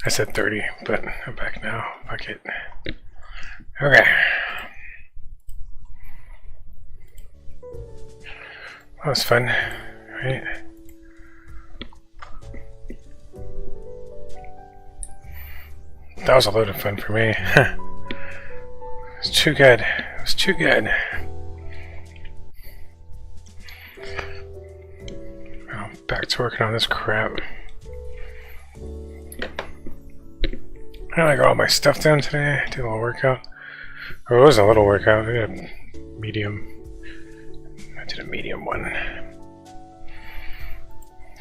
I said 30, but I'm back now. Fuck it. Okay. That was fun, right? That was a load of fun for me. It was too good. It was too good. Well, back to working on this crap. I got all my stuff done today. Did a little workout. Or it wasn't a little workout. I did a medium. I did a medium one.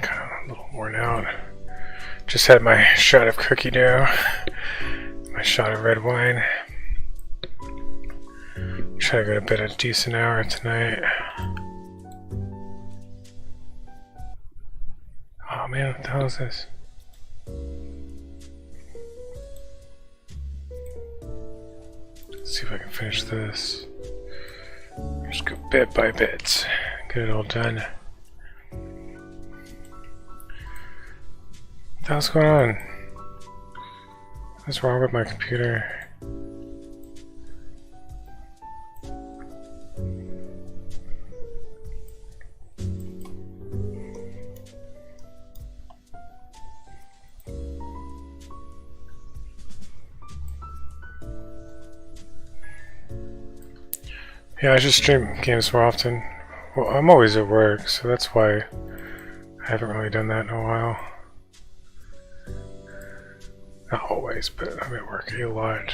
Kind of a little worn out. Just had my shot of cookie dough. My shot of red wine. Try to go to bed at a decent hour tonight. Oh man, what the hell is this? Let's see if I can finish this. Just go bit by bit. Get it all done. What the hell's going on? What's wrong with my computer? Yeah, I just stream games more often. Well, I'm always at work, so that's why I haven't really done that in a while. Not always, but I'm at work a lot.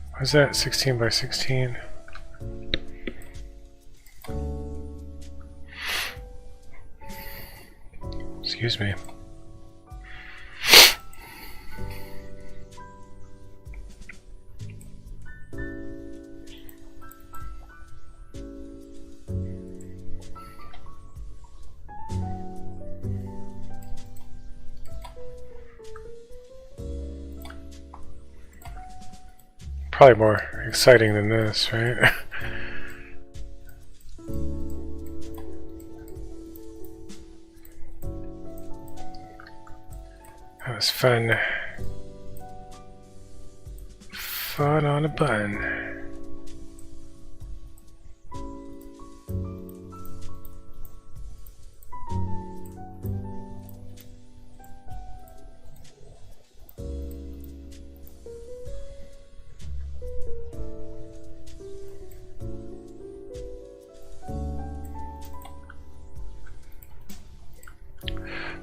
What is that? 16 by 16? Excuse me. Probably more exciting than this, right? That was fun. Fun on a bun.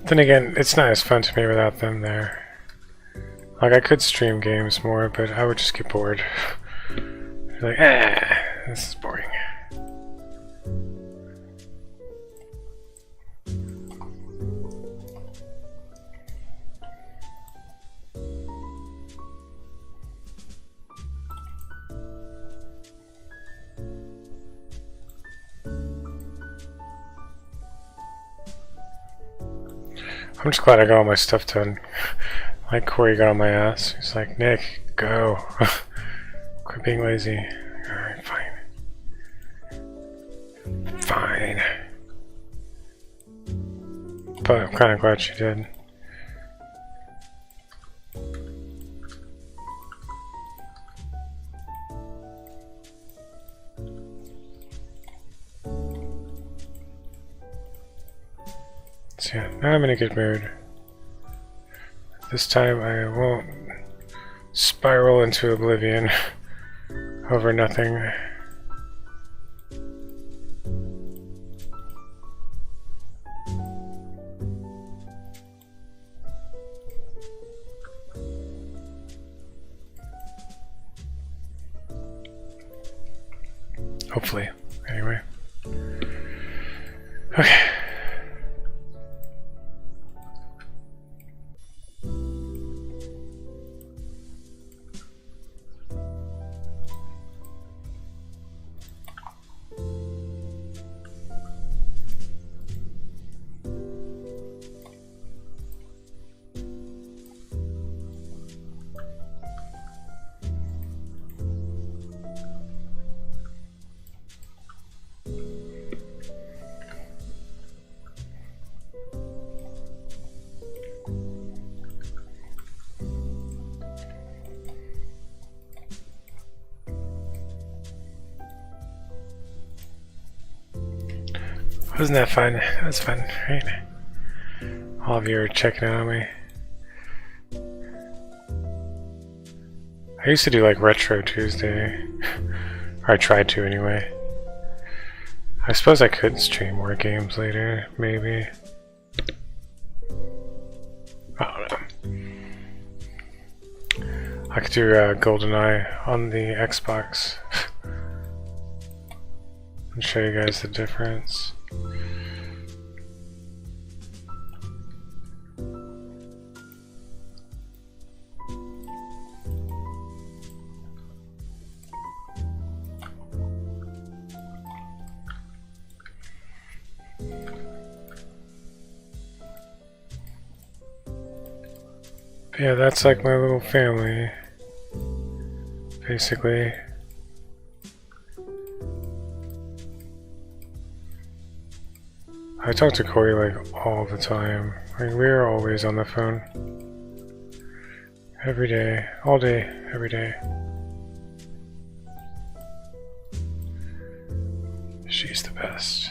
Then again, it's not as fun to me without them there. Like, I could stream games more, but I would just get bored. Like, this is boring. I'm just glad I got all my stuff done. Like Corey got on my ass. He's like, Nick, go. Quit being lazy. Alright, fine. Fine. But I'm kind of glad she did. So yeah, now I'm in a good mood. This time I won't spiral into oblivion over nothing. Hopefully, anyway. Okay. Wasn't that fun? That was fun, right? All of you are checking out on me. I used to do like Retro Tuesday. Or I tried to anyway. I suppose I could stream more games later, maybe. I don't know. I could do GoldenEye on the Xbox. And show you guys the difference. Yeah, that's like my little family, basically. I talk to Corey like all the time. Like we're always on the phone. Every day, all day, every day. She's the best.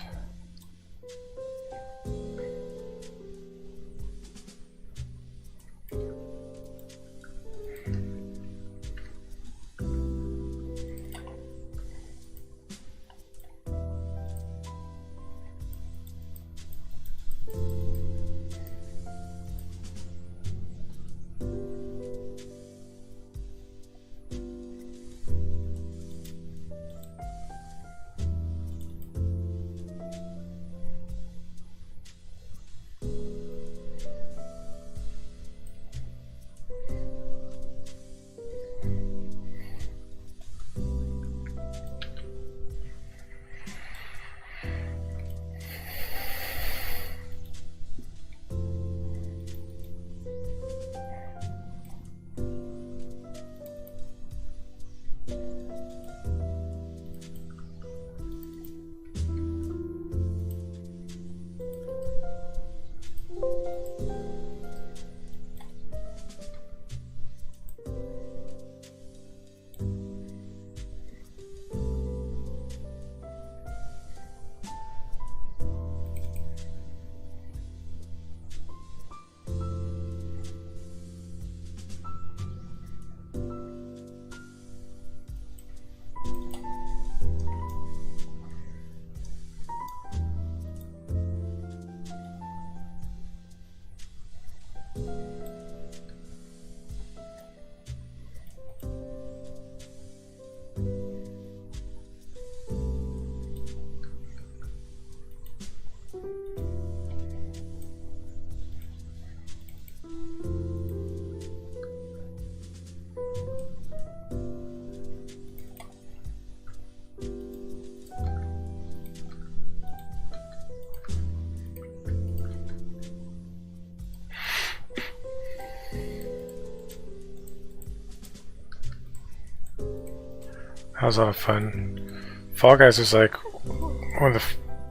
That was a lot of fun. Fall Guys was like one of the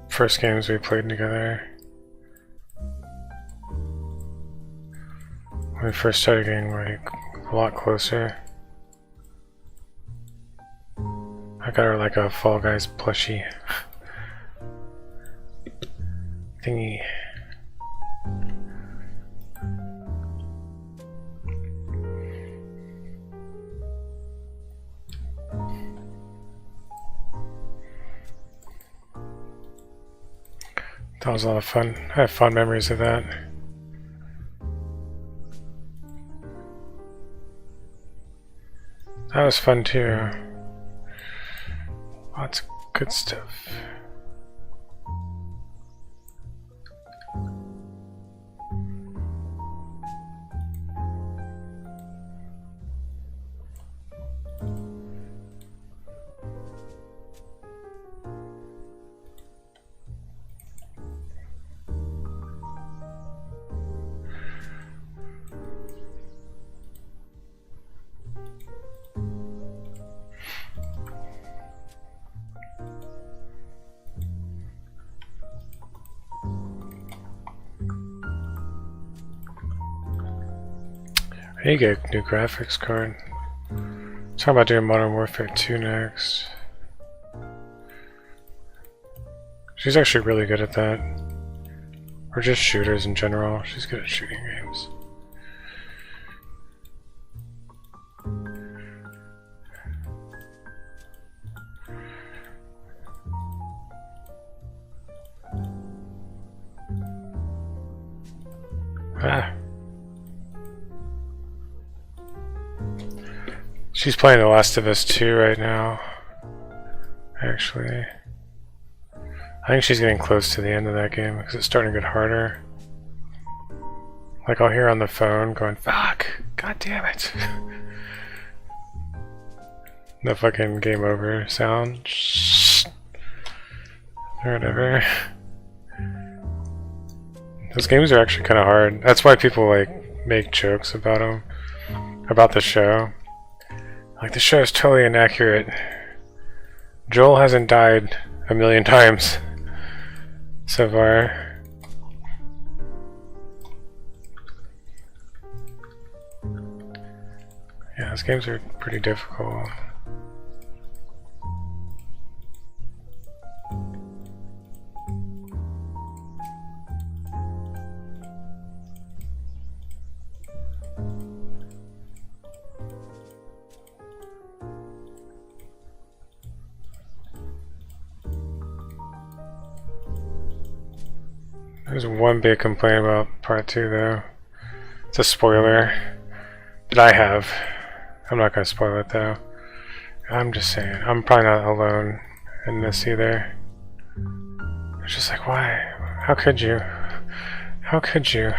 first games we played together. When we first started getting like a lot closer. I got her like a Fall Guys plushie thingy. That was a lot of fun. I have fond memories of that. That was fun too. Lots of good stuff. I need to get a new graphics card. Talking about doing Modern Warfare 2 next. She's actually really good at that. Or just shooters in general. She's good at shooting games. Ah. She's playing The Last of Us 2 right now. Actually. I think she's getting close to the end of that game because it's starting to get harder. Like I'll hear on the phone going, fuck! God damn it! The fucking game over sound. Or whatever. Those games are actually kind of hard. That's why people like make jokes about them. About the show. Like, the show is totally inaccurate. Joel hasn't died a million times so far. Yeah, those games are pretty difficult. There's one big complaint about part 2 though. It's a spoiler that I have. I'm not gonna spoil it though. I'm just saying, I'm probably not alone in this either. It's just like, why? How could you? How could you?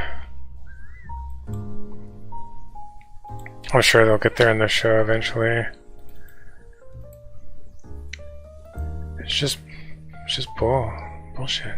I'm sure they'll get there in the show eventually. It's just bullshit.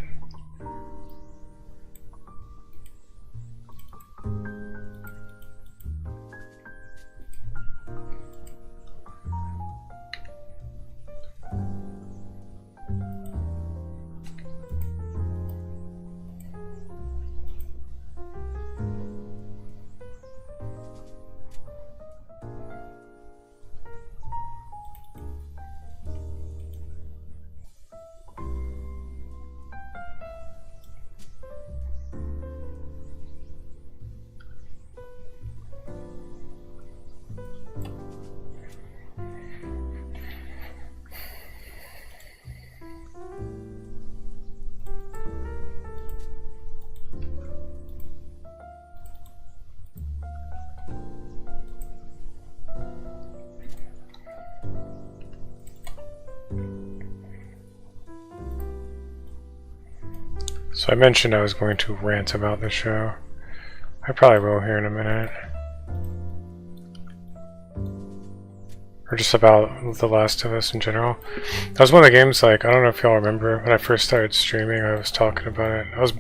So I mentioned I was going to rant about the show. I probably will here in a minute. Or just about The Last of Us in general. That was one of the games, like, I don't know if y'all remember, when I first started streaming, I was talking about it. I was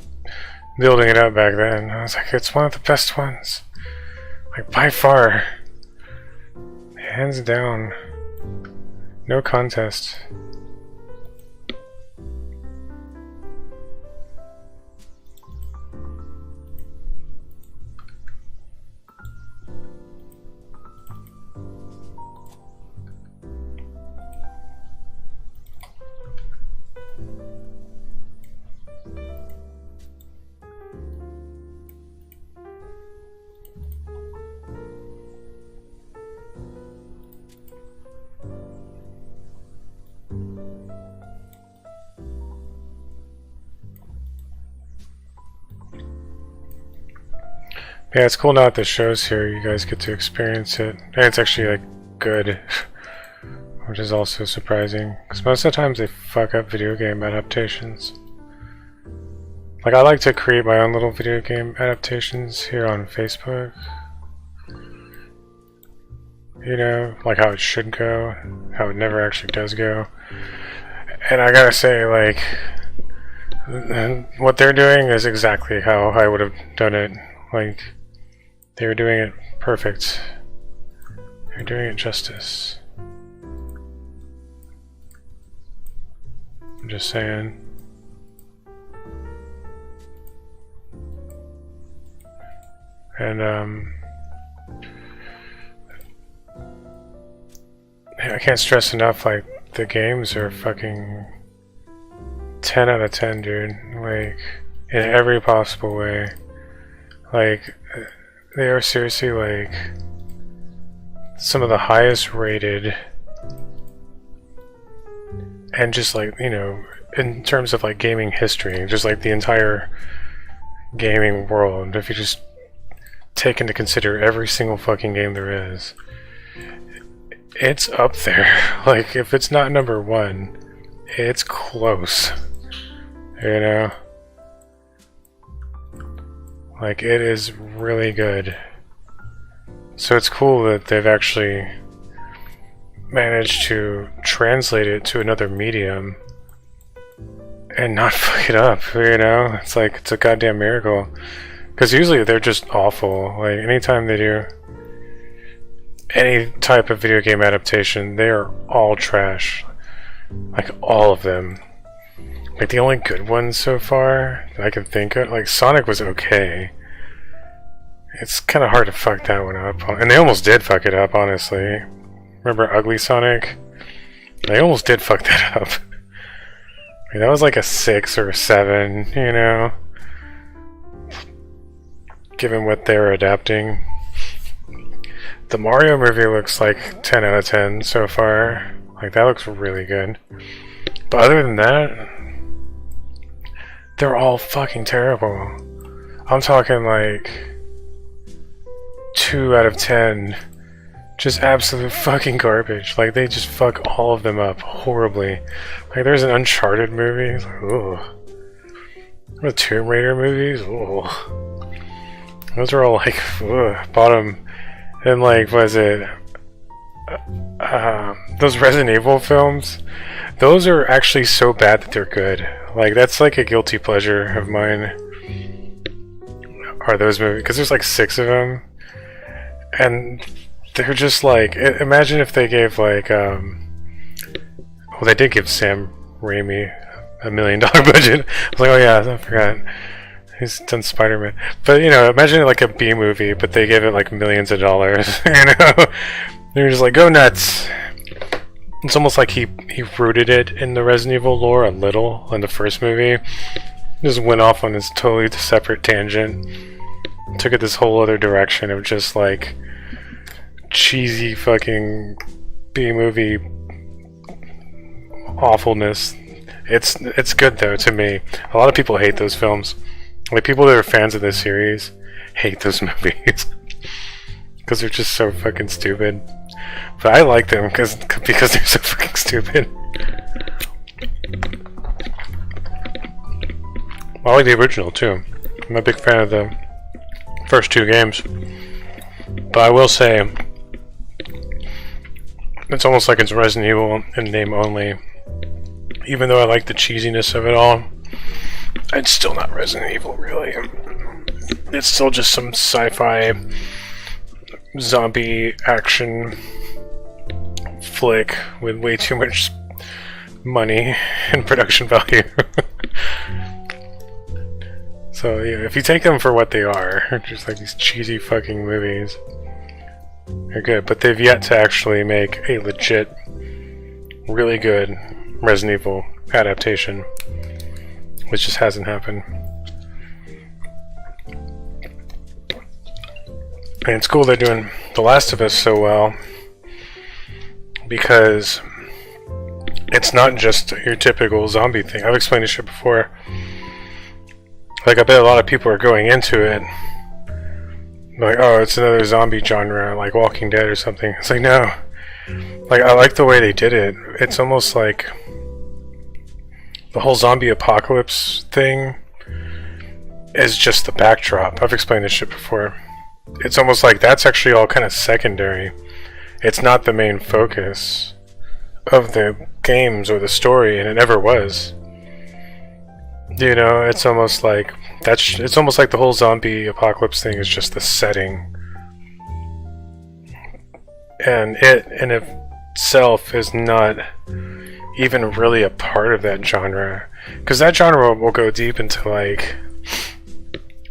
building it up back then. I was like, it's one of the best ones. Like, by far. Hands down. No contest. Yeah, it's cool now that the show's here, you guys get to experience it. And it's actually, like, good. Which is also surprising. Because most of the times they fuck up video game adaptations. Like, I like to create my own little video game adaptations here on Facebook. You know, like how it should go, how it never actually does go. And I gotta say, like, what they're doing is exactly how I would have done it. Like, they were doing it perfect. They're doing it justice. I'm just saying. And, I can't stress enough, like, the games are fucking 10 out of 10, dude. Like, in every possible way. Like, they are seriously, like, some of the highest rated, and just like, you know, in terms of like gaming history, just like the entire gaming world, if you just take into consider every single fucking game there is, it's up there. Like, if it's not number one, it's close, you know? Like, it is really good. So it's cool that they've actually managed to translate it to another medium and not fuck it up, you know? It's like, it's a goddamn miracle. Because usually they're just awful. Like, anytime they do any type of video game adaptation, they are all trash. Like, all of them. Like, the only good ones so far that I can think of, like, Sonic was okay. It's kind of hard to fuck that one up. And they almost did fuck it up, honestly. Remember Ugly Sonic? They almost did fuck that up. I mean, that was like a 6 or a 7, you know? Given what they're adapting. The Mario movie looks like 10 out of 10 so far. Like, that looks really good. But other than that, they're all fucking terrible. I'm talking like 2 out of 10. Just absolute fucking garbage. Like, they just fuck all of them up horribly. Like, there's an Uncharted movie. It's like, ooh. The Tomb Raider movies. Ooh. Those are all like, bottom. And like, what is it? Those Resident Evil films. Those are actually so bad that they're good. Like, that's like a guilty pleasure of mine. Are those movies? Because there's like 6 of them. And they're just like, imagine if they gave like, well, they did give Sam Raimi $1 million budget. I was like, oh yeah, I forgot. He's done Spider-Man. But, you know, imagine like a B movie, but they gave it like millions of dollars, you know? They're just like, go nuts. It's almost like he rooted it in the Resident Evil lore a little in the first movie. Just went off on this totally separate tangent. Took it this whole other direction of just like cheesy fucking B-movie awfulness. It's good though, to me. A lot of people hate those films. Like, people that are fans of this series hate those movies. Because they're just so fucking stupid. But I like them because they're so fucking stupid. I like the original too. I'm a big fan of the first 2 games. But I will say, it's almost like it's Resident Evil in name only. Even though I like the cheesiness of it all, it's still not Resident Evil, really. It's still just some sci-fi zombie action flick with way too much money and production value. So yeah, if you take them for what they are, just like these cheesy fucking movies, they're good. But they've yet to actually make a legit, really good Resident Evil adaptation, which just hasn't happened. And it's cool they're doing The Last of Us so well, because it's not just your typical zombie thing. I've explained this shit before. Like, I bet a lot of people are going into it like, oh, it's another zombie genre, like Walking Dead or something. It's like, no. Like, I like the way they did it. It's almost like the whole zombie apocalypse thing is just the backdrop. I've explained this shit before. It's almost like that's actually all kind of secondary. It's not the main focus of the games or the story, and it never was. You know, it's almost like it's almost like the whole zombie apocalypse thing is just the setting, and it in itself is not even really a part of that genre, because that genre will go deep into like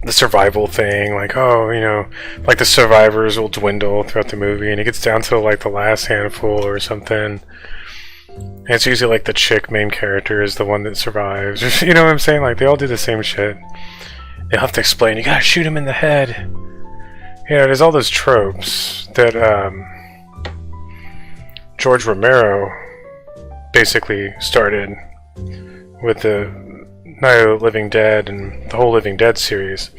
the survival thing, like, oh, you know, like the survivors will dwindle throughout the movie and it gets down to like the last handful or something, and And it's usually like the chick main character is the one that survives. You know what I'm saying? Like, they all do the same shit. They'll have to explain, you gotta shoot him in the head. You know, there's all those tropes that George Romero basically started with the Night of the Living Dead and the whole Living Dead series.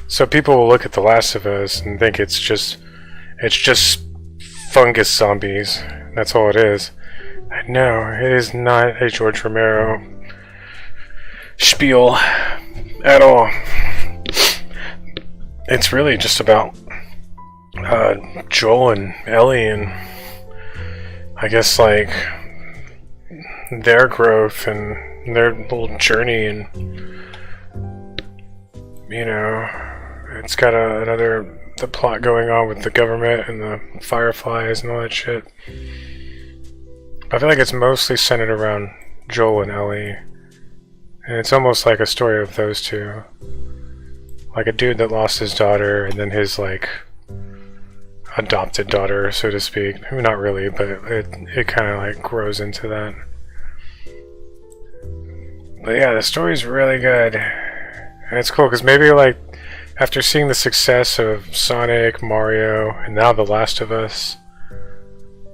So people will look at The Last of Us and think it's just fungus zombies. That's all it is. No, it is not a George Romero spiel at all. It's really just about Joel and Ellie and I guess like their growth and their little journey, and you know, it's got the plot going on with the government and the fireflies and all that shit. I feel like it's mostly centered around Joel and Ellie, and it's almost like a story of those two, like a dude that lost his daughter and then his like adopted daughter, so to speak. Not really, but it kind of like grows into that. But yeah, the story's really good, and it's cool because maybe like after seeing the success of Sonic, Mario, and now The Last of Us,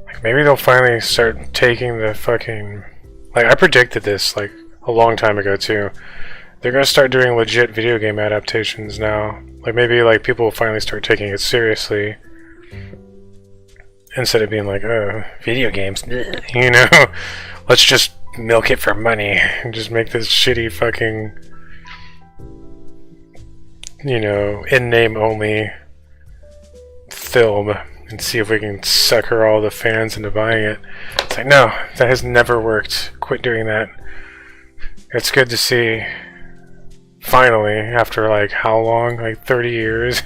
like maybe they'll finally start taking the fucking, like I predicted this like a long time ago too. They're gonna start doing legit video game adaptations now. Like maybe like people will finally start taking it seriously instead of being like, oh, video games, you know, let's just milk it for money and just make this shitty fucking, you know, in-name only film and see if we can sucker all the fans into buying it. It's like, no, that has never worked. Quit doing that. It's good to see, finally, after like how long? Like 30 years,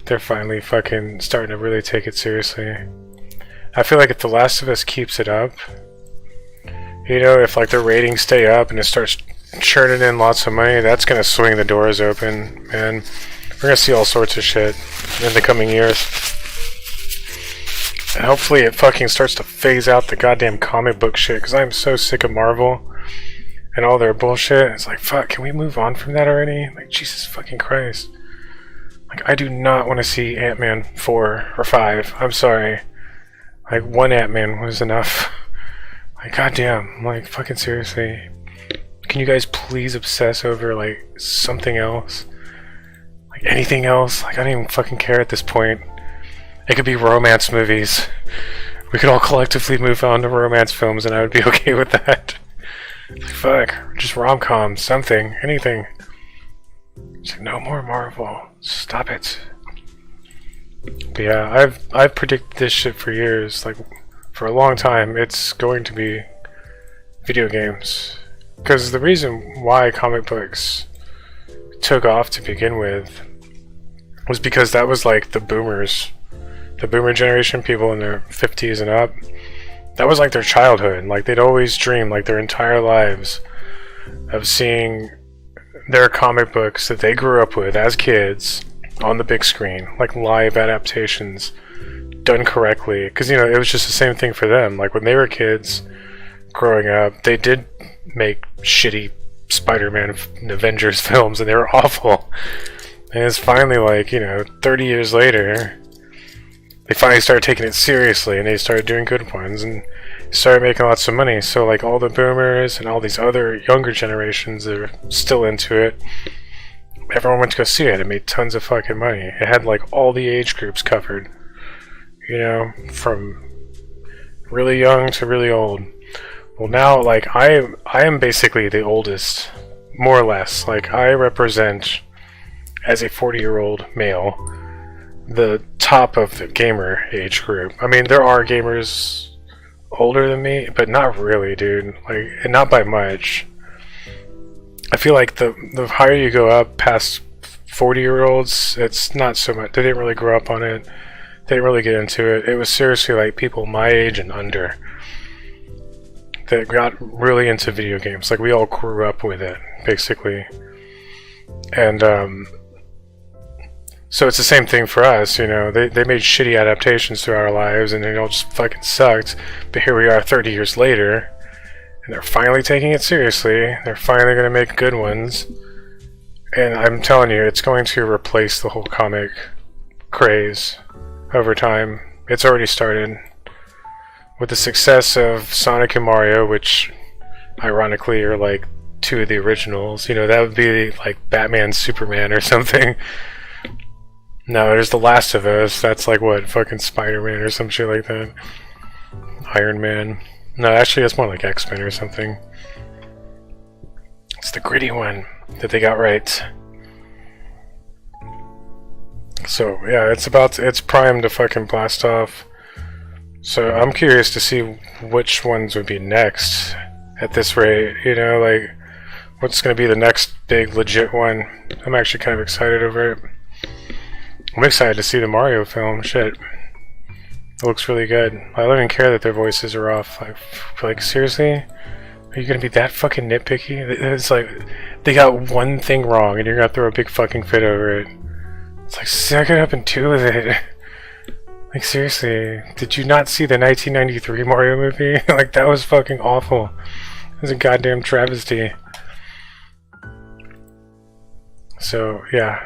they're finally fucking starting to really take it seriously. I feel like if The Last of Us keeps it up, you know, if like the ratings stay up and it starts churning in lots of money, that's gonna swing the doors open, and we're gonna see all sorts of shit in the coming years. And hopefully it fucking starts to phase out the goddamn comic book shit, because I'm so sick of Marvel and all their bullshit. It's like, fuck, can we move on from that already? Like, Jesus fucking Christ. Like, I do not want to see Ant-Man 4 or 5. I'm sorry. Like, one Ant-Man was enough. Like, goddamn. Like, fucking seriously. Can you guys please obsess over, like, something else? Like, anything else? Like, I don't even fucking care at this point. It could be romance movies. We could all collectively move on to romance films and I would be okay with that. Like, fuck. Just rom-com. Something. Anything. It's like, no more Marvel. Stop it. But yeah, I've predicted this shit for years. Like, for a long time, it's going to be video games. Because the reason why comic books took off to begin with was because that was like the boomers. The boomer generation, people in their 50s and up. That was like their childhood. Like, they'd always dreamed, like, their entire lives of seeing their comic books that they grew up with as kids on the big screen. Like, live adaptations done correctly. Because, you know, it was just the same thing for them. Like, when they were kids growing up, they did make shitty Spider-Man and Avengers films, and they were awful. And it's finally, like, you know, 30 years later, they finally started taking it seriously, and they started doing good ones, and started making lots of money. So, like, all the boomers and all these other younger generations that are still into it, everyone went to go see it. It made tons of fucking money. It had, like, all the age groups covered. You know, from really young to really old. Well, now, like, I am basically the oldest, more or less. Like, I represent, as a 40-year-old male, the top of the gamer age group. I mean, there are gamers older than me, but not really, dude. Like, and not by much. I feel like the higher you go up past 40-year-olds, it's not so much. They didn't really grow up on it. They didn't really get into it. It was seriously like people my age and under that got really into video games. Like, we all grew up with it, basically. And so it's the same thing for us, you know. They made shitty adaptations through our lives and they all just fucking sucked. But here we are 30 years later, And they're finally taking it seriously. They're finally going to make good ones. And I'm telling you, it's going to replace the whole comic craze over time. It's already started. With the success of Sonic and Mario, which ironically are like two of the originals, you know, that would be like Batman, Superman or something. No, there's The Last of Us, that's like what, fucking Spider-Man or some shit like that. Iron Man. No, actually that's more like X-Men or something. It's the gritty one that they got right. So yeah, it's primed to fucking blast off. So I'm curious to see which ones would be next at this rate, you know, like what's going to be the next big legit one. I'm actually kind of excited over it. I'm excited to see the Mario film, shit. It looks really good. I don't even care that their voices are off. Like seriously? Are you going to be that fucking nitpicky? It's like, they got one thing wrong and you're going to throw a big fucking fit over it. It's like, suck it up and do with it. Like seriously, did you not see the 1993 Mario movie? Like that was fucking awful. It was a goddamn travesty. So yeah,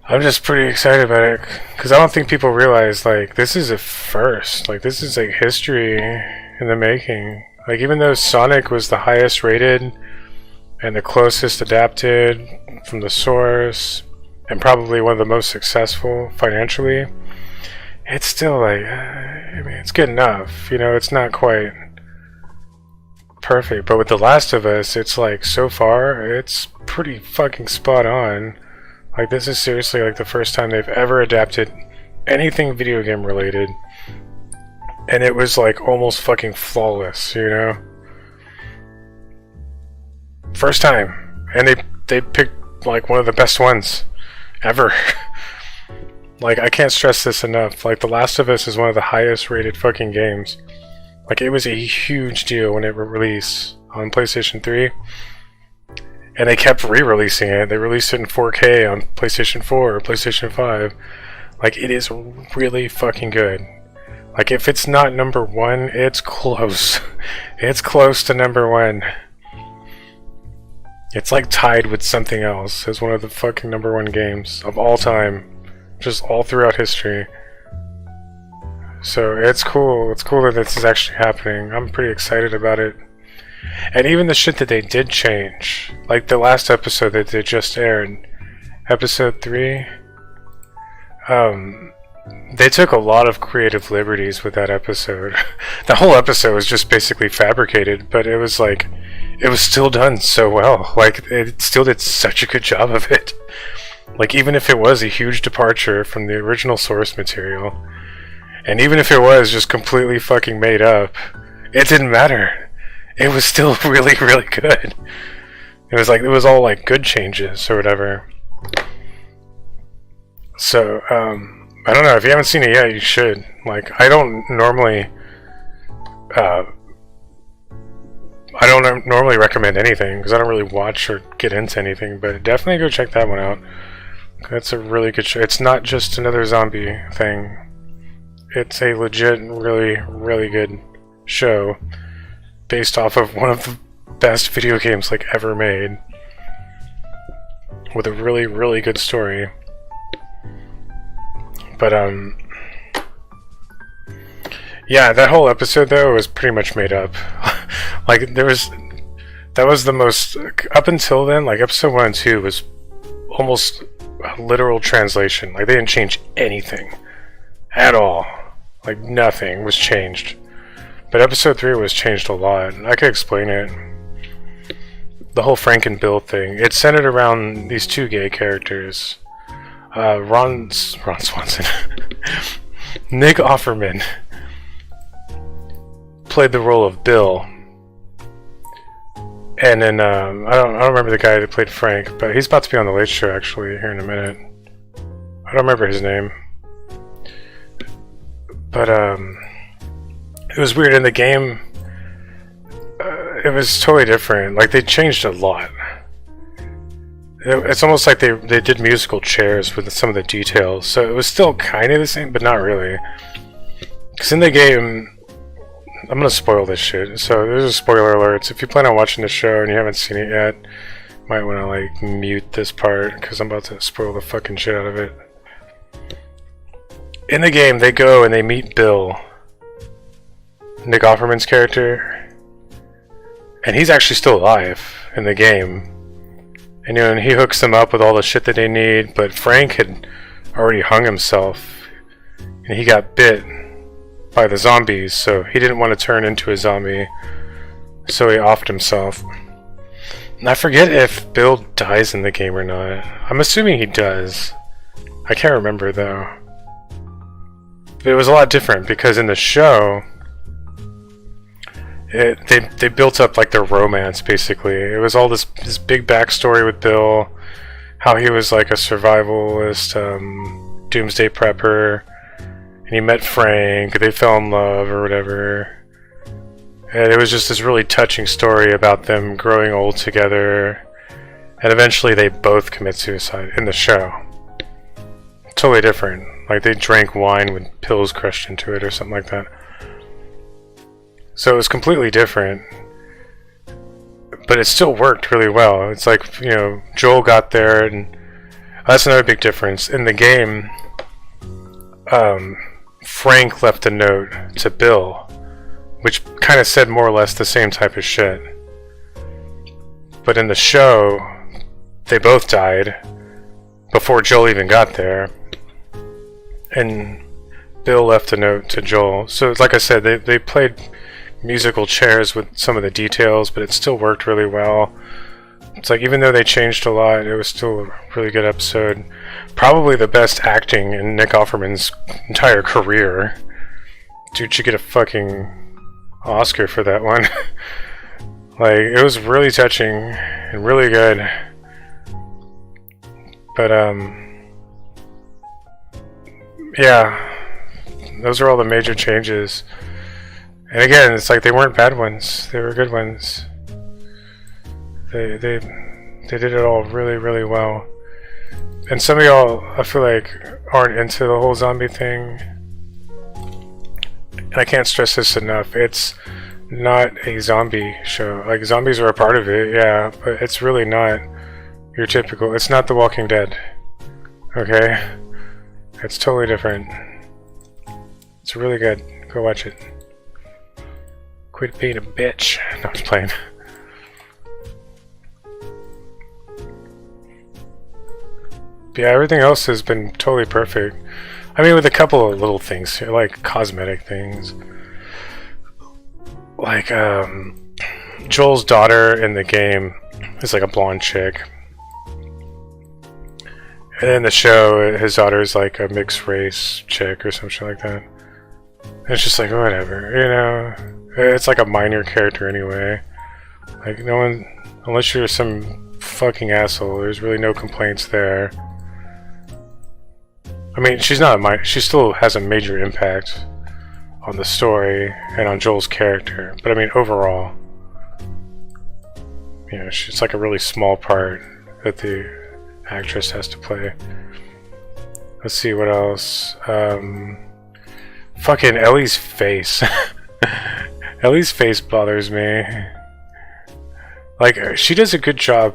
I'm just pretty excited about it because I don't think people realize like this is a first. Like this is like history in the making. Like even though Sonic was the highest rated and the closest adapted from the source, and probably one of the most successful financially, it's still like, I mean, it's good enough, you know, it's not quite perfect, but with The Last of Us, it's like, so far, it's pretty fucking spot on. Like, this is seriously like the first time they've ever adapted anything video game related, and it was like almost fucking flawless, you know? First time, and they picked like one of the best ones ever. Like, I can't stress this enough. Like, The Last of Us is one of the highest rated fucking games. Like, it was a huge deal when it released on PlayStation 3. And they kept re-releasing it. They released it in 4K on PlayStation 4 or PlayStation 5. Like, it is really fucking good. Like, if it's not number one, it's close. It's close to number one. It's like tied with something else as one of the fucking number one games of all time. Just all throughout history. So it's cool. It's cool that this is actually happening. I'm pretty excited about it. And even the shit that they did change. Like the last episode that they just aired. Episode 3. They took a lot of creative liberties with that episode. The whole episode was just basically fabricated, but it was like, it was still done so well. Like, it still did such a good job of it. Like, even if it was a huge departure from the original source material, and even if it was just completely fucking made up, it didn't matter. It was still really, really good. It was like, it was all like good changes or whatever. So, I don't know, if you haven't seen it yet, you should. Like, I don't normally recommend anything, because I don't really watch or get into anything, but definitely go check that one out. That's a really good show. It's not just another zombie thing. It's a legit, really, really good show, based off of one of the best video games, like, ever made. With a really, really good story. But, yeah, that whole episode, though, was pretty much made up. Like, that was the most, up until then, like, episode 1 and 2 was almost a literal translation. Like, they didn't change anything. At all. Like, nothing was changed. But episode 3 was changed a lot. I could explain it. The whole Frank and Bill thing. It centered around these two gay characters. Ron Swanson. Nick Offerman played the role of Bill. And then, I don't remember the guy that played Frank, but he's about to be on the Late Show, actually, here in a minute. I don't remember his name. But, it was weird. In the game, it was totally different. Like, they changed a lot. It's almost like they did musical chairs with some of the details, so it was still kind of the same, but not really. Because in the game, I'm gonna spoil this shit. So there's a spoiler alerts. If you plan on watching the show and you haven't seen it yet, you might want to like mute this part because I'm about to spoil the fucking shit out of it. In the game, they go and they meet Bill, Nick Offerman's character, and he's actually still alive in the game. And you know, and he hooks them up with all the shit that they need, but Frank had already hung himself, and he got bit by the zombies, so he didn't want to turn into a zombie, so he offed himself. And I forget if Bill dies in the game or not. I'm assuming he does. I can't remember though. But it was a lot different because in the show, they built up like their romance basically. It was all this big backstory with Bill, how he was like a survivalist, doomsday prepper, and he met Frank, they fell in love or whatever. And it was just this really touching story about them growing old together, and eventually they both commit suicide in the show. Totally different. Like they drank wine with pills crushed into it or something like that. So it was completely different, but it still worked really well. It's like, you know, Joel got there, and that's another big difference. In the game, Frank left a note to Bill, which kind of said more or less the same type of shit. But in the show, they both died before Joel even got there, and Bill left a note to Joel. So like I said, they played musical chairs with some of the details, but it still worked really well. It's like even though they changed a lot, it was still a really good episode. Probably the best acting in Nick Offerman's entire career. Dude should get a fucking Oscar for that one. Like, it was really touching and really good. But yeah, those are all the major changes. And again, it's like they weren't bad ones; they were good ones. They did it all really, really well. And some of y'all, I feel like, aren't into the whole zombie thing. And I can't stress this enough. It's not a zombie show. Like, zombies are a part of it, yeah, but it's really not your typical. It's not The Walking Dead. Okay? It's totally different. It's really good. Go watch it. Quit being a bitch. No, I'm just playing. But yeah, everything else has been totally perfect. I mean, with a couple of little things, like cosmetic things. Like, Joel's daughter in the game is like a blonde chick. And in the show, his daughter is like a mixed race chick or some shit like that. And it's just like, whatever, you know? It's like a minor character anyway. Like, no one, unless you're some fucking asshole, there's really no complaints there. I mean, she's not she still has a major impact on the story and on Joel's character. But I mean, overall, you know, it's like a really small part that the actress has to play. Let's see what else. Fucking Ellie's face. Ellie's face bothers me. Like, she does a good job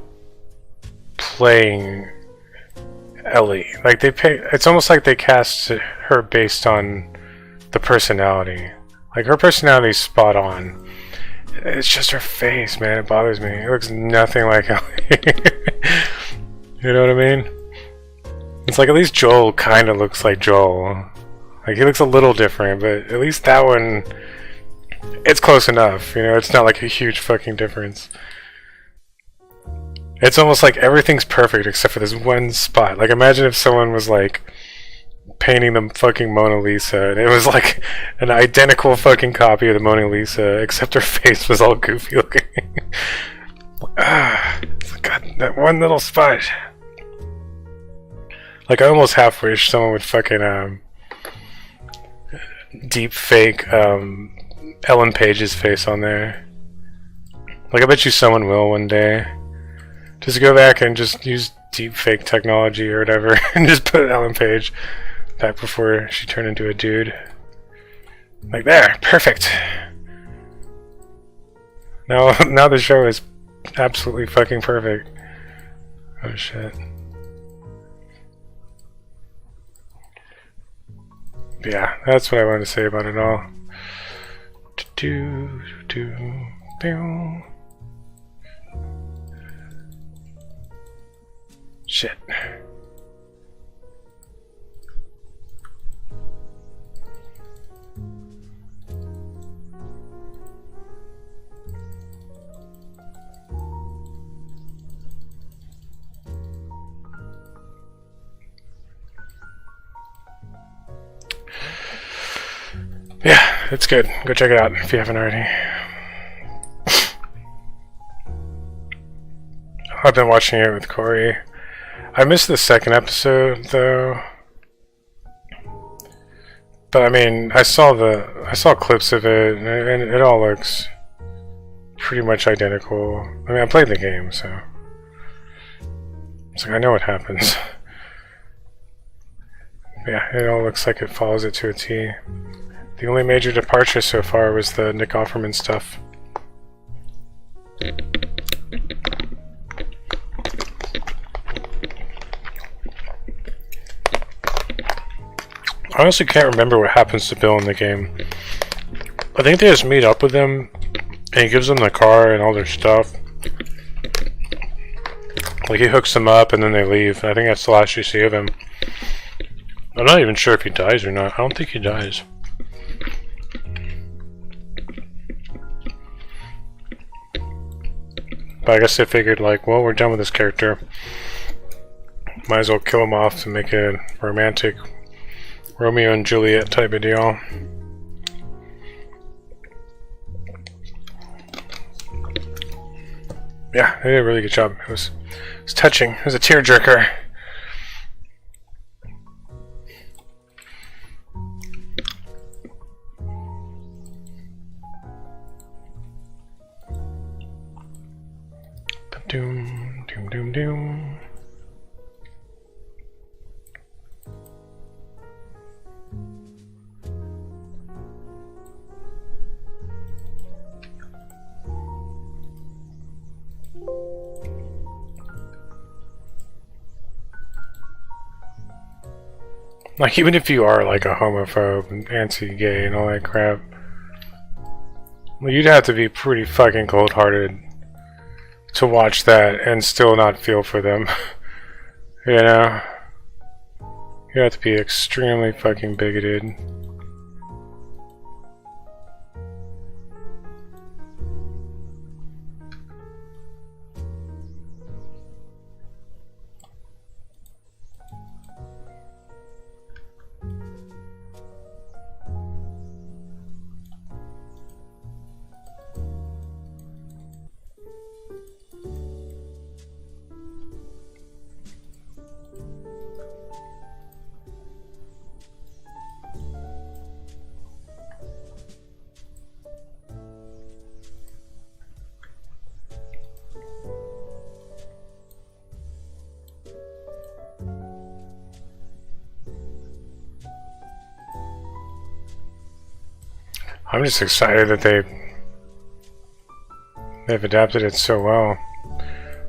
playing Ellie. Like, it's almost like they cast her based on the personality. Like, her personality's spot on. It's just her face, man. It bothers me. It looks nothing like Ellie. You know what I mean? It's like, at least Joel kind of looks like Joel. Like, he looks a little different, but at least that one, it's close enough, you know? It's not like a huge fucking difference. It's almost like everything's perfect except for this one spot. Like, imagine if someone was, like, painting the fucking Mona Lisa, and it was, like, an identical fucking copy of the Mona Lisa, except her face was all goofy looking. God, that one little spot. Like, I almost half wish someone would fucking, deep fake Ellen Page's face on there. Like, I bet you someone will one day. Just go back and just use deep fake technology or whatever and just put Ellen Page back before she turned into a dude. Like, there, perfect. Now the show is absolutely fucking perfect. Oh shit. Yeah, that's what I wanted to say about it all. Shit. Yeah, it's good. Go check it out if you haven't already. I've been watching it with Corey. I missed the second episode though. But I mean, I saw clips of it and it all looks pretty much identical. I mean, I played the game, so it's like I know what happens. Yeah, it all looks like it follows it to a T. The only major departure so far was the Nick Offerman stuff. I honestly can't remember what happens to Bill in the game. I think they just meet up with him and he gives them the car and all their stuff. Like he hooks them up and then they leave. I think that's the last you see of him. I'm not even sure if he dies or not. I don't think he dies. But I guess they figured like, well, we're done with this character. Might as well kill him off to make it a romantic Romeo and Juliet type of deal. Yeah, they did a really good job. It was touching. It was a tearjerker. Doom, doom, doom, doom. Like, even if you are like a homophobe and anti-gay and all that crap, well, you'd have to be pretty fucking cold-hearted to watch that and still not feel for them. You know? You have to be extremely fucking bigoted. I'm just excited that they've adapted it so well.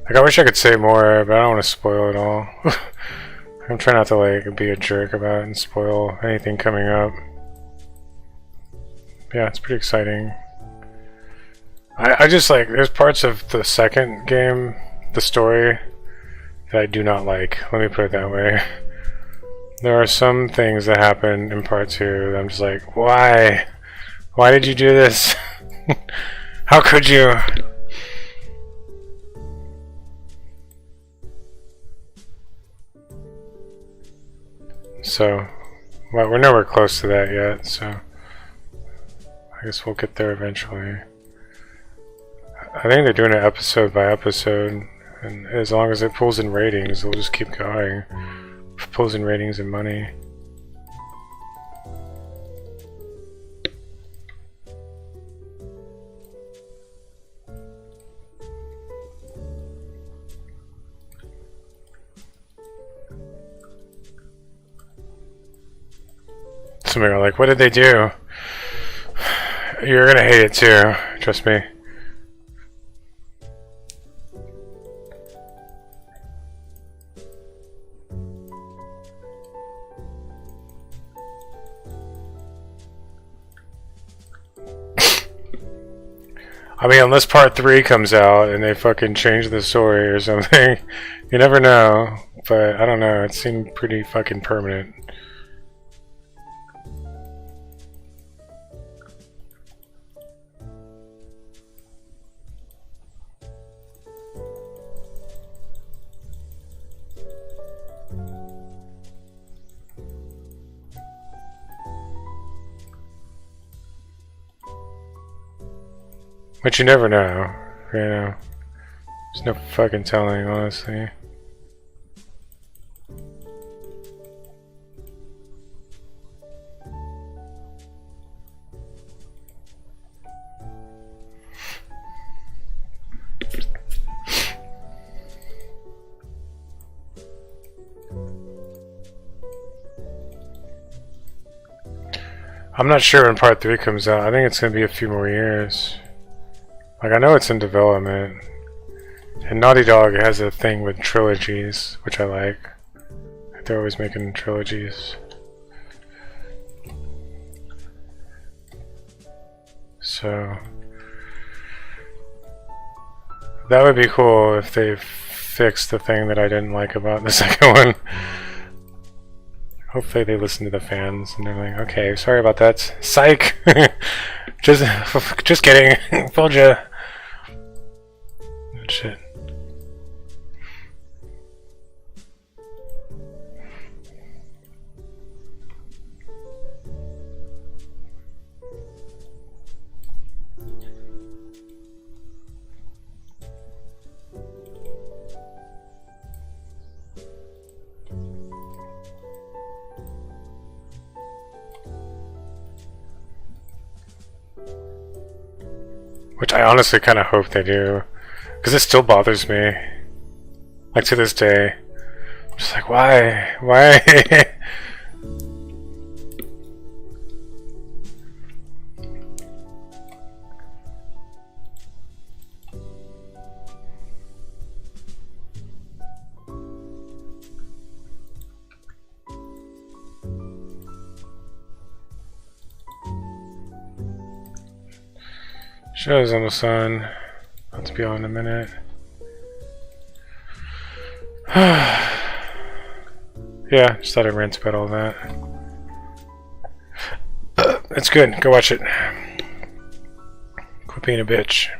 Like, I wish I could say more, but I don't want to spoil it all. I'm trying not to like be a jerk about it and spoil anything coming up. Yeah, it's pretty exciting. I just like, there's parts of the second game, the story, that I do not like. Let me put it that way. There are some things that happen in part 2 that I'm just like, why? Why did you do this? How could you? So, well, we're nowhere close to that yet, so I guess we'll get there eventually. I think they're doing it episode by episode, and as long as it pulls in ratings, they'll just keep going. Pulls in ratings and money. Some are like, what did they do? You're gonna hate it too, trust me. I mean, unless part 3 comes out and they fucking change the story or something. You never know. But, I don't know. It seemed pretty fucking permanent. But you never know, you know. There's no fucking telling, honestly. I'm not sure when part 3 comes out. I think it's gonna be a few more years. Like, I know it's in development. And Naughty Dog has a thing with trilogies, which I like. They're always making trilogies. So that would be cool if they fixed the thing that I didn't like about the second one. Hopefully they listen to the fans and they're like, okay, sorry about that. Psych! just kidding. Told ya. Shit. Which I honestly kind of hope they do. Because it still bothers me. Like, to this day. I'm just like, why? Why? Show's almost on. About to be on in a minute. Yeah, just thought I'd rant about all that. It's good. Go watch it. Quit being a bitch.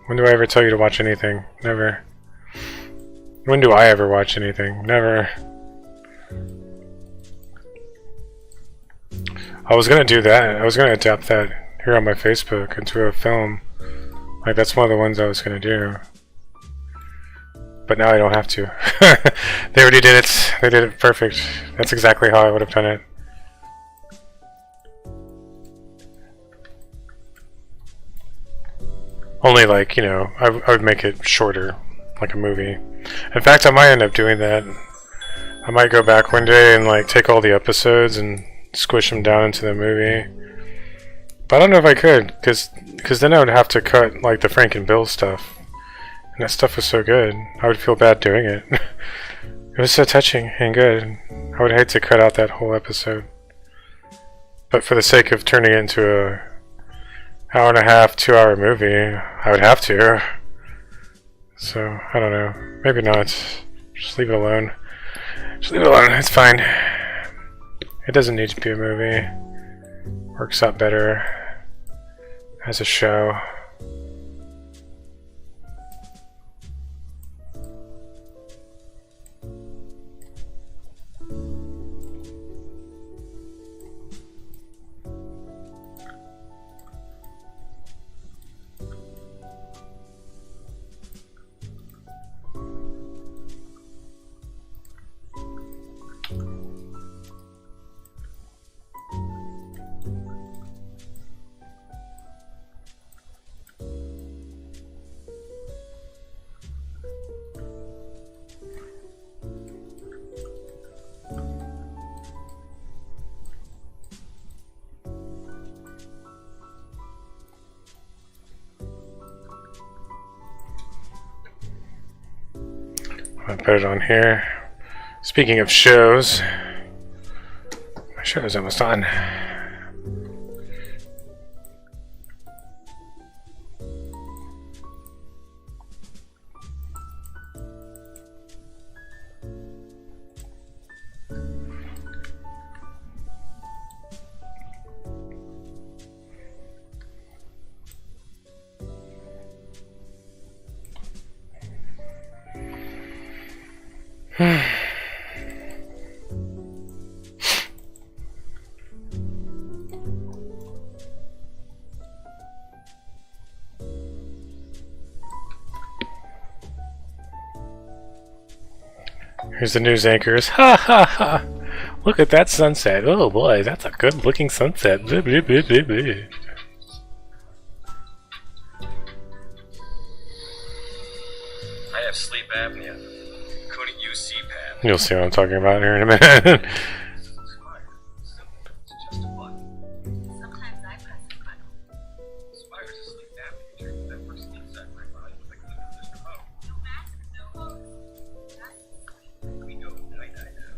When do I ever tell you to watch anything? Never. When do I ever watch anything? Never. I was gonna do that. I was gonna adapt that here on my Facebook into a film. Like, that's one of the ones I was gonna do. But now I don't have to. They already did it. They did it perfect. That's exactly how I would have done it. Only, like, you know, I would make it shorter, like a movie. In fact, I might end up doing that. I might go back one day and, like, take all the episodes and squish them down into the movie. But I don't know if I could, because then I would have to cut, like, the Frank and Bill stuff. And that stuff was so good. I would feel bad doing it. It was so touching and good. I would hate to cut out that whole episode. But for the sake of turning it into a hour and a half, 2-hour movie, I would have to. So, I don't know. Maybe not. Just leave it alone. Just leave it alone. It's fine. It doesn't need to be a movie. Works out better as a show. I'll put it on here. Speaking of shows, my show is almost on. Here's the news anchors. Ha ha ha! Look at that sunset. Oh boy, that's a good looking sunset. Blah, blah, blah, blah, blah. I have sleep apnea. Couldn't use CPAP. You'll see what I'm talking about here in a minute. Sometimes I press the button. Spires a sleep apnea drink that works inside my body with a clear remote. No mask, no hose. Just We go night night now.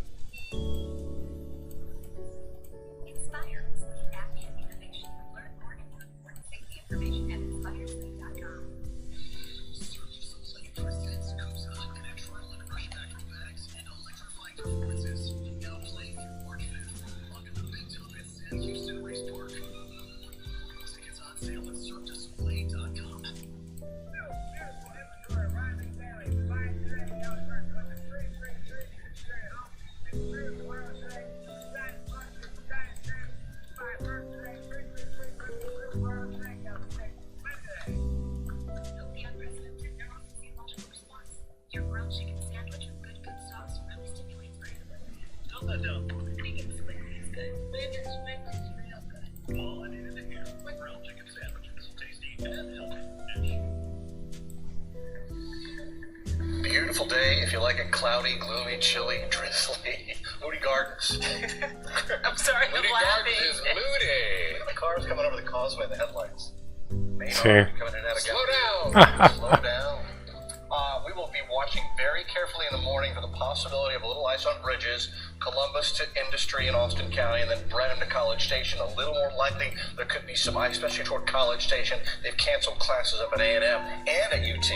Inspire sleep apnea innovation. Learn more and important safety information at inspiresleep.com. Search some sleep for sense, comes on, natural and rush back bags, and electrifying performances. Now play through March 5th. Look at the big time at San Houston Race Park. Tickets on sale at circdisplay.com. Note the unprecedented neurophysiological response. Your grilled chicken sandwich with good sauce really stimulates brain. No. Vegan split is good. Vegan split is real good. All I needed to hear was grilled chicken sandwiches. Tasty and healthy. Beautiful day if you like it cloudy, gloomy, chilly, drizzly. Moody Gardens. I'm sorry, Moody Gardens is moody. Look at the cars coming over the causeway, the headlights. Main See. artery coming in and out of Slow down. Slow down. We will be watching very carefully in the morning for the possibility of a little ice on bridges, Columbus to Industry in Austin County, and then Brenham to College Station. A little more likely there could be some ice, especially toward College Station. They've canceled classes up at A&M and at UT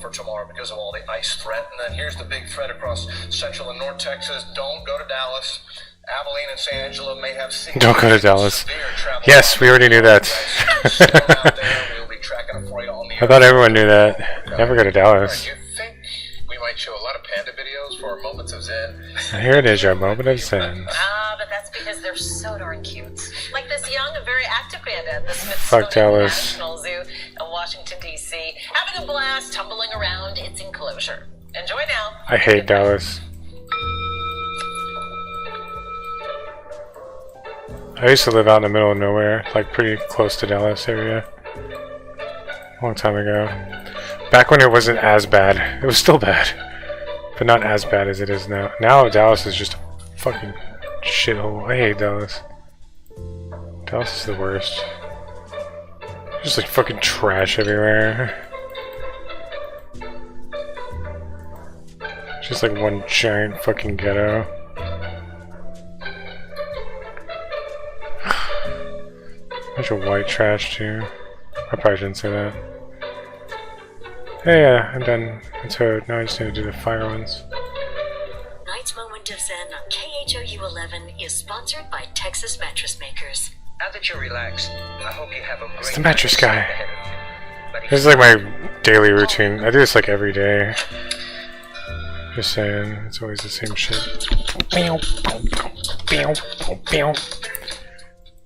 for tomorrow because of all the ice threat. And then here's the big threat across Central and North Texas. Don't go to Dallas. Abilene and San Angelo may have Don't go to Dallas. Yes, we already knew that. I thought everyone knew that. Never go to Dallas. You think we might show a lot of panda videos for our moments of zen? Here it is, your moment of zen. But that's because they're so darn cute. Like this young and very active panda at the Fuck Smithsonian Dallas. National Zoo in Washington, D.C. Having a blast, tumbling around its enclosure. Enjoy now. I hate Dallas. I used to live out in the middle of nowhere, like pretty close to Dallas area. A long time ago. Back when it wasn't as bad. It was still bad. But not as bad as it is now. Now Dallas is just a fucking shithole. I hate Dallas. Dallas is the worst. Just like fucking trash everywhere. Just like one giant fucking ghetto. Bunch of white trash too. I probably shouldn't say that. Hey, I'm done. So now I just need to do the fire ones. Night's Moment of Zen on KHOU 11 is sponsored by Texas Mattress Makers. Now that you're relaxed, I hope you have a great It's the mattress guy. ahead of you. This is like my daily routine. I do this like every day. Just saying, it's always the same shit.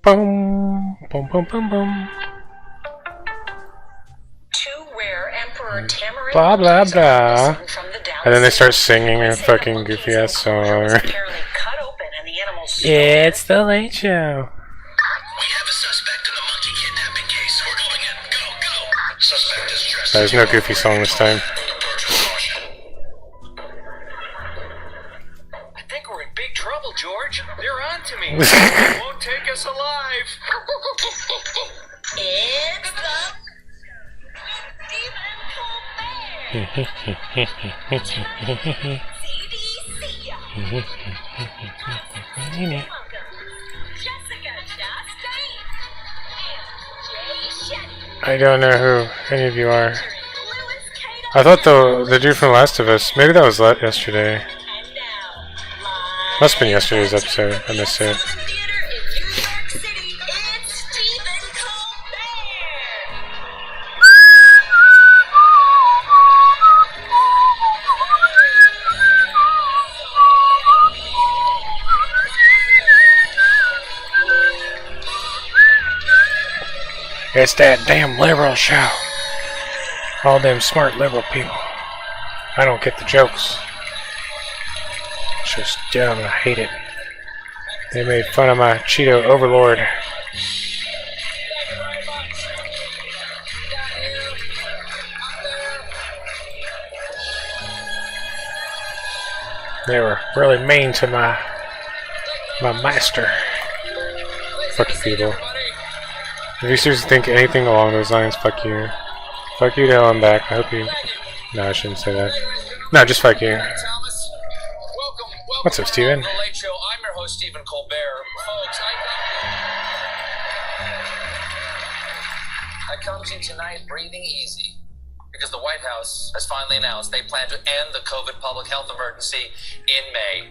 Boom, boom, boom, boom, boom. Two rare Emperor Tamarind Blah, blah, monkeys are blah. missing from the Dallas And then they start Zoo. singing a Police say the fucking monkeys' goofy ass song. enclosure was apparently cut open and the animals It's the Late Show. We have a suspect in the monkey kidnapping case. We're going in. Go, go. Suspect is dressed. There's no goofy song this time. I think we're in big trouble, George. They're on to me. They won't take us alive. It's the I don't know who any of you are. I thought the dude from Last of Us, maybe that was yesterday. Must have been yesterday's episode. I missed it. It's that damn liberal show. All them smart liberal people. I don't get the jokes. It's just dumb and I hate it. They made fun of my Cheeto overlord. They were really mean to my master. Fuck you, people. If you seriously think anything along those lines, fuck you. Fuck you till I'm back. I hope you... No, I shouldn't say that. No, just fuck you. What's up, Steven? The Late Show. I'm your host, Stephen Colbert. Folks, I come to you tonight breathing easy because the White House has finally announced they plan to end the COVID public health emergency in May.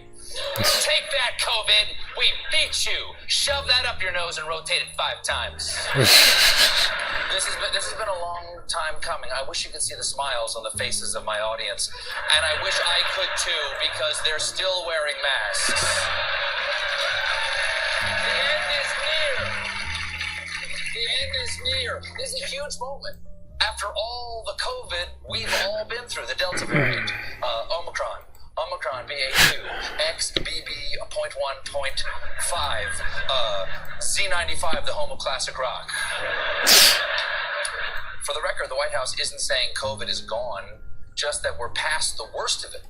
Take that, COVID! We beat you! Shove that up your nose and rotate it 5 times. This has been a long time coming. I wish you could see the smiles on the faces of my audience. And I wish I could too, because they're still wearing masks. The end is near. The end is near. This is a huge moment. After all the COVID we've all been through, the Delta variant, Omicron BA2, XBB.1.5, C95, the home of classic rock. For the record, the White House isn't saying COVID is gone, just that we're past the worst of it.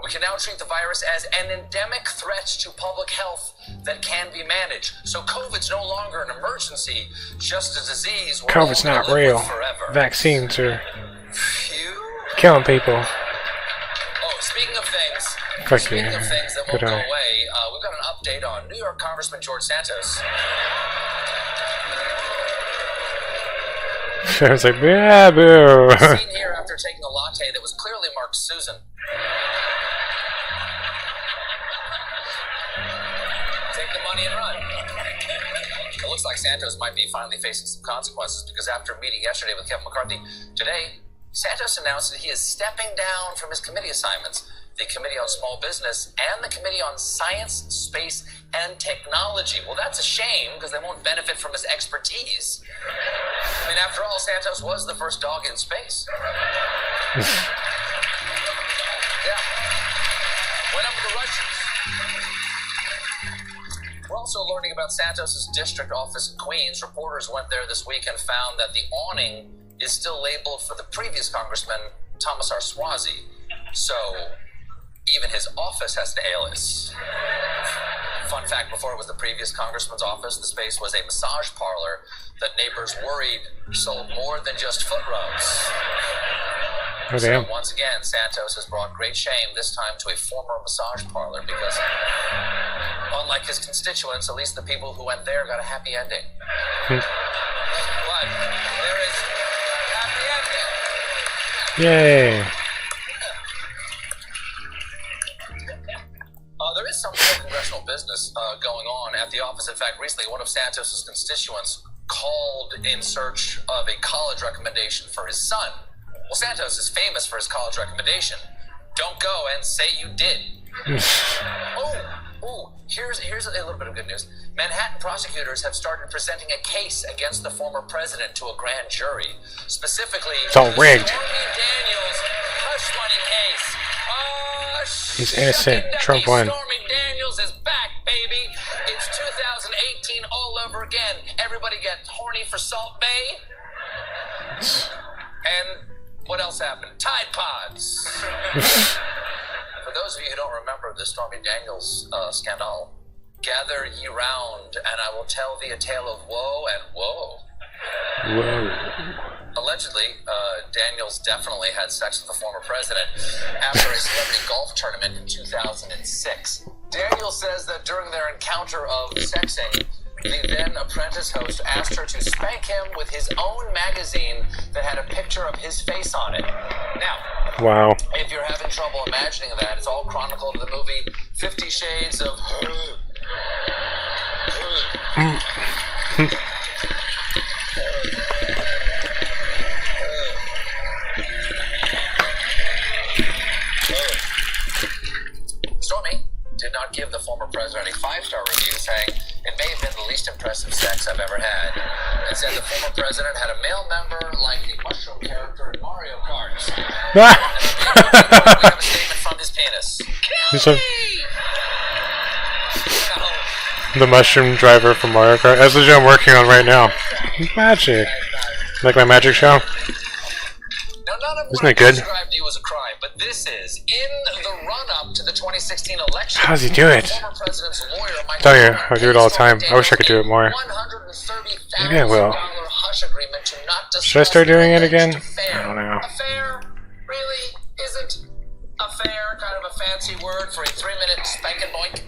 We can now treat the virus as an endemic threat to public health that can be managed. So COVID's no longer an emergency, just a disease. COVID's not real. Forever. Vaccines are Phew. killing people. Oh, speaking of things Fuck you. that won't Good go eye. away, we've got an update on New York Congressman George Santos. I was like, yeah, boo. Seen here after taking a latte that was clearly marked Susan. Take the money and run. It looks like Santos might be finally facing some consequences because after meeting yesterday with Kevin McCarthy, today Santos announced that he is stepping down from his committee assignments, the Committee on Small Business and the Committee on Science, Space, and Technology. Well, that's a shame because they won't benefit from his expertise. I mean, after all, Santos was the first dog in space. Yeah. Went up with the Russians. We're also learning about Santos's district office in Queens. Reporters went there this week and found that the awning is still labeled for the previous congressman, Thomas R. Swazi. So, even his office has an alias. Fun fact, before it was the previous congressman's office, the space was a massage parlor that neighbors worried sold more than just foot rubs. Oh, damn. So once again, Santos has brought great shame, this time to a former massage parlor, because unlike his constituents, at least the people who went there got a happy ending. But there is happy ending. Yay. There is some congressional business going on at the office. In fact, recently one of Santos's constituents called in search of a college recommendation for his son. Well, Santos is famous for his college recommendation. Don't go and say you did. Here's a little bit of good news. Manhattan prosecutors have started presenting a case against the former president to a grand jury. Specifically, It's all rigged. the Stormy Daniels hush money case. He's innocent. Trump won. Stormy Daniels is back, baby. It's 2018 all over again. Everybody gets horny for Salt Bay. And what else happened? Tide Pods. For those of you who don't remember the Stormy Daniels scandal, gather ye round, and I will tell thee a tale of woe and woe. Whoa. Allegedly, Daniels definitely had sex with the former president after a celebrity golf tournament in 2006. Daniels says that during their encounter of sexing, the then apprentice host asked her to spank him with his own magazine that had a picture of his face on it. Now, Wow. if you're having trouble imagining that, it's all chronicled in the movie 50 Shades of... Stormy did not give the former president a 5-star review, saying it may have been the least impressive sex I've ever had. It said the former president had a male member like the mushroom character in Mario Kart. We have a statement from his penis. The mushroom driver from Mario Kart. That's the show I'm working on right now. Magic. Like my magic show? Now, none of Isn't what it good? I described to you as a crime, but this is in the run-up to the 2016 election. How does he do it? Former president's lawyer, Michael Tell you, I do it all the time. I wish I could do it more. Maybe I will. Hush agreement to not Should I start doing it again? affair. I don't know. Affair really isn't affair kind of a fancy word for a 3-minute spank and boink.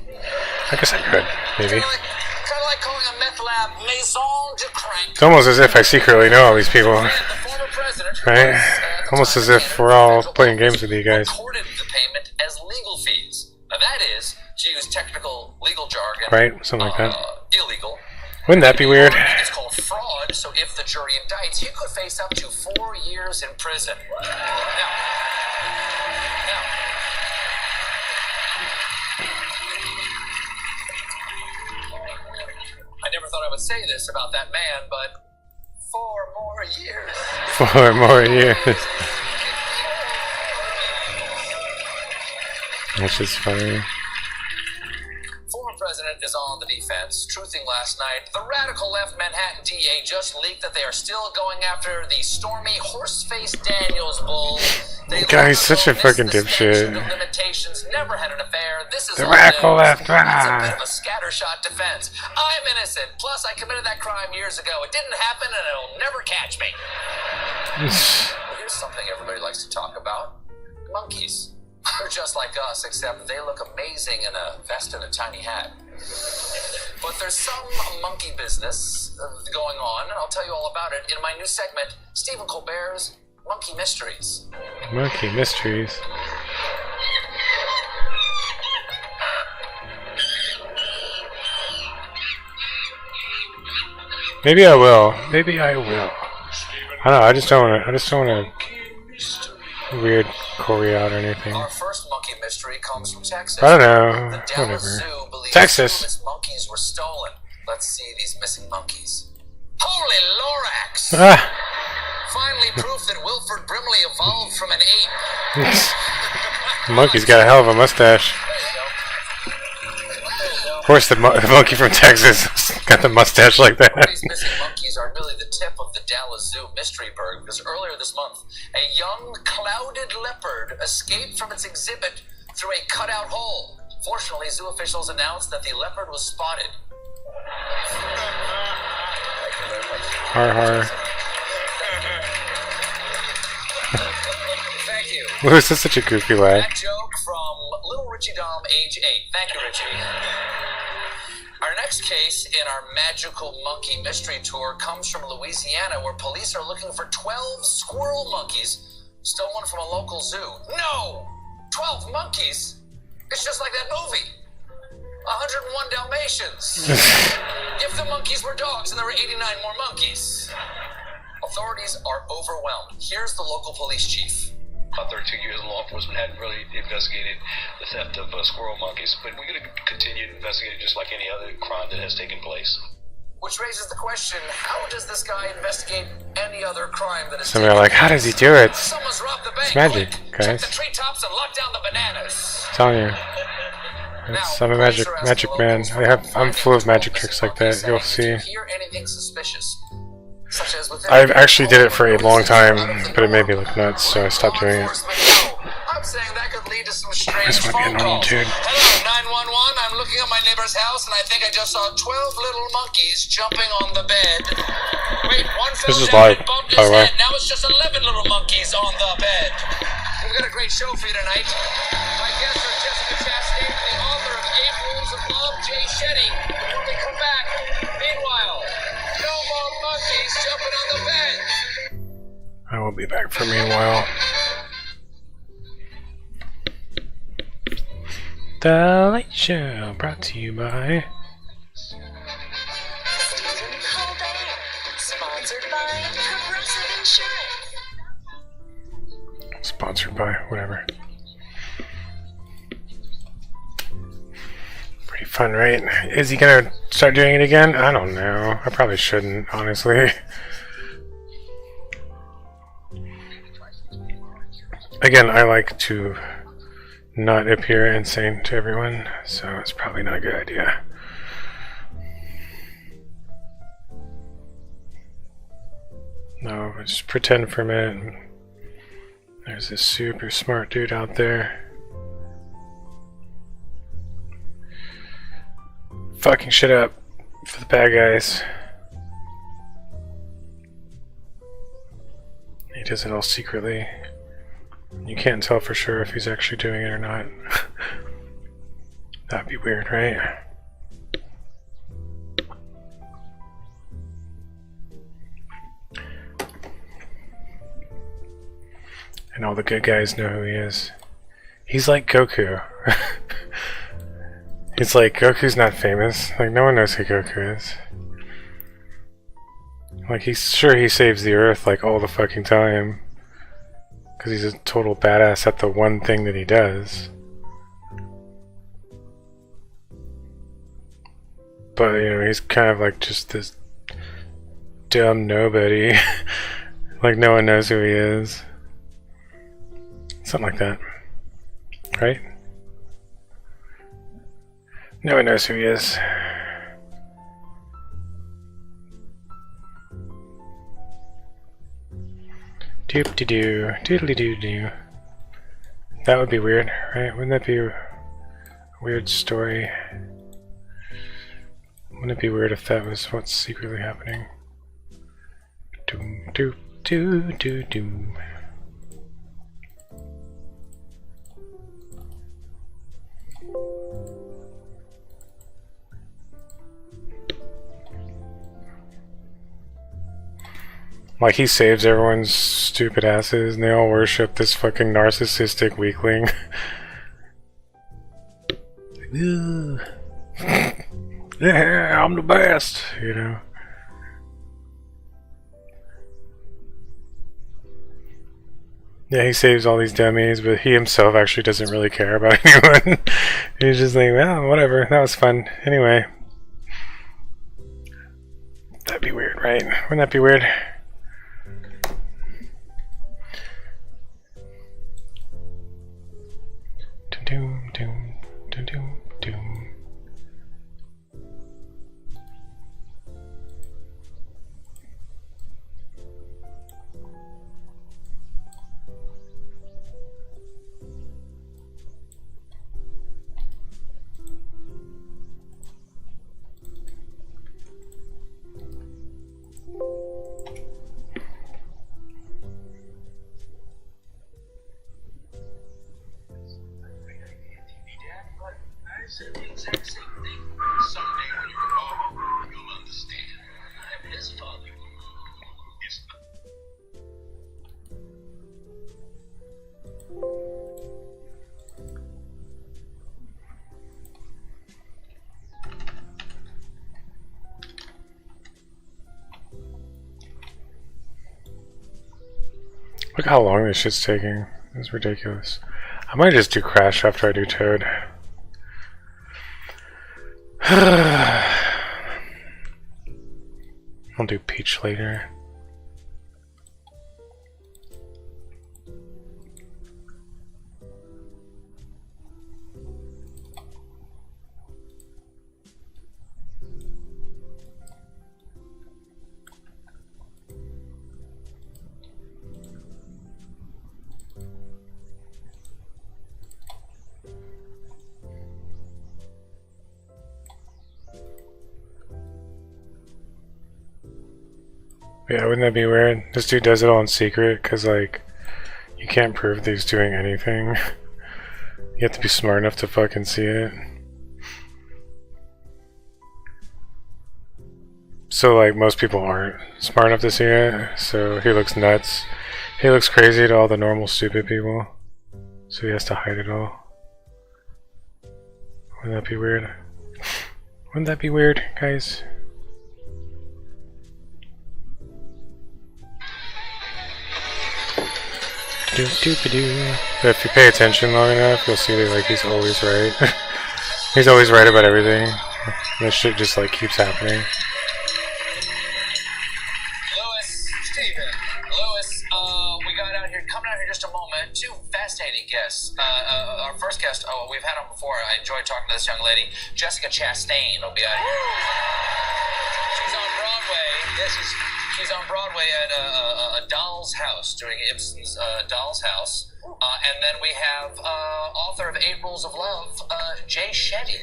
I guess I could, maybe. Kind of like calling a meth lab maison de crank. It's almost as if I secretly know all these people, The former president, right? Almost as if we're all playing games with you guys. recorded the payment as legal fees. Now that is, to use technical legal jargon, Right? Something like that. Illegal. Wouldn't that be weird? It's called fraud, so if the jury indicts, you could face up to 4 years in prison. Now, I never thought I would say this about that man, but 4 more years. 4 more years. That's just funny. Former president is on the defense, truthing last night. The radical left Manhattan DA just leaked that they are still going after the Stormy Horseface Daniels bull. They Guy's such a fucking dipshit. Limitations, never had an affair. This is The all radical news. left. It's a bit of a scattershot defense. I'm innocent. Plus, I committed that crime years ago. It didn't happen, and it'll never catch me. Well, here's something everybody likes to talk about: monkeys. They're just like us, except they look amazing in a vest and a tiny hat. But there's some monkey business going on, and I'll tell you all about it in my new segment, Stephen Colbert's Monkey Mysteries. Monkey mysteries. Maybe I will. Maybe I will. I don't know. I just don't want to weird Corey out or anything. Our first monkey mystery comes from Texas. I don't know. The Dallas Whatever. Zoo believes Texas. 2 of its monkeys were stolen. Let's see these missing monkeys. Holy Lorax! Ah. Finally, proof that Wilford Brimley evolved from an ape. The monkey's got a hell of a mustache. Of course, the monkey from Texas got the mustache like that. These missing monkeys are really the tip of the Dallas Zoo mystery bird, because earlier this month, a young clouded leopard escaped from its exhibit through a cutout hole. Fortunately, zoo officials announced that the leopard was spotted. Har har. Thank you. What is this such a goofy laugh? That joke from Little Richie Dom, age 8. Thank you, Richie. Our next case in our magical monkey mystery tour comes from Louisiana, where police are looking for 12 squirrel monkeys stolen from a local zoo. No! 12 monkeys? It's just like that movie. 101 Dalmatians. If the monkeys were dogs and there were 89 more monkeys. Authorities are overwhelmed. Here's the local police chief. About 32 years in law enforcement, hadn't really investigated the theft of squirrel monkeys, but we're going to continue to investigate it just like any other crime that has taken place. Which raises the question, how does this guy investigate any other crime that has Some are like, how does he do it? Someone's robbed the bank. It's magic, Quick, guys. Check the treetops and lock down the bananas. I'm telling you. I'm a magic man. I'm full of magic tricks like that. You'll see. Hear anything suspicious? Such as within I actually did it for a long time, but it made me look nuts, so I stopped doing it. I'm saying that could lead to some strange This might be a phone normal calls. dude. Hello, 911. I'm looking at my neighbor's house, and I think I just saw 12 little monkeys jumping on the bed. Wait, one fell This is down live, and bumped by his the way. head. Now it's just 11 little monkeys on the bed. We've got a great show for you tonight. My guests are Jessica Chastain, the author of 8 Rules of Love, Jay Shetty. When we come back, meanwhile, no more monkeys jumping on the bed. I will be back for a meanwhile. The Late Show, brought to you by... Stephen Colbert, sponsored by Progressive Insurance. Sponsored by, whatever. Pretty fun. fun, right? Is he gonna start doing it again? I don't know. I probably shouldn't, honestly. Again, I like to not appear insane to everyone, so it's probably not a good idea. No, but just pretend for a minute. There's this super smart dude out there. Fucking shit up for the bad guys. He does it all secretly. You can't tell for sure if he's actually doing it or not. That'd be weird, right? And all the good guys know who he is. He's like Goku. It's like, Goku's not famous. Like, no one knows who Goku is. Like, he's sure he saves the Earth, like, all the fucking time. Because he's a total badass at the one thing that he does. But, you know, he's kind of like just this dumb nobody. Like, no one knows who he is. Something like that. Right? No one knows who he is. Doop-de-doo, doodly-doo-doo. That would be weird, right? Wouldn't that be a weird story? Wouldn't it be weird if that was what's secretly happening? Doom, doop, doo, doo, doom. Like, he saves everyone's stupid asses and they all worship this fucking narcissistic weakling. Yeah, I'm the best, you know. Yeah, he saves all these dummies, but he himself actually doesn't really care about anyone. He's just like, well, whatever, that was fun. Anyway. That'd be weird, right? Wouldn't that be weird? Doom, doom, doom, doom, doom. Said the exact same thing. Someday when you're father, you'll understand. I'm his father. It's Look how long this shit's taking. It's ridiculous. I might just do Crash after I do Toad. I'll do Peach later. Yeah, wouldn't that be weird? This dude does it all in secret, because, like, you can't prove that he's doing anything. You have to be smart enough to fucking see it. So, like, most people aren't smart enough to see it, so he looks nuts. He looks crazy to all the normal stupid people. So he has to hide it all. Wouldn't that be weird? Wouldn't that be weird, guys? But if you pay attention long enough, you'll see that, like, he's always right. He's always right about everything. That shit just like keeps happening. Lewis, we got out here, coming out here just a moment. Two fascinating guests. Our first guest, we've had him before. I enjoyed talking to this young lady. Jessica Chastain will be out here. She's on Broadway. Yes, she's on Broadway at a Doll's House, doing Ibsen's Doll's House. And then we have author of Eight Rules of Love, Jay Shetty.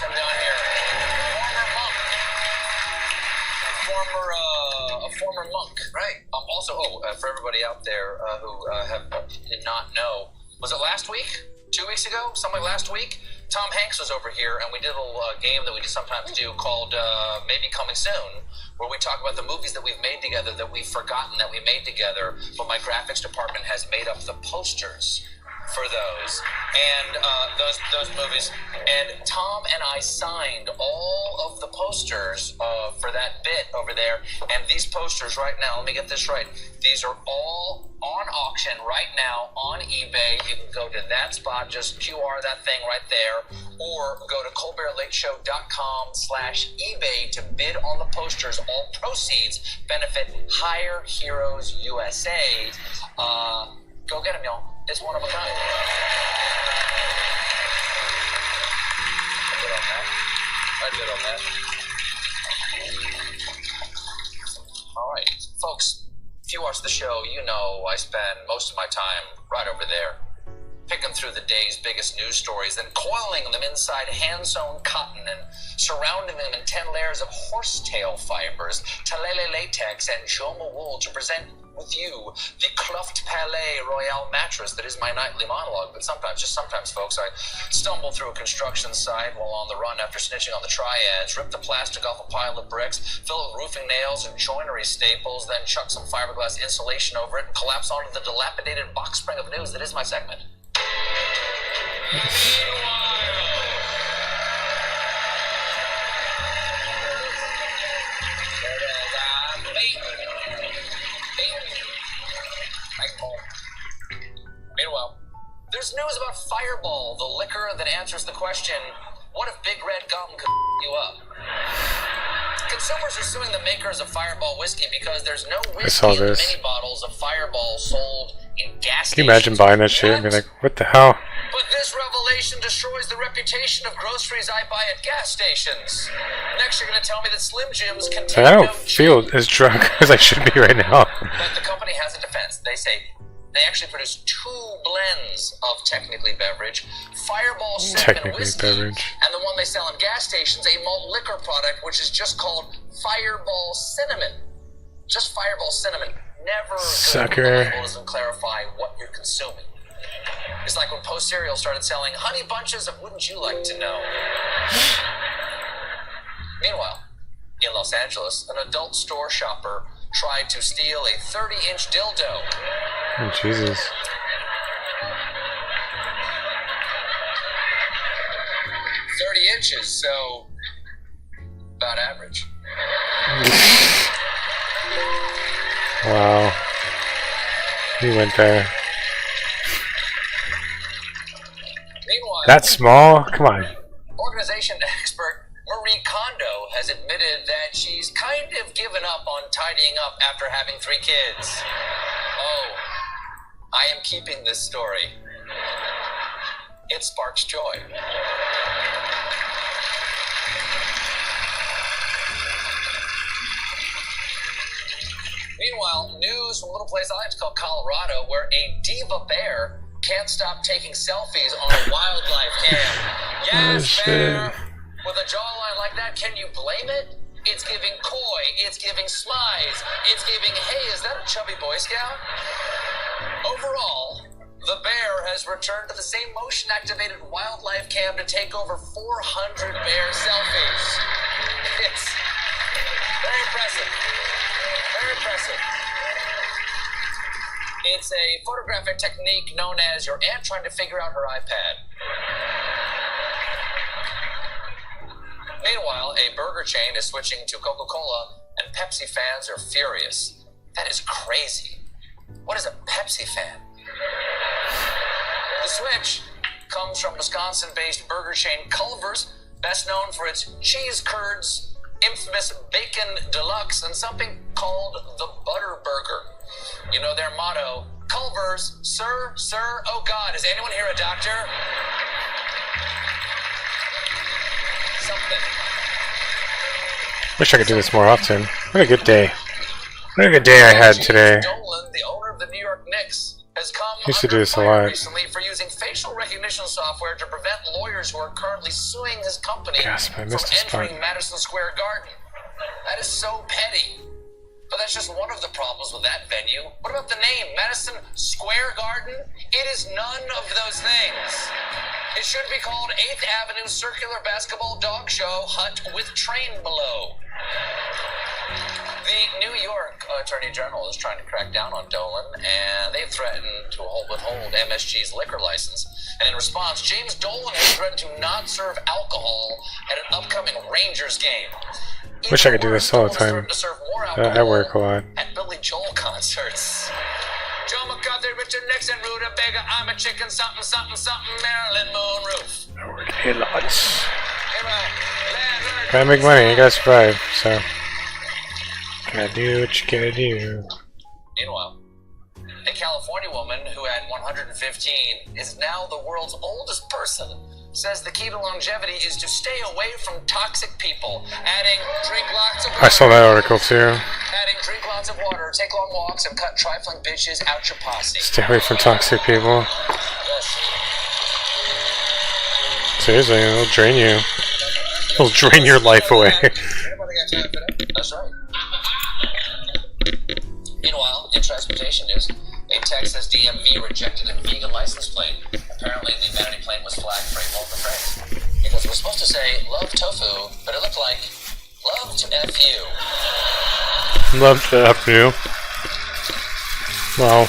Come down here. Former monk. A former monk, right? Also, for everybody out there who did not know, was it last week? 2 weeks ago? Something like last week? Tom Hanks was over here, and we did a little game that we sometimes do called Maybe Coming Soon, where we talk about the movies that we've made together that we've forgotten that we made together, but my graphics department has made up the posters for those, and those movies. And Tom and I signed all of the posters for that bit over there. And these posters right now, let me get this right. These are all on auction right now on eBay. You can go to that spot, just QR that thing right there, or go to colbertlateshow.com/eBay to bid on the posters. All proceeds benefit Higher Heroes USA. Go get them, y'all. It's one of a kind. I did on that. All right, folks, if you watch the show, you know I spend most of my time right over there, picking through the day's biggest news stories, then coiling them inside hand-sewn cotton and surrounding them in 10 layers of horsetail fibers, talele latex, and joma wool to present with you the Cluft Palais Royale mattress that is my nightly monologue. But sometimes, folks, I stumble through a construction site while on the run after snitching on the triads, rip the plastic off a pile of bricks, fill it with roofing nails and joinery staples, then chuck some fiberglass insulation over it and collapse onto the dilapidated box spring of news that is my segment. Meanwhile, there's news about Fireball, the liquor that answers the question, what if Big Red Gum could you up? Consumers are suing the makers of Fireball whiskey because there's no whiskey in the mini bottles of Fireball sold in gas stations. Can you imagine buying that shit and be like, what the hell? But this revelation destroys the reputation of groceries I buy at gas stations. Next, you're going to tell me that Slim Jims contain I don't feel as drunk as I should be right now. But the company has a defense. They say they actually produce 2 blends of technically beverage, Fireball Cinnamon Whiskey, and the one they sell in gas stations, a malt liquor product, which is just called Fireball Cinnamon. Just Fireball Cinnamon. Never Sucker. The label doesn't clarify what you're consuming. It's like when Post Cereal started selling honey bunches of Wouldn't You Like to Know. Meanwhile, in Los Angeles, an adult store shopper tried to steal a 30-inch dildo. Oh, Jesus. 30 inches, so about average. Wow. He went there. Meanwhile, that small? Come on. Organization expert Marie Kondo has admitted that she's kind of given up on tidying up after having 3 kids. Oh, I am keeping this story. It sparks joy. Meanwhile, news from a little place I like to call Colorado, where a diva bear can't stop taking selfies on a wildlife cam. Yes, bear! With a jawline like that, can you blame it? It's giving coy, it's giving smize, it's giving, hey, is that a chubby Boy Scout? Overall, the bear has returned to the same motion-activated wildlife cam to take over 400 bear selfies. It's very impressive. Very impressive. It's a photographic technique known as your aunt trying to figure out her iPad. Meanwhile, a burger chain is switching to Coca-Cola, and Pepsi fans are furious. That is crazy. What is a Pepsi fan? The switch comes from Wisconsin-based burger chain Culver's, best known for its cheese curds, infamous bacon deluxe, and something called the Butter Burger. You know their motto, Culver's, sir, oh God, is anyone here a doctor? Something. Wish I could do this more often. What a good day. What a good day I had today. Dolan, the owner of the New York Knicks, has come Used to do under this a fire lot. recently for using facial recognition software to prevent lawyers who are currently suing his company Gasp, I from missed a spot. entering Madison Square Garden. That is so petty. But that's just one of the problems with that venue. What about the name, Madison Square Garden? It is none of those things. It should be called 8th Avenue Circular Basketball Dog Show Hut with Train Below. The New York Attorney General is trying to crack down on Dolan, and they've threatened to withhold MSG's liquor license. And in response, James Dolan has threatened to not serve alcohol at an upcoming Rangers game. Wish I could do this all the time. To serve more I alcohol work a lot. at Billy Joel concerts. Joe McCarthy, Richard Nixon, Rutabaga, I'm a chicken, something, something, something, Marilyn Monroe. I work a lot. Leonard, Gotta make money, you gotta survive, so. Gotta do what you gotta do. Meanwhile, a California woman who had 115 is now the world's oldest person. Says the key to longevity is to stay away from toxic people. Adding, drink lots of water. I saw that article too. Adding, drink lots of water, take long walks, and cut trifling bitches out your posse. Stay away from toxic people. Yes. Seriously, it'll drain you. It'll drain your life away. That's right. Meanwhile, in transportation news, a Texas DMV rejected a vegan license plate. Apparently, the vanity plate was flagged for a vulgar phrase. Because it was supposed to say, love tofu, but it looked like, love to F you. Love to F you. Well.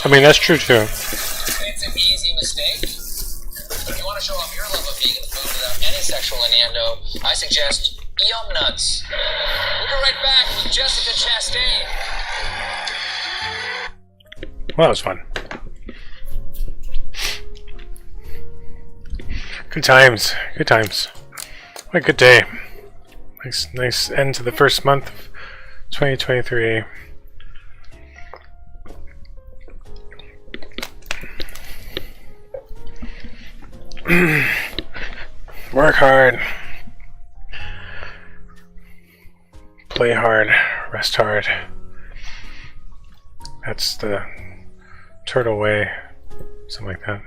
I mean, that's true too. It's an easy mistake. But if you want to show off your love of vegan food without any sexual innuendo, I suggest Yum Nuts. We'll be right back with Jessica Chastain. Well, that was fun. Good times. Good times. What a good day. Nice end to the first month of 2023. Work hard. Play hard. Rest hard. That's the turtle way. Something like that.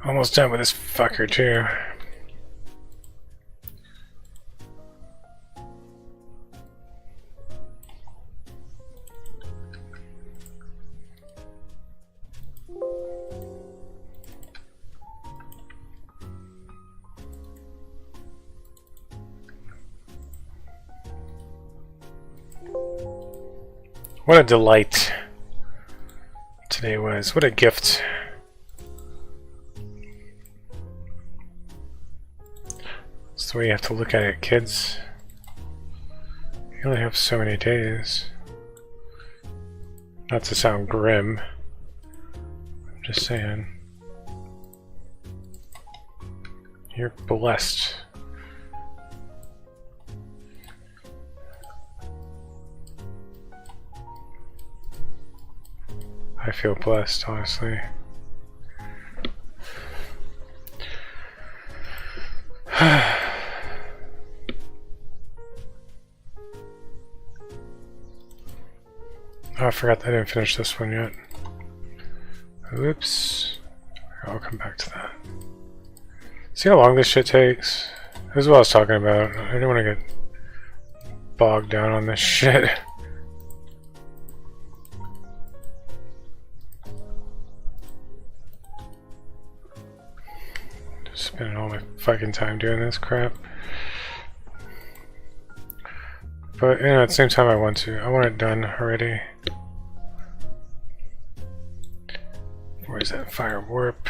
Almost done with this fucker too. What a delight today was. What a gift. That's the way you have to look at it, kids. You only have so many days. Not to sound grim. I'm just saying. You're blessed. I feel blessed, honestly. Oh, I forgot that I didn't finish this one yet. Oops. I'll come back to that. See how long this shit takes? This is what I was talking about. I didn't want to get bogged down on this shit. Spending all my fucking time doing this crap. But, you know, at the same time I want it done already. Where's that fire warp?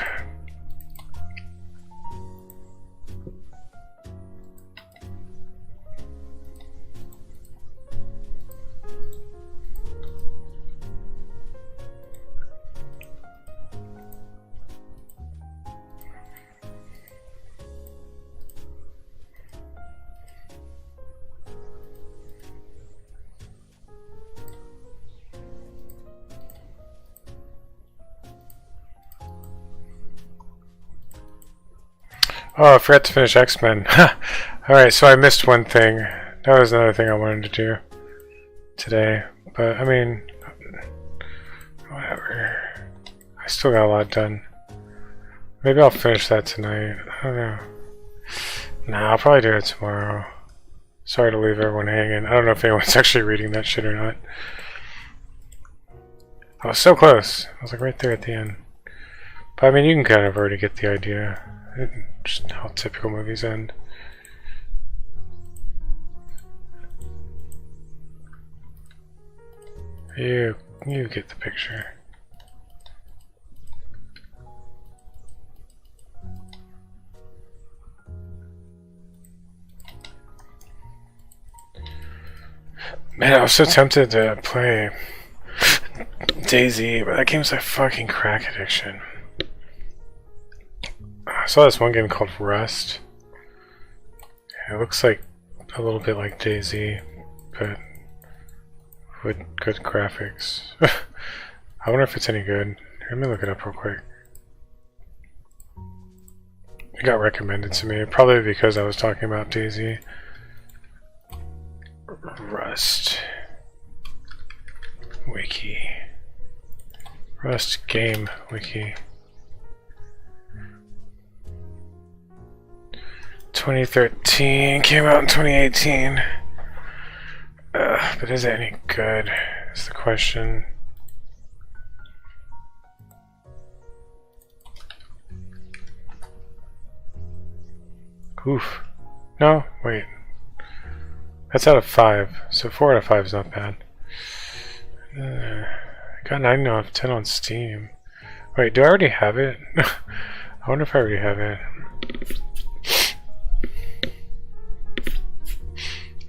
Oh, I forgot to finish X-Men. Alright, so I missed one thing. That was another thing I wanted to do today. But, I mean, whatever. I still got a lot done. Maybe I'll finish that tonight. I don't know. Nah, I'll probably do it tomorrow. Sorry to leave everyone hanging. I don't know if anyone's actually reading that shit or not. I was so close. I was like right there at the end. But I mean, you can kind of already get the idea. Just how typical movies end. You get the picture. Man, I was so tempted to play DayZ, but that game's a fucking crack addiction. I saw this one game called Rust. It looks like a little bit like DayZ, but with good graphics. I wonder if it's any good. Let me look it up real quick. It got recommended to me, probably because I was talking about DayZ. Rust Wiki. Rust Game Wiki. 2013, came out in 2018. But is it any good? Is the question. Oof. No, wait. That's out of 5, so 4 out of 5 is not bad. Got 9 out of 10 on Steam. Wait, do I already have it? I wonder if I already have it.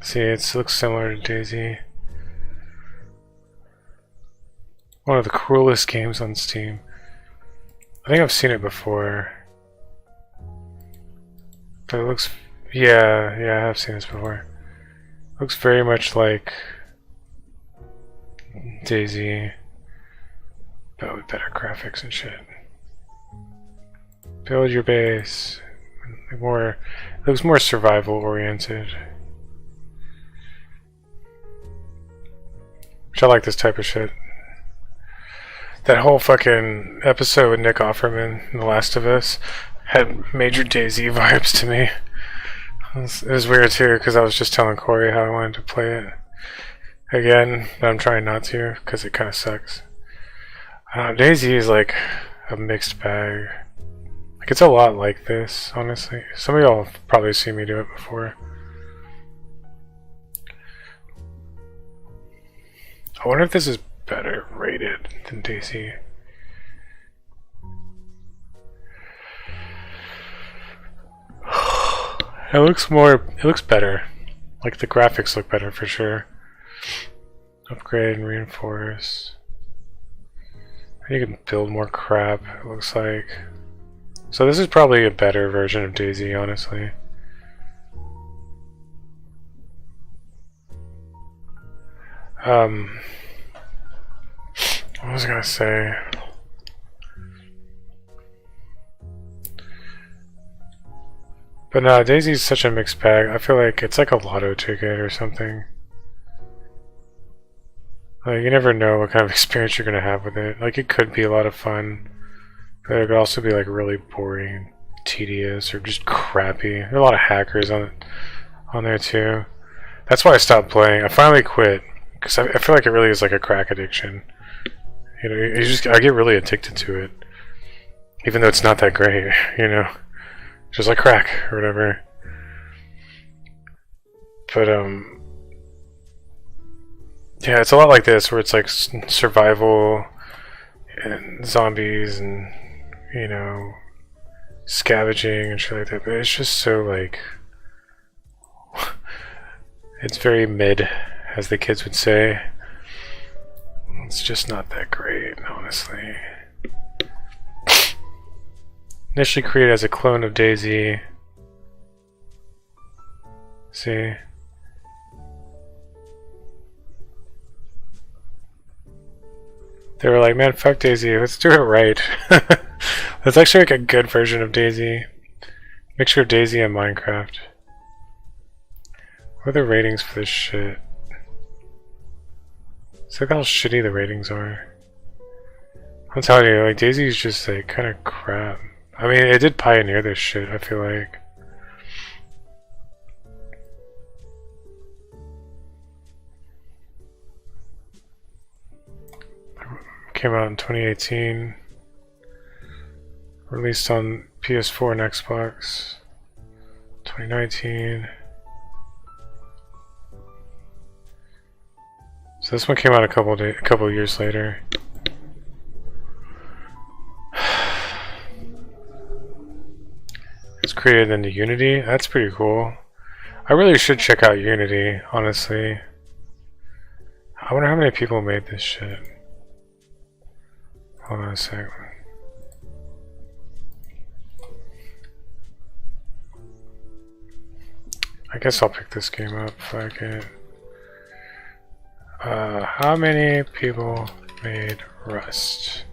See, it looks similar to DayZ. One of the cruelest games on Steam. I think I've seen it before. But it looks... Yeah, I have seen this before. Looks very much like DayZ, but with better graphics and shit. Build your base. It looks more survival oriented. Which I like this type of shit. That whole fucking episode with Nick Offerman in The Last of Us had major DayZ vibes to me. It was weird too, because I was just telling Corey how I wanted to play it again, but I'm trying not to, because it kind of sucks. DayZ is like a mixed bag. Like, it's a lot like this, honestly. Some of y'all have probably seen me do it before. I wonder if this is better rated than DayZ. It looks better. Like, the graphics look better for sure. Upgrade and reinforce. You can build more crap, it looks like. So this is probably a better version of DayZ, honestly. What was I gonna say? But no, DayZ is such a mixed bag. I feel like it's like a lotto ticket or something. Like, you never know what kind of experience you're gonna have with it. Like, it could be a lot of fun, but it could also be like really boring, tedious, or just crappy. There are a lot of hackers on there too. That's why I stopped playing. I finally quit because I feel like it really is like a crack addiction. You know, I get really addicted to it, even though it's not that great. You know, just like crack or whatever. But yeah, it's a lot like this, where it's like survival and zombies and, you know, scavenging and shit like that. But it's just so like, it's very mid, as the kids would say. It's just not that great, honestly. Initially created as a clone of DayZ. See? They were like, man, fuck DayZ, let's do it right. That's actually like a good version of DayZ. Mixture of Daisy and Minecraft. What are the ratings for this shit? It's like how shitty the ratings are. I'm telling you, like, Daisy's just like kind of crap. I mean, it did pioneer this shit, I feel like. Came out in 2018. Released on PS4 and Xbox. 2019. So this one came out a couple years later. It's created into Unity. That's pretty cool. I really should check out Unity, honestly. I wonder how many people made this shit. Hold on a sec. I guess I'll pick this game up if I can. How many people made Rust?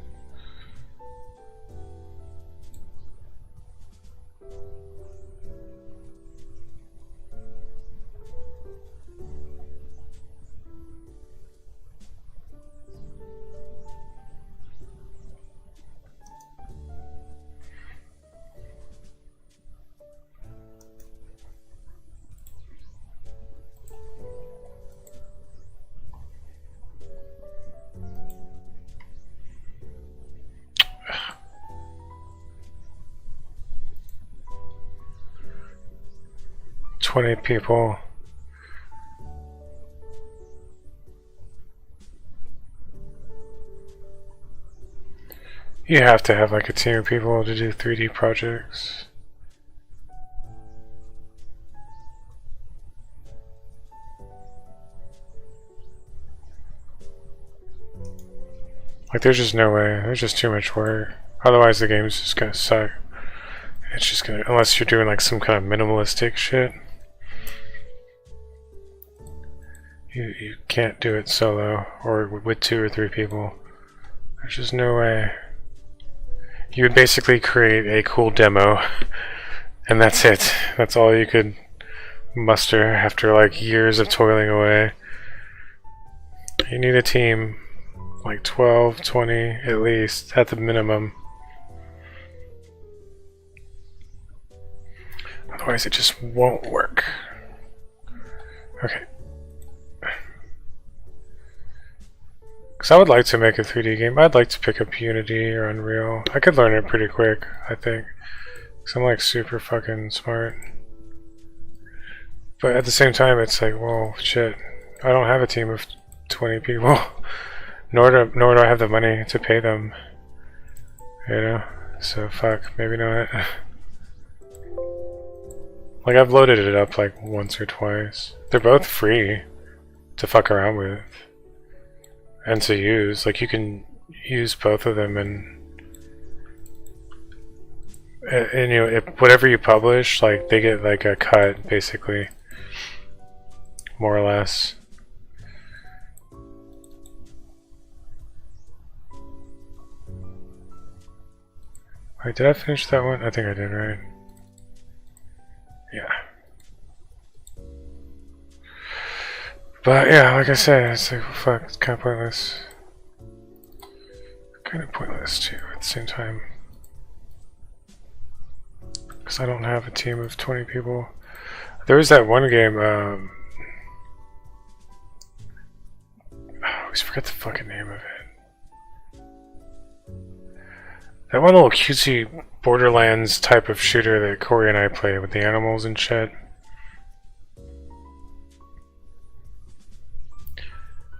$20 people. You have to have like a team of people to do 3D projects. Like there's just no way. There's just too much work. Otherwise the game's just gonna suck. It's just gonna, unless you're doing like some kind of minimalistic shit. You can't do it solo or with 2 or 3 people. There's just no way. You would basically create a cool demo and that's it. That's all you could muster after like years of toiling away. You need a team, like 12, 20 at least, at the minimum. Otherwise it just won't work. Okay. Because I would like to make a 3D game. I'd like to pick up Unity or Unreal. I could learn it pretty quick, I think. Because I'm like super fucking smart. But at the same time, it's like, well, shit. I don't have a team of 20 people. nor do I have the money to pay them. You know? So fuck, maybe not. Like I've loaded it up like once or twice. They're both free to fuck around with. And to use, like you can use both of them, and you know, if whatever you publish, like they get like a cut, basically, more or less. Wait, did I finish that one? I think I did, right? Yeah. But yeah, like I said, it's like, fuck, it's kind of pointless. Kind of pointless too at the same time. Because I don't have a team of 20 people. There was that one game, I always forget the fucking name of it. That one little cutesy Borderlands type of shooter that Corey and I play with the animals and shit.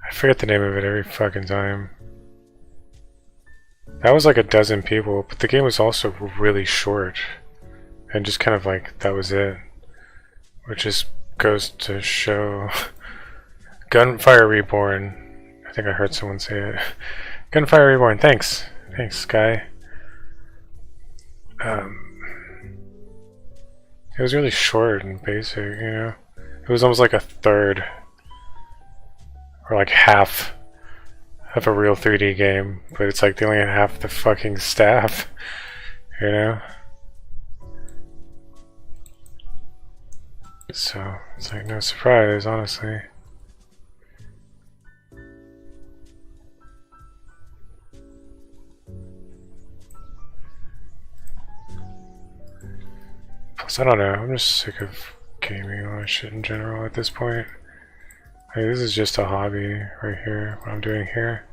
I forget the name of it every fucking time. That was like a dozen people, but the game was also really short. And just kind of like, that was it. Which just goes to show... Gunfire Reborn. I think I heard someone say it. Gunfire Reborn, thanks. Thanks, Sky. It was really short and basic, you know? It was almost like a third. Or like half of a real 3D game, but it's like they only had half the fucking staff, you know? So it's like no surprise, honestly. Plus, I don't know, I'm just sick of gaming all that shit in general at this point. Like, this is just a hobby right here, what I'm doing here.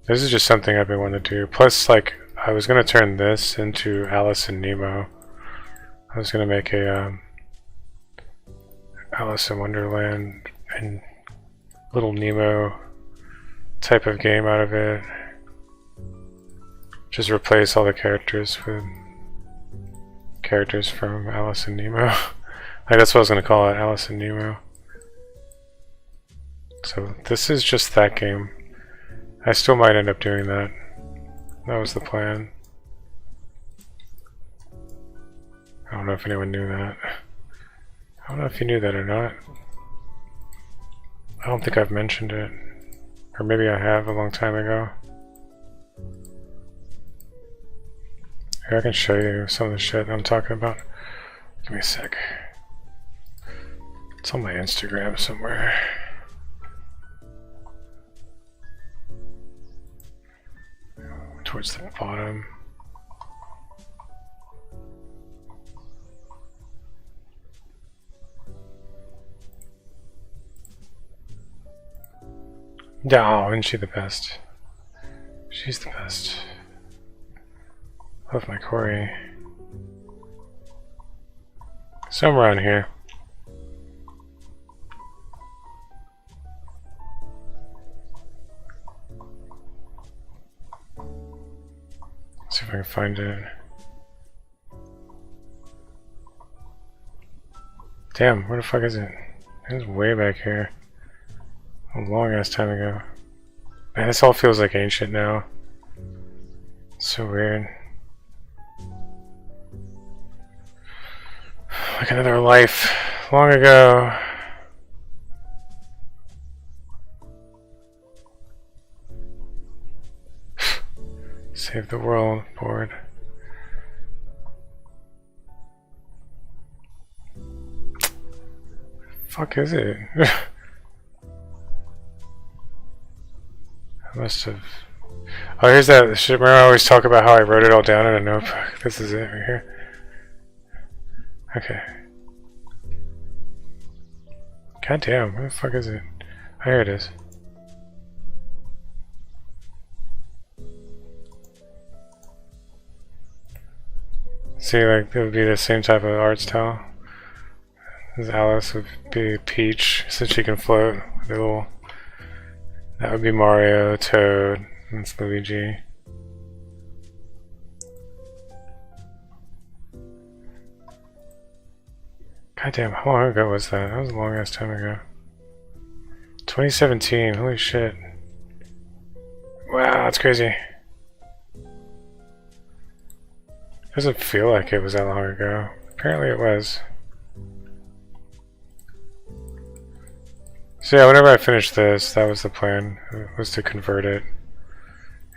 This is just something I've been wanting to do. Plus, like, I was gonna turn this into Alice and Nemo. I was gonna make a Alice in Wonderland and Little Nemo type of game out of it. Just replace all the characters with characters from Alice and Nemo. Like, that's what I was gonna call it, Alice and Nemo. So this is just that game. I still might end up doing that. That was the plan. I don't know if anyone knew that. I don't know if you knew that or not. I don't think I've mentioned it. Or maybe I have a long time ago. Here, I can show you some of the shit I'm talking about. Give me a sec. It's on my Instagram somewhere. Towards the bottom. Oh, isn't she the best? She's the best. Love my Corey. Somewhere around here. See if I can find it. Damn, where the fuck is it? It's way back here. A long ass time ago. Man, this all feels like ancient now. It's so weird. Like another life long ago. Save the world board. Fuck is it? I must have. Oh, here's that shit. Remember, I always talk about how I wrote it all down in a notebook. This is it right here. Okay. God damn, where the fuck is it? Oh, here it is. See, like, it would be the same type of art style. As Alice would be Peach, since she can float with a little. That would be Mario, Toad, and it's Luigi. God damn, how long ago was that? That was a long ass time ago. 2017, holy shit. Wow, that's crazy. Doesn't feel like it was that long ago. Apparently it was. So yeah, whenever I finished this, that was the plan, was to convert it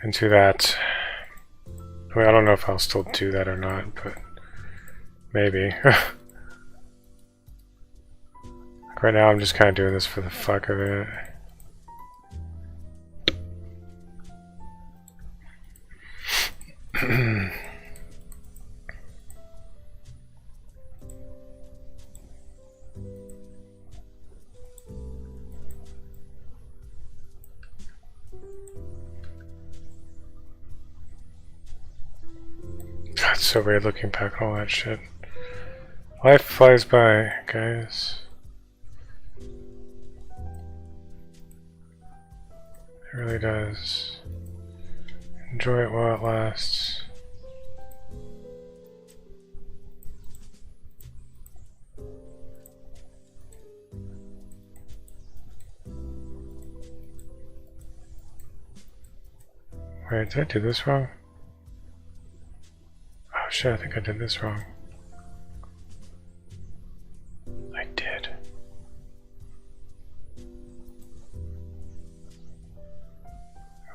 into that. I mean, I don't know if I'll still do that or not, but maybe. Right now I'm just kind of doing this for the fuck of it. God, it's so weird looking back on all that shit. Life flies by, guys. It really does. Enjoy it while it lasts. Wait, did I do this wrong? Oh shit, I think I did this wrong. I did.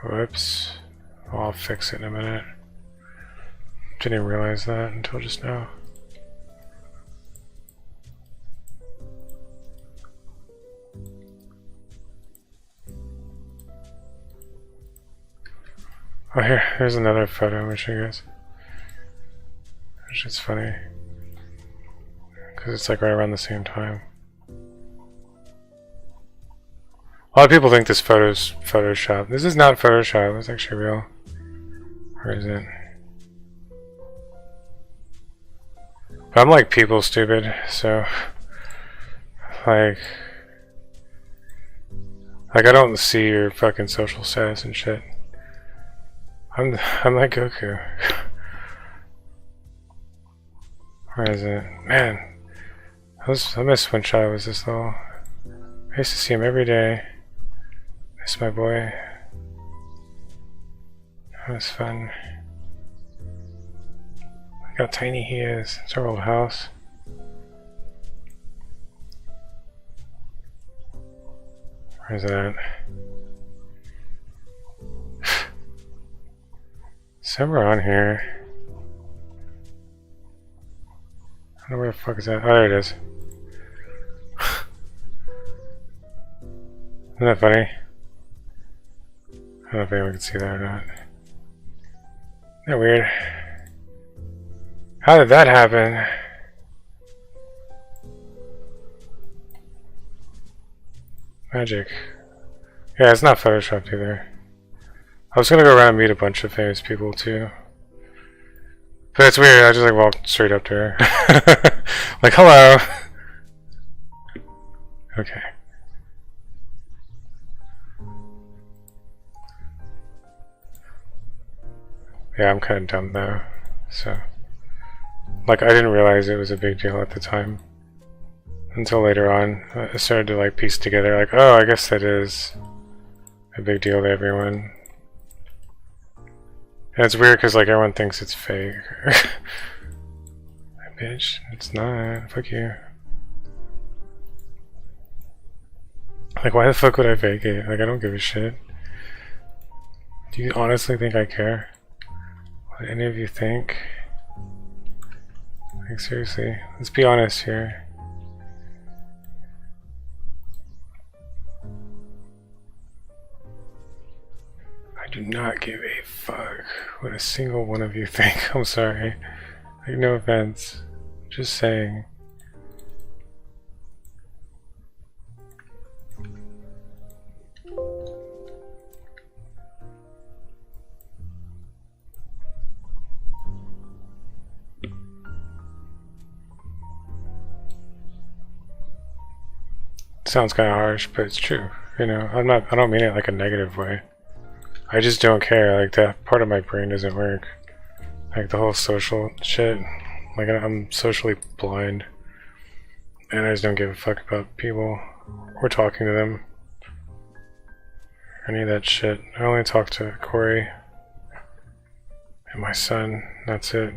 Whoops. I'll fix it in a minute. Didn't even realize that until just now. Oh, here's another photo I'll show you guys. Which is funny. Because it's like right around the same time. A lot of people think this photo's Photoshop. This is not Photoshop, it's actually real. Or is it? But I'm like people stupid, so like I don't see your fucking social status and shit. I'm like Goku. Where is it? Man, I miss when Shai was this little. I used to see him every day. Miss my boy. That was fun. Look how tiny he is. It's our old house. Where's that? Somewhere on here. I don't know where the fuck is that. Oh, there it is. Isn't that funny? I don't know if anyone can see that or not. Isn't that weird? How did that happen? Magic. Yeah, it's not photoshopped either. I was gonna go around and meet a bunch of famous people too. But it's weird, I just like walked straight up to her. Like, hello! Okay. Yeah, I'm kinda dumb though, so... Like, I didn't realize it was a big deal at the time. Until later on, I started to like piece together, like, oh, I guess that is a big deal to everyone. And it's weird because like everyone thinks it's fake. Bitch, it's not. Fuck you. Like, why the fuck would I fake it? Like, I don't give a shit. Do you honestly think I care? What any of you think? Like, seriously, let's be honest here. I do not give a fuck what a single one of you think. I'm sorry. Like, no offense. Just saying. Sounds kind of harsh, but it's true. You know, I don't mean it like a negative way. I just don't care. Like, that part of my brain doesn't work. Like the whole social shit. Like, I'm socially blind, and I just don't give a fuck about people or talking to them. Any of that shit. I only talk to Corey and my son. That's it.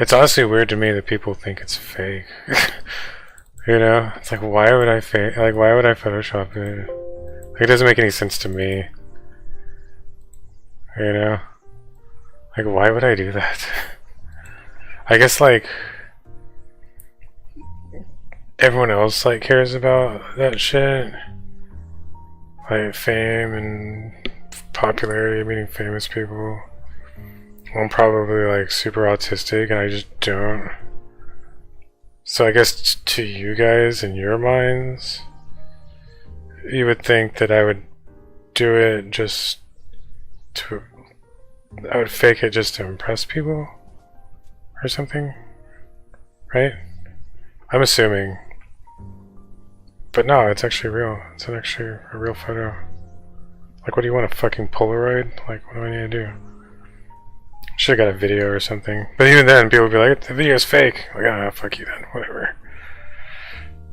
It's honestly weird to me that people think it's fake. You know? It's like, why would I fake? Like, why would I Photoshop it? Like, it doesn't make any sense to me. You know? Like, why would I do that? I guess, like, everyone else, like, cares about that shit. Like, fame and popularity, meeting famous people. I'm probably like super autistic and I just don't. So I guess to you guys in your minds, you would think that I would do it just to, I would fake it just to impress people or something, right? I'm assuming. But no, it's actually real. It's actually a real photo. Like, what do you want, a fucking Polaroid? Like, what do I need to do? Should've got a video or something. But even then, people would be like, the video's fake. Like, ah, fuck you then, whatever.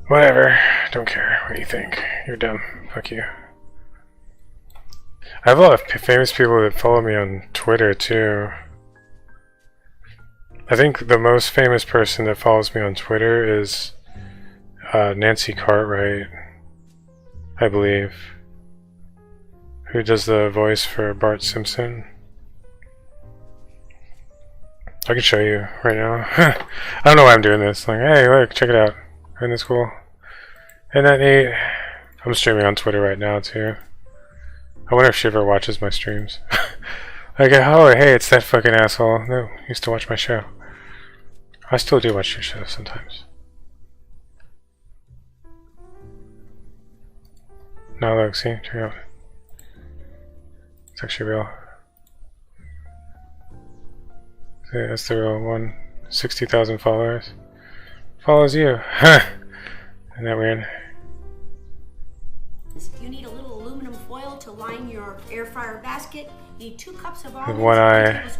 Whatever. Don't care what you think. You're dumb. Fuck you. I have a lot of famous people that follow me on Twitter too. I think the most famous person that follows me on Twitter is Nancy Cartwright, I believe, who does the voice for Bart Simpson. I can show you right now. I don't know why I'm doing this. Like, hey, look, check it out. Isn't this cool? Isn't that neat? I'm streaming on Twitter right now too. I wonder if she ever watches my streams. Like, oh, hey, it's that fucking asshole. No, he used to watch my show. I still do watch your show sometimes. Now look, see, check it out. It's actually real. See, that's the real one. 60,000 followers. Follows you. Isn't that weird? You need a little aluminum foil to line your air fryer basket. You need 2 cups of almonds. With one eye.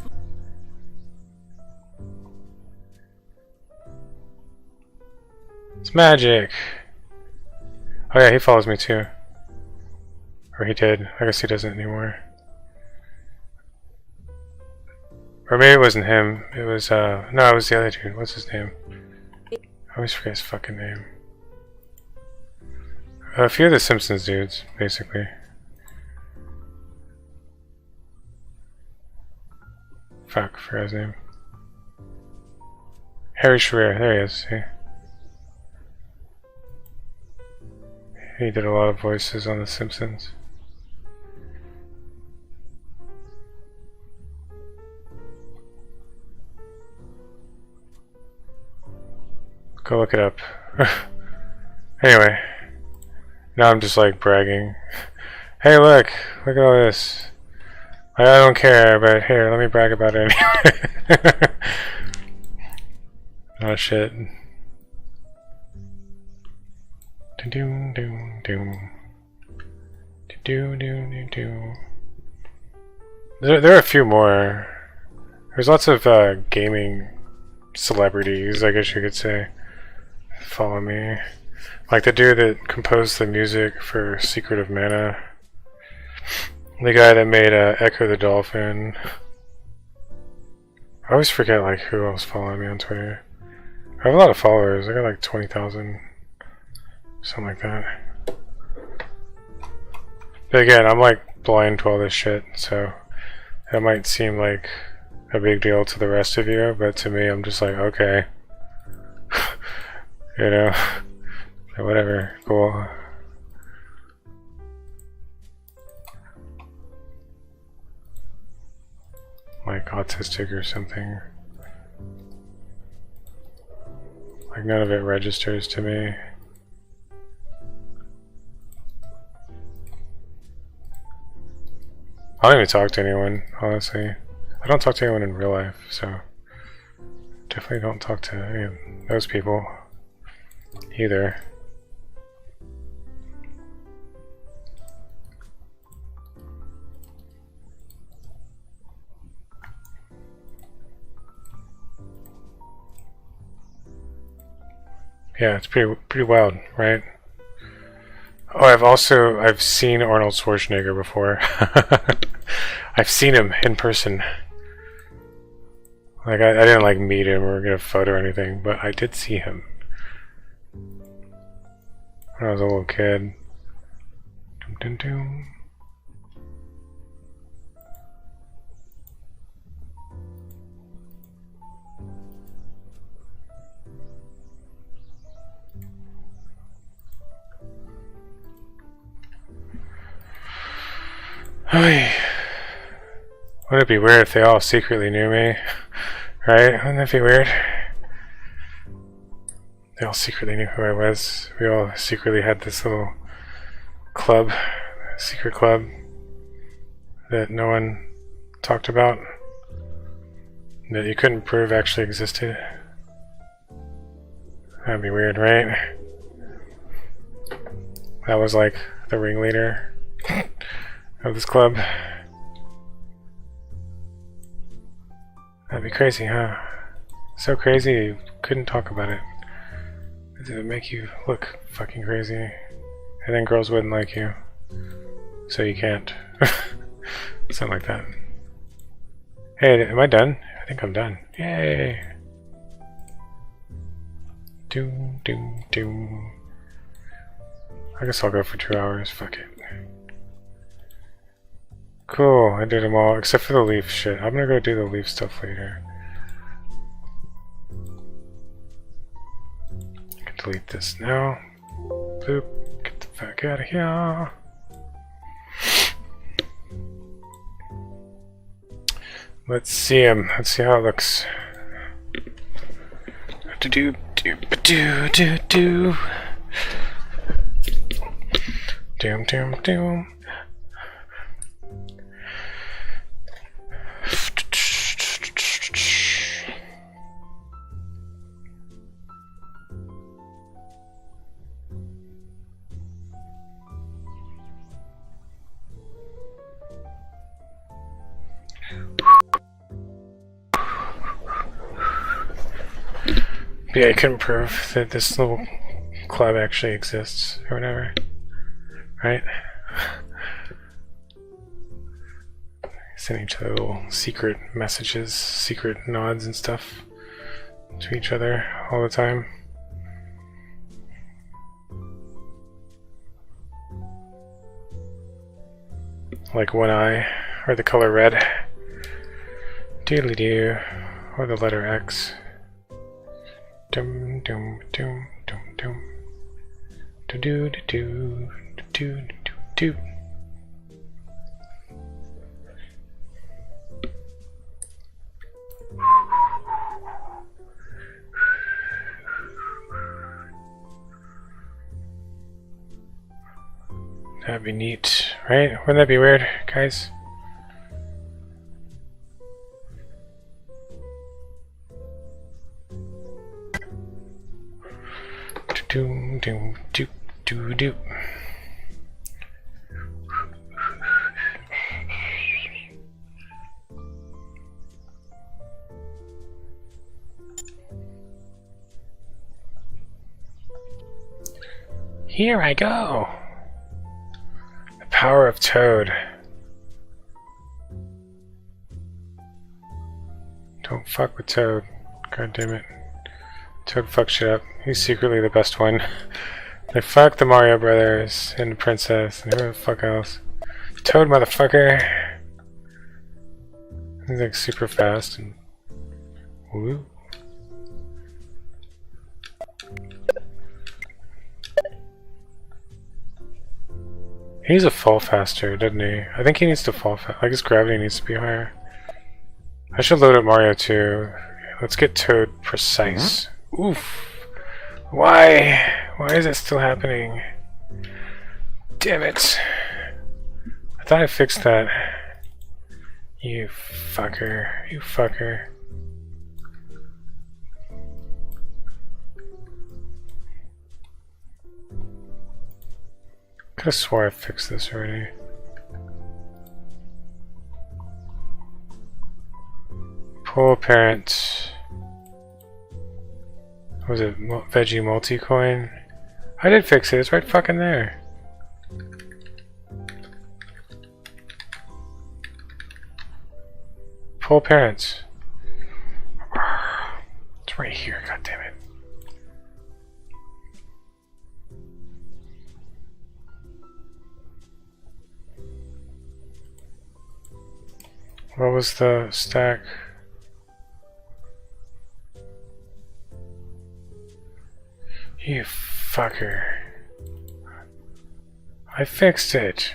It's magic. Oh yeah, he follows me too. Or he did. I guess he doesn't anymore. Or maybe it wasn't him. It was, no, it was the other dude. What's his name? I always forget his fucking name. A few of the Simpsons dudes, basically. Fuck, I forgot his name. Harry Schreier, there he is, see? He did a lot of voices on The Simpsons. Go look it up. Anyway. Now I'm just like bragging. Hey look at all this. I don't care, but here, let me brag about it anyway. Oh shit. Do do do do do do. There are a few more. There's lots of gaming celebrities, I guess you could say, follow me. Like the dude that composed the music for Secret of Mana. The guy that made Echo the Dolphin. I always forget like who else following me on Twitter. I have a lot of followers. I got like 20,000. Something like that. But again, I'm like blind to all this shit, so that might seem like a big deal to the rest of you, but to me I'm just like, okay. You know? Whatever, cool. Like autistic or something. Like none of it registers to me. I don't even talk to anyone, honestly. I don't talk to anyone in real life, so definitely don't talk to any of those people either. Yeah, it's pretty wild, right? Oh, I've seen Arnold Schwarzenegger before. I've seen him in person. Like I didn't like meet him or get a photo or anything, but I did see him when I was a little kid. Dum, dum, dum. Wouldn't it be weird if they all secretly knew me? Right? Wouldn't that be weird? They all secretly knew who I was. We all secretly had this little club, secret club, that no one talked about, that you couldn't prove actually existed. That'd be weird, right? That was like the ringleader of this club. That'd be crazy, huh? So crazy you couldn't talk about it. to make you look fucking crazy. And then girls wouldn't like you. So you can't. Something like that. Hey, am I done? I think I'm done. Yay! Doom, doom, doom. I guess I'll go for 2 hours. Fuck it. Cool, I did them all, except for the leaf shit. I'm gonna go do the leaf stuff later. I can delete this now. Boop. Get the fuck out of here. Let's see him. Let's see how it looks. Do do do do do do. Doom doom doom. Yeah, I couldn't prove that this little club actually exists or whatever, right? Sending each other little secret messages, secret nods and stuff to each other all the time. Like one eye, or the color red. Doodly doo, or the letter X. Dum dum dum dum dum. Do do do do do do do. That'd be neat, right? Wouldn't that be weird, guys? Doom doom doop doo doo. Here I go. The power of Toad. Don't fuck with Toad. God damn it. Toad fuck shit up. He's secretly the best one. They fuck the Mario Brothers and the Princess and who the fuck else. Toad motherfucker. He's like super fast and woo. He needs to fall faster, doesn't he? I think he needs to fall faster. Like his gravity needs to be higher. I should load up Mario too. Let's get Toad precise. Oof. Why? Why is it still happening? Damn it. I thought I fixed that. You fucker. You fucker. Could have swore I fixed this already. Pull parent. Was it veggie multi-coin? I did fix it, it's right fucking there. Pull parents. It's right here, god damn it. What was the stack? You fucker. I fixed it.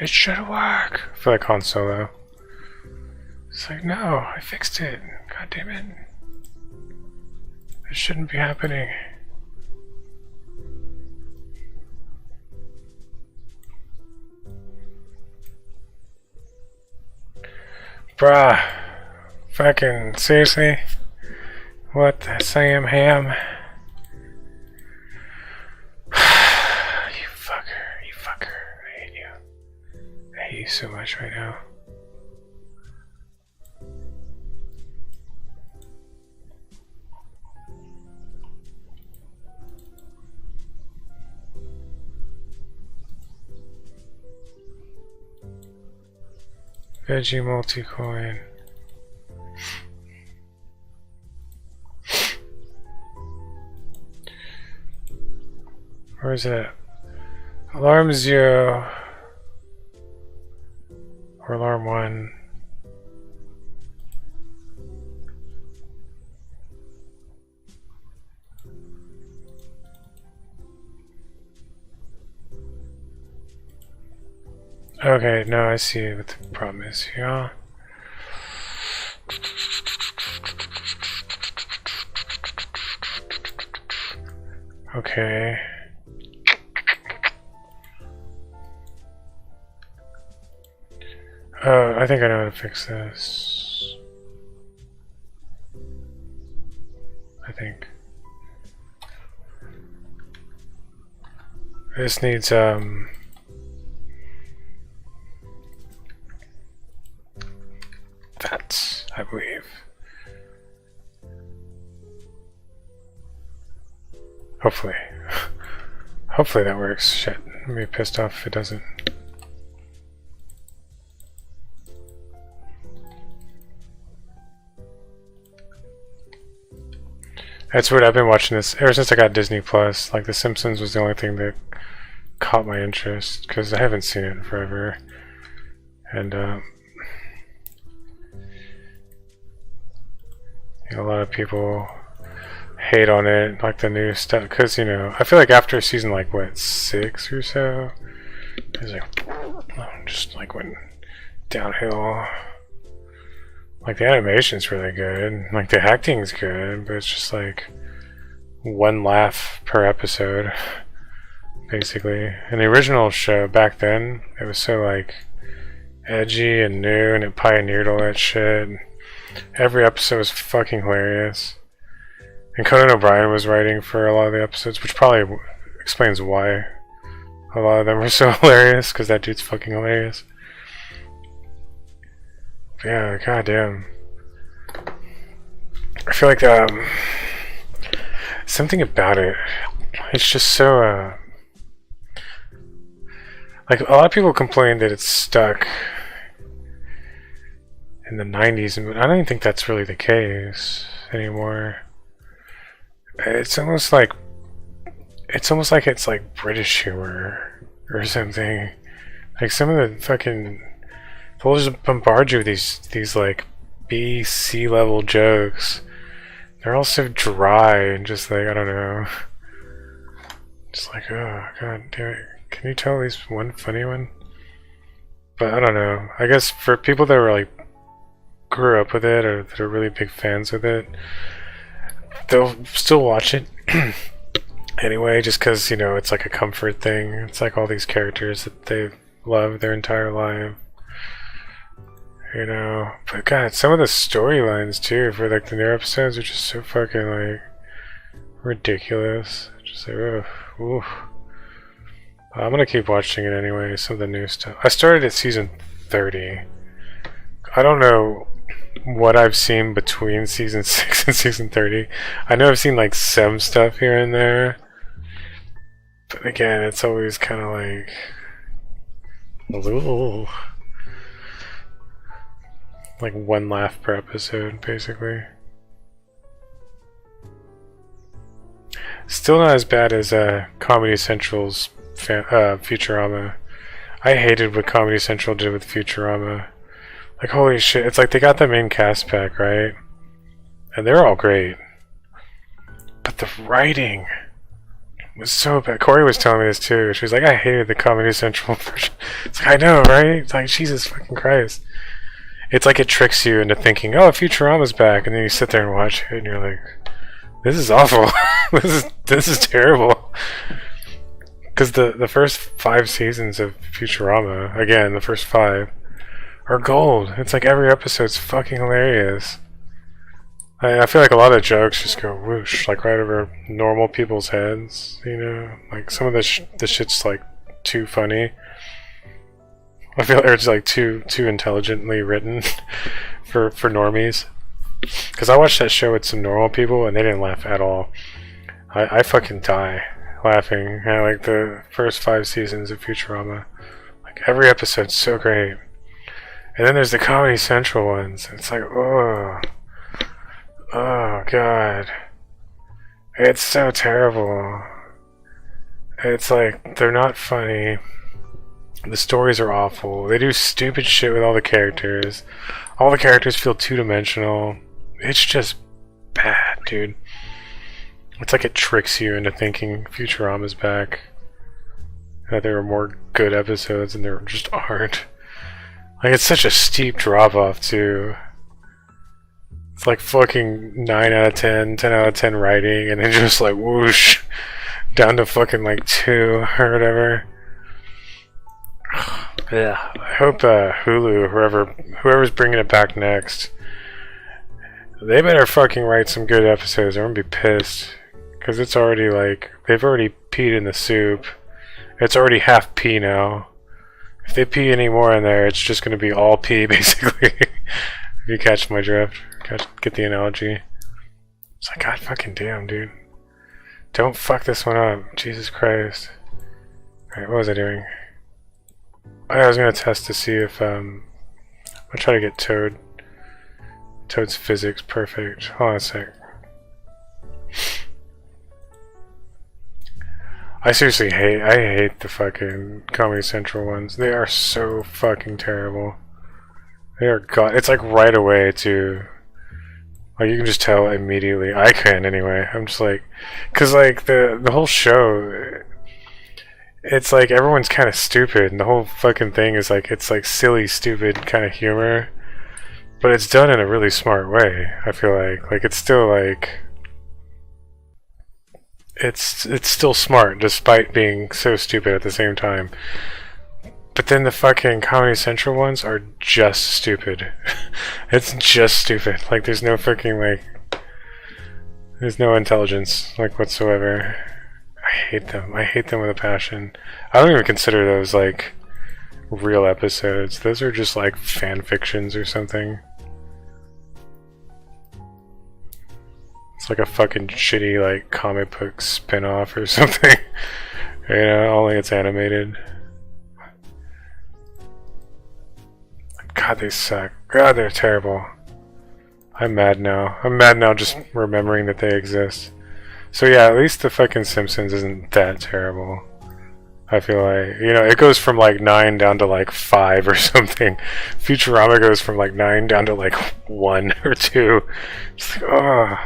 It should work. I feel like Han Solo. It's like, no, I fixed it. God damn it. It shouldn't be happening. Bruh. Fucking seriously? What the Sam Ham? You fucker, you fucker. I hate you. I hate you so much right now. Veggie multi-coin. Where is it? Alarm 0 or alarm 1. Okay, no, I see what the problem is here. Okay. I think I know how to fix this. I think. This needs, that, I believe. Hopefully. Hopefully that works. Shit, I'm gonna be pissed off if it doesn't. That's weird, I've been watching this ever since I got Disney Plus. Like, The Simpsons was the only thing that caught my interest, because I haven't seen it in forever. And, you know, a lot of people hate on it, like the new stuff, because, you know, I feel like after season, like, what, 6 or so? It's like, just, like, went downhill. Like, the animation's really good, like, the acting's good, but it's just like one laugh per episode, basically. And the original show back then, it was so, like, edgy and new, and it pioneered all that shit. Every episode was fucking hilarious. And Conan O'Brien was writing for a lot of the episodes, which probably explains why a lot of them were so hilarious, because that dude's fucking hilarious. Yeah, goddamn. I feel like something about it. It's just so like, a lot of people complain that it's stuck in the 90s, but I don't even think that's really the case anymore. It's almost like it's like British humor or something. Like, some of the fucking, they'll just bombard you with these like B, C level jokes. They're all so dry and just like, I don't know. Just like, oh god damn it. Can you tell at least one funny one? But I don't know. I guess for people that were like, grew up with it, or that are really big fans of it, they'll still watch it anyway, just because, you know, it's like a comfort thing. It's like all these characters that they've loved their entire life. You know, but god, some of the storylines too for like the new episodes are just so fucking like ridiculous. Just like, oof. I'm gonna keep watching it anyway. Some of the new stuff. I started at season 30. I don't know what I've seen between season 6 and season 30. I know I've seen like some stuff here and there, but again, it's always kind of like, ooh. Like one laugh per episode, basically. Still not as bad as Comedy Central's Futurama. I hated what Comedy Central did with Futurama. Like, holy shit, it's like they got the main cast back, right? And they're all great. But the writing was so bad. Corey was telling me this too. She was like, I hated the Comedy Central version. It's like, I know, right? It's like, Jesus fucking Christ. It's like it tricks you into thinking, oh, Futurama's back, and then you sit there and watch it, and you're like, this is awful. this is terrible. Because the first 5 seasons of Futurama, again, the first 5, are gold. It's like every episode's fucking hilarious. I feel like a lot of jokes just go whoosh, like right over normal people's heads, you know? Like, some of the shit's like too funny. I feel like it's like too intelligently written for normies. Because I watched that show with some normal people and they didn't laugh at all. I fucking die laughing at like the first 5 seasons of Futurama. Like, every episode's so great. And then there's the Comedy Central ones. It's like, oh god. It's so terrible. It's like, they're not funny. The stories are awful. They do stupid shit with all the characters. All the characters feel two-dimensional. It's just bad, dude. It's like it tricks you into thinking Futurama's back. That there are more good episodes and there just aren't. Like, it's such a steep drop-off, too. It's like fucking 9 out of 10, 10 out of 10 writing, and then just like whoosh, down to fucking like 2 or whatever. Yeah, I hope Hulu, whoever's bringing it back next, they better fucking write some good episodes. I'm gonna be pissed. Because it's already like, they've already peed in the soup. It's already half pee now. If they pee any more in there, it's just going to be all pee, basically. If you catch my drift. Get the analogy. It's like, god fucking damn, dude. Don't fuck this one up. Jesus Christ. Alright, what was I doing? I was going to test to see if, I'm going to try to get Toad. Toad's physics perfect. Hold on a sec. I seriously hate the fucking Comedy Central ones. They are so fucking terrible. They are it's like right away too. Like you can just tell immediately. I can anyway. I'm just like, cause like the whole show, it's like everyone's kind of stupid, and the whole fucking thing is like it's like silly, stupid kind of humor, but it's done in a really smart way. I feel like it's still like. It's still smart, despite being so stupid at the same time. But then the fucking Comedy Central ones are just stupid. It's just stupid. Like, there's no fucking, like... There's no intelligence, like, whatsoever. I hate them. I hate them with a passion. I don't even consider those, like, real episodes. Those are just, like, fan fictions or something. It's like a fucking shitty, like, comic book spin-off or something. You know, only it's animated. God, they suck. God, they're terrible. I'm mad now. I'm mad now just remembering that they exist. So yeah, at least the fucking Simpsons isn't that terrible. I feel like, you know, it goes from like 9 down to like 5 or something. Futurama goes from like 9 down to like 1 or 2. It's like, oh.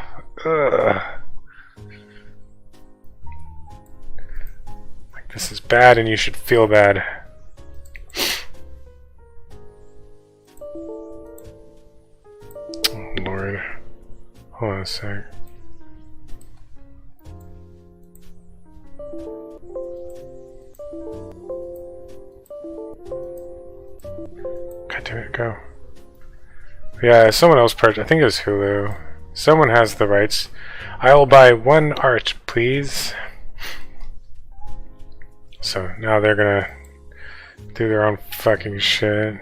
Like, this is bad and you should feel bad. Oh Lord. Hold on a sec. God damn it, go. Yeah, someone else purchased. I think it was Hulu. Someone has the rights. I'll buy 1 art, please. So now they're gonna do their own fucking shit.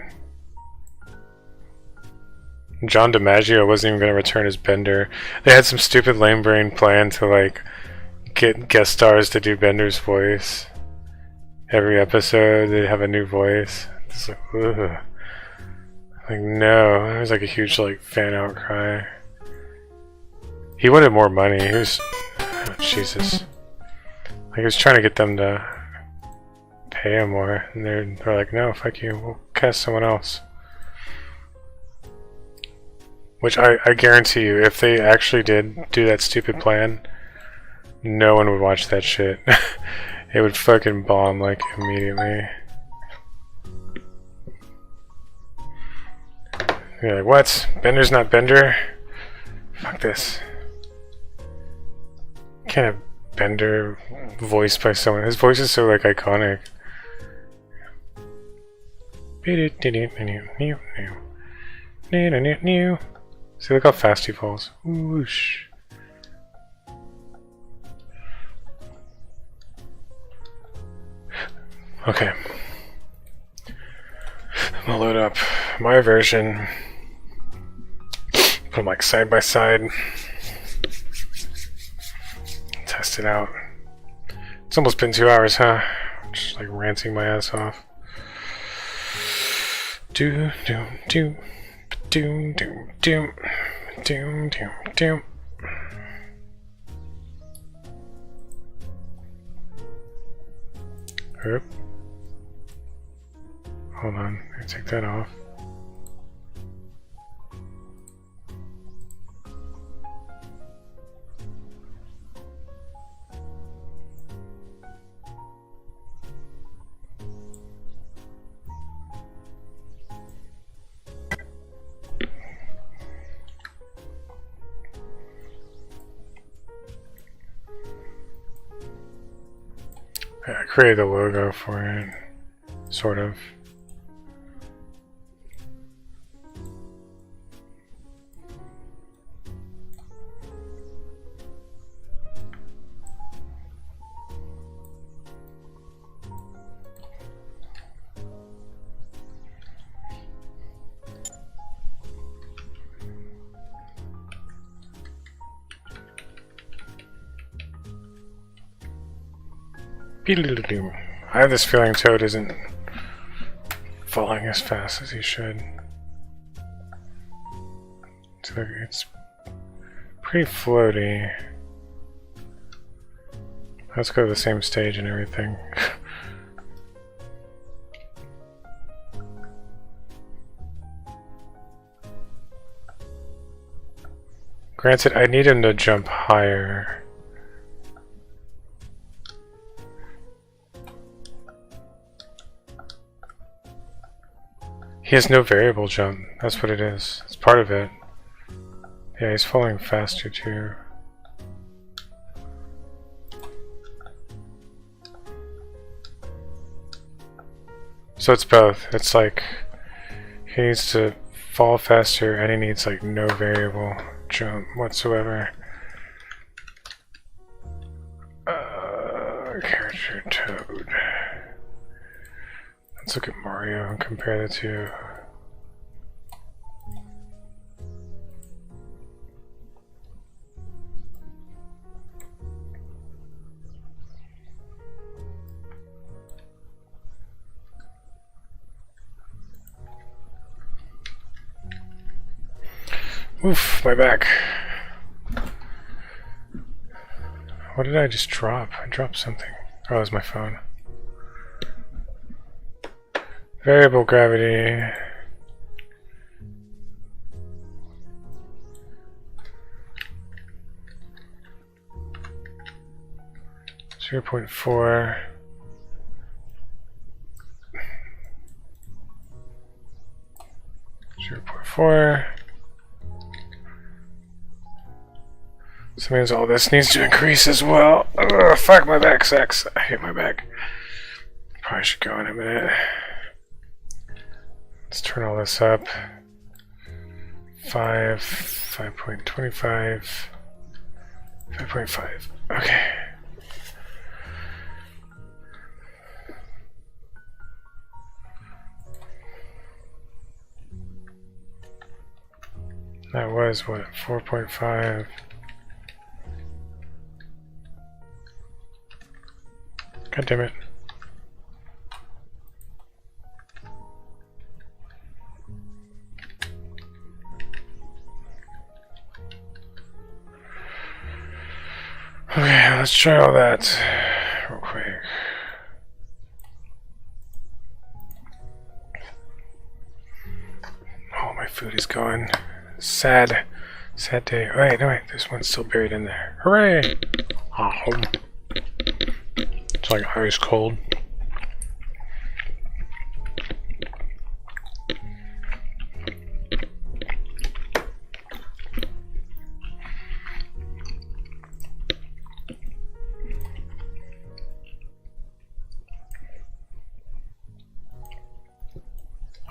John DiMaggio wasn't even gonna return as Bender. They had some stupid lame brain plan to like get guest stars to do Bender's voice. Every episode they'd have a new voice. It's like, ugh. Like no, there was like a huge like fan outcry. He wanted more money. He was, oh, Jesus. Like he was trying to get them to pay him more, and they're like, no, fuck you. We'll cast someone else. Which I guarantee you, if they actually did do that stupid plan, no one would watch that shit. It would fucking bomb like immediately. You're like, what? Bender's not Bender? Fuck this. Can't have Bender voiced by someone. His voice is so like iconic. See, look how fast he falls. Whoosh. Okay. I'm gonna load up my version. Put them like side by side. Test it out. It's almost been 2 hours, huh? Just like ranting my ass off. Do do do do do do do do do. Oop. Hold on, I take that off. I created the logo for it, sort of. I have this feeling Toad isn't falling as fast as he should. It's pretty floaty. Let's go to the same stage and everything. Granted, I need him to jump higher. He has no variable jump, that's what it is. It's part of it. Yeah, he's falling faster too. So it's both. It's like he needs to fall faster and he needs like no variable jump whatsoever. Character Toad. Let's look at Mario and compare the two. Oof, my back. What did I just drop? I dropped something. Oh, it was my phone. Variable gravity. .4. So means all this needs to increase as well. Ugh, fuck, my back sucks. I hate my back. Probably should go in a minute. Let's turn all this up. 5.25, 5.5. Okay. That was what, 4.5. God damn it. Okay, let's try all that real quick. Oh, my food is gone. Sad. Sad day. Oh, wait, no, wait. There's one still buried in there. Hooray! Oh. It's like ice cold.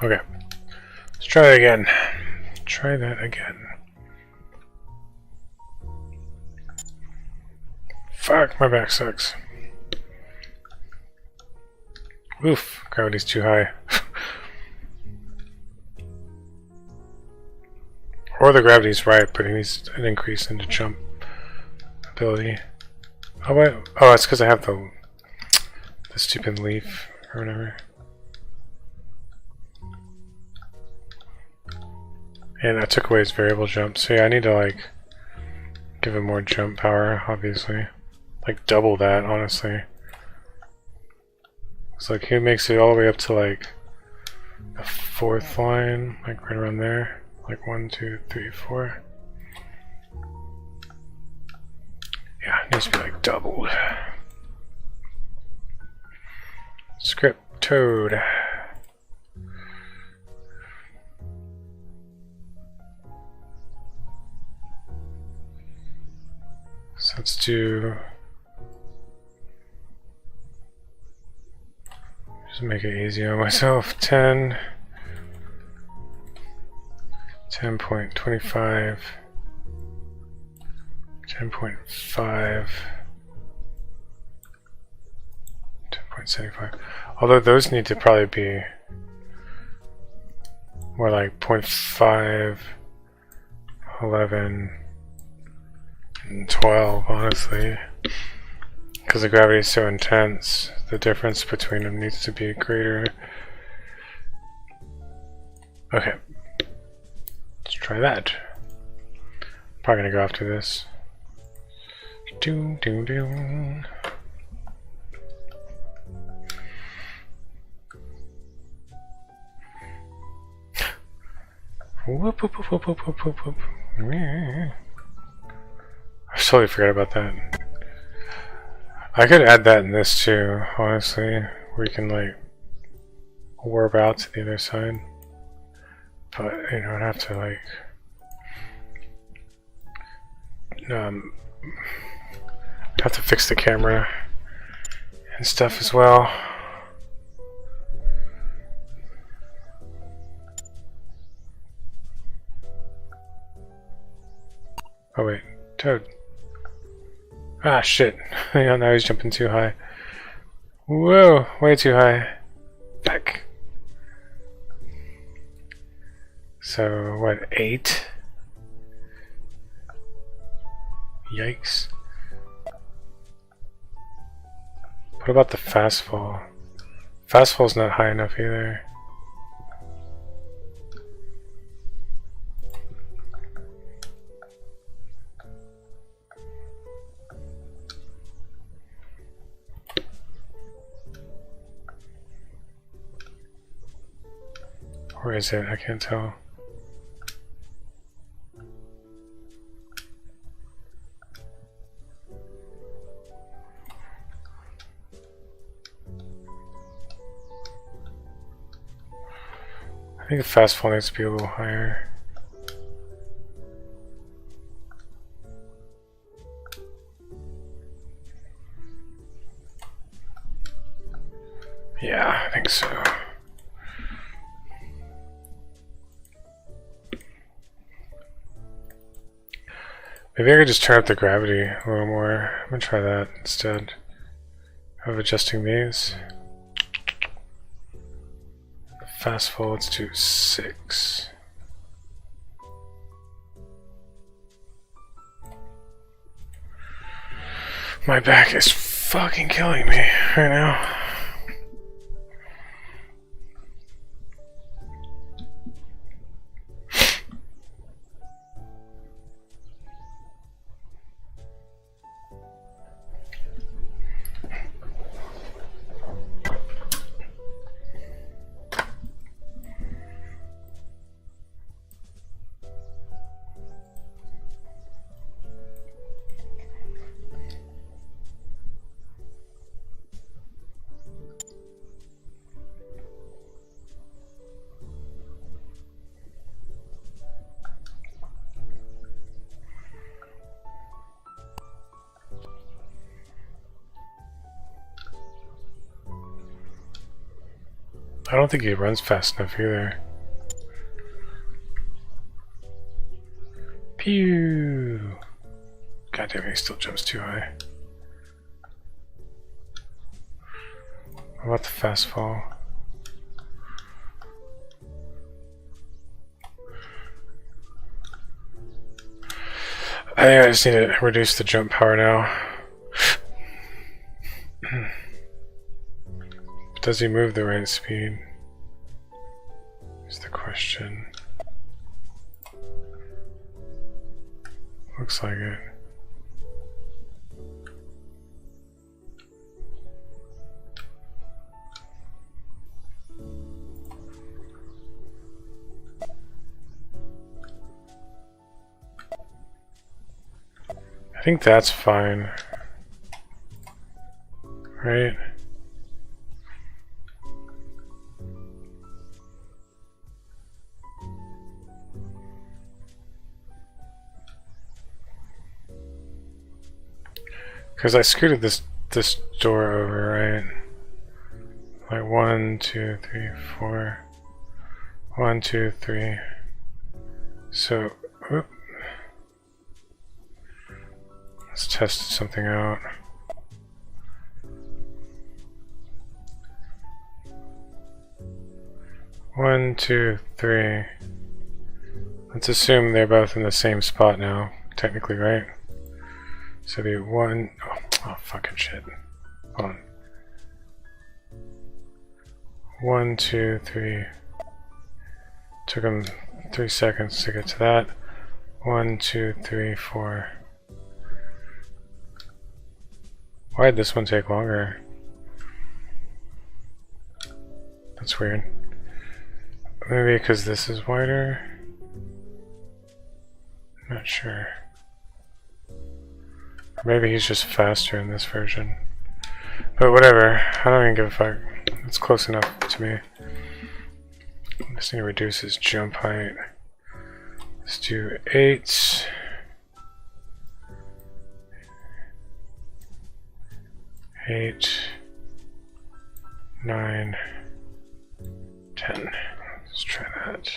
Okay, let's try that again. Try that again. Fuck, my back sucks. Oof, gravity's too high. Or the gravity's right, but it needs an increase in the jump ability. Oh wait, oh, that's because I have the stupid leaf or whatever. And I took away his variable jump, so yeah, I need to like give him more jump power, obviously. Like double that, honestly. It's like he makes it all the way up to like the 4th line, like right around there. Like 1, 2, 3, 4. Yeah, it needs to be like doubled. Script Toad. So let's do, just make it easy on myself. 10, 10.25, 10.5, 10.75. Although those need to probably be more like 0.5, 11, and 12, honestly, because the gravity is so intense. The difference between them needs to be greater. Okay, let's try that. Probably gonna go after this. Doom doom doom. Whoop whoop whoop whoop whoop whoop whoop. I totally forgot about that. I could add that in this too, honestly, where you can like warp out to the other side. But you know, I'd have to like have to fix the camera and stuff as well. Oh wait, Toad. Ah, shit. Yeah, now he's jumping too high. Whoa, way too high. Back. So, what, 8? Yikes. What about the fast fall? Fast fall's not high enough either. Where is it? I can't tell. I think the fast fall needs to be a little higher. Yeah, I think so. Maybe I could just turn up the gravity a little more. I'm gonna try that instead of adjusting these. Fast fall, let's do 6. My back is fucking killing me right now. I don't think he runs fast enough either. Pew! God damn it, he still jumps too high. What about the fast fall? I think I just need to reduce the jump power now. Does he move the right speed? Is the question. Looks like it. I think that's fine. Right? Because I scooted this door over, right? Like 1, 2, 3, 4. 1, 2, 3. So, whoop. Let's test something out. One, two, three. Let's assume they're both in the same spot now, technically, right? So the one, oh fucking shit. Hold on. 1, 2, 3. Took them 3 seconds to get to that. 1, 2, 3, 4. Why did this one take longer? That's weird. Maybe because this is wider? Not sure. Or maybe he's just faster in this version. But whatever, I don't even give a fuck. It's close enough to me. I just need to reduce his jump height. Let's do 8. 8, 9, 10. Let's try that.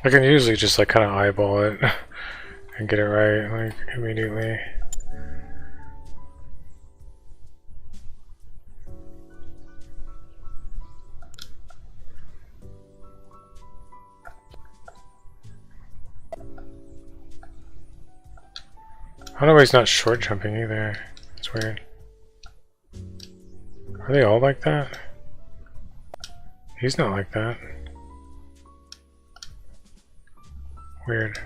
I can usually just like kind of eyeball it and get it right like immediately. I don't know why he's not short jumping either. It's weird. Are they all like that? He's not like that. Weird.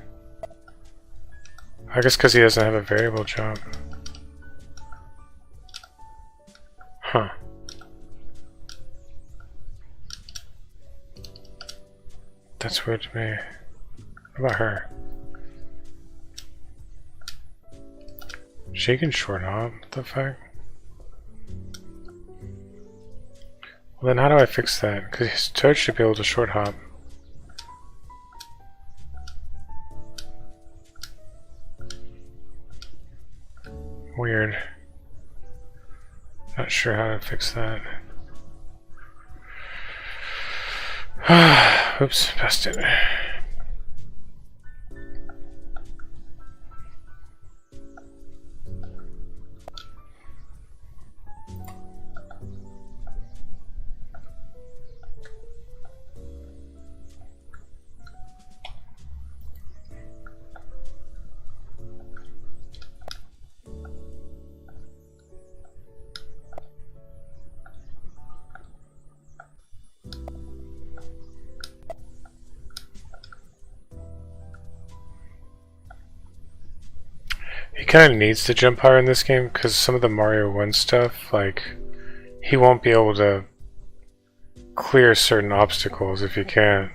I guess because he doesn't have a variable jump. Huh. That's weird to me. What about her? She can short hop? What the fuck? Well then how do I fix that? Because his toad should be able to short hop. Weird. Not sure how to fix that. Oops, passed it. He kind of needs to jump higher in this game because some of the Mario 1 stuff, like, he won't be able to clear certain obstacles if he can't.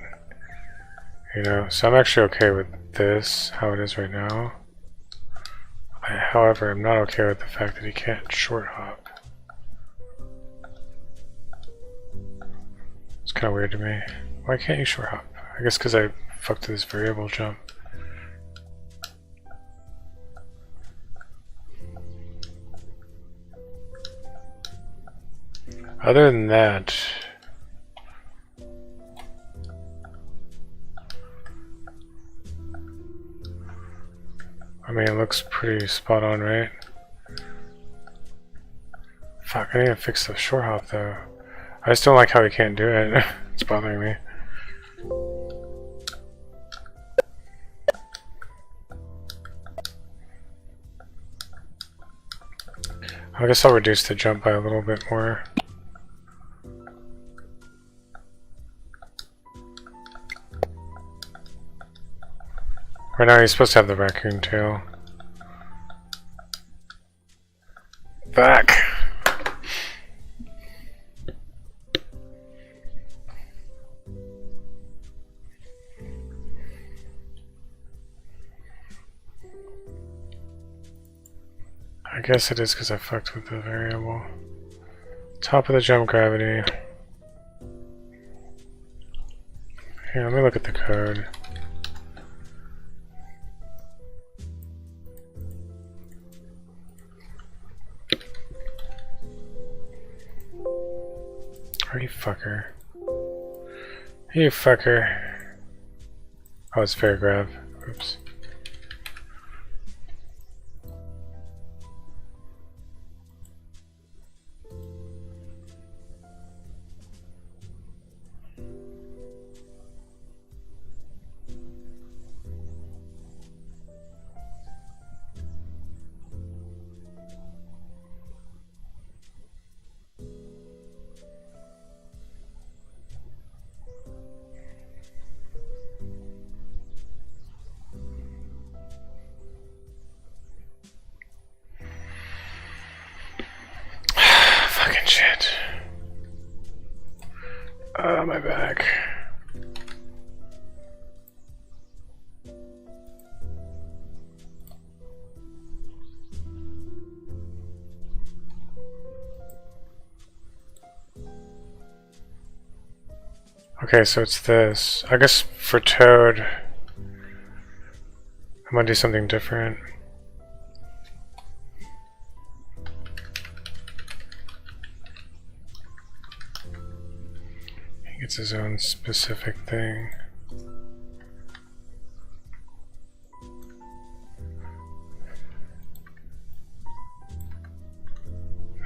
You know, so I'm actually okay with this, how it is right now. However, I'm not okay with the fact that he can't short hop. It's kind of weird to me. Why can't you short hop? I guess because I fucked with this variable jump. Other than that, looks pretty spot on, right? Fuck, I need to fix the short hop though. I just don't like how he can't do it. It's bothering me. I guess I'll reduce the jump by a little bit more. Right now he's supposed to have the raccoon tail. Back! I guess it is because I fucked with the variable. Top of the jump gravity. Here, let me look at the code. Oh, you fucker. You fucker. Oh, it's fair grav. Oops. Fucking shit. Oh, my back. Okay, so it's this. I guess for Toad, I'm gonna do something different. He gets his own specific thing.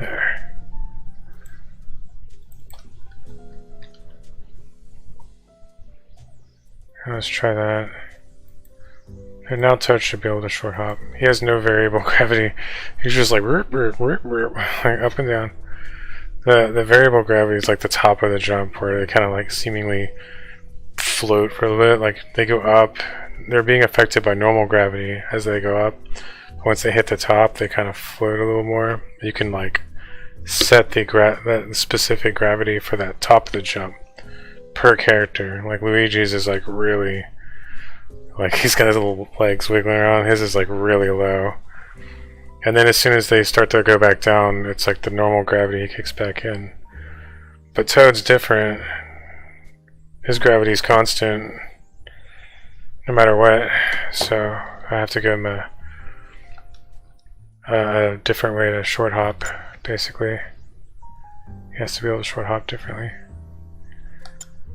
There. Let's try that. And now Toad should be able to short hop. He has no variable gravity. He's just like like up and down. The variable gravity is like the top of the jump where they kind of like seemingly float for a little bit. Like they go up. They're being affected by normal gravity as they go up. Once they hit the top, they kind of float a little more. You can like set that specific gravity for that top of the jump per character. Like Luigi's is like really, like he's got his little legs wiggling around. His is like really low. And then as soon as they start to go back down, it's like the normal gravity kicks back in. But Toad's different. His gravity is constant no matter what. So I have to give him a different way to short hop, basically. He has to be able to short hop differently.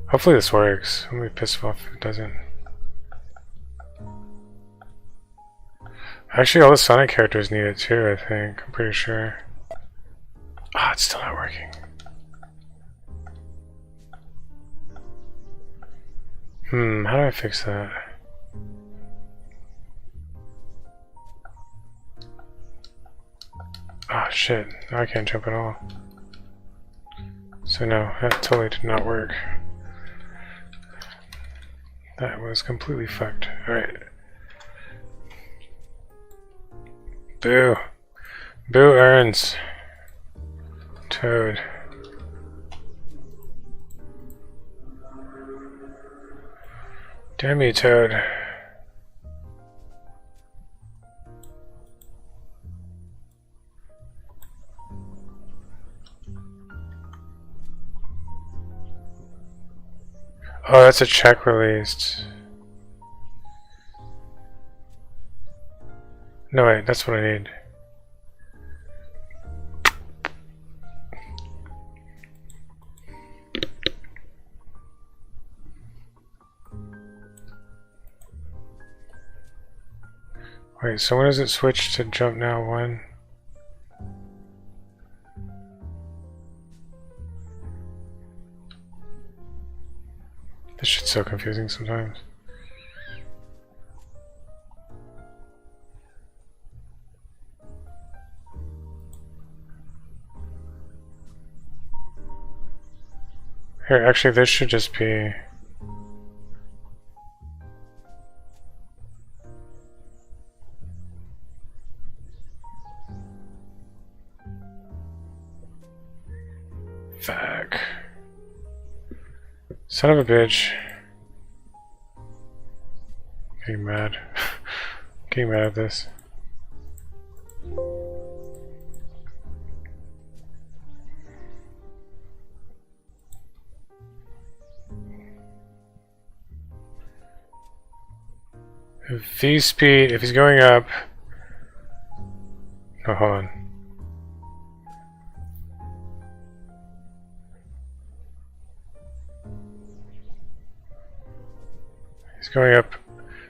Hopefully this works. I'm gonna be pissed off if it doesn't. Actually, all the Sonic characters need it too, I think. I'm pretty sure. Ah, it's still not working. How do I fix that? Ah, shit. Now I can't jump at all. So no, that totally did not work. That was completely fucked. Alright. Boo. Boo earns. Toad. Damn you, Toad. Oh, that's a check released. No, wait, that's what I need. Wait, so when does it switch to jump now 1? This shit's so confusing sometimes. Here, actually, this should just be... Fuck. Son of a bitch. Getting mad. Getting mad at this. V speed, if he's going up... Oh, hold on. He's going up.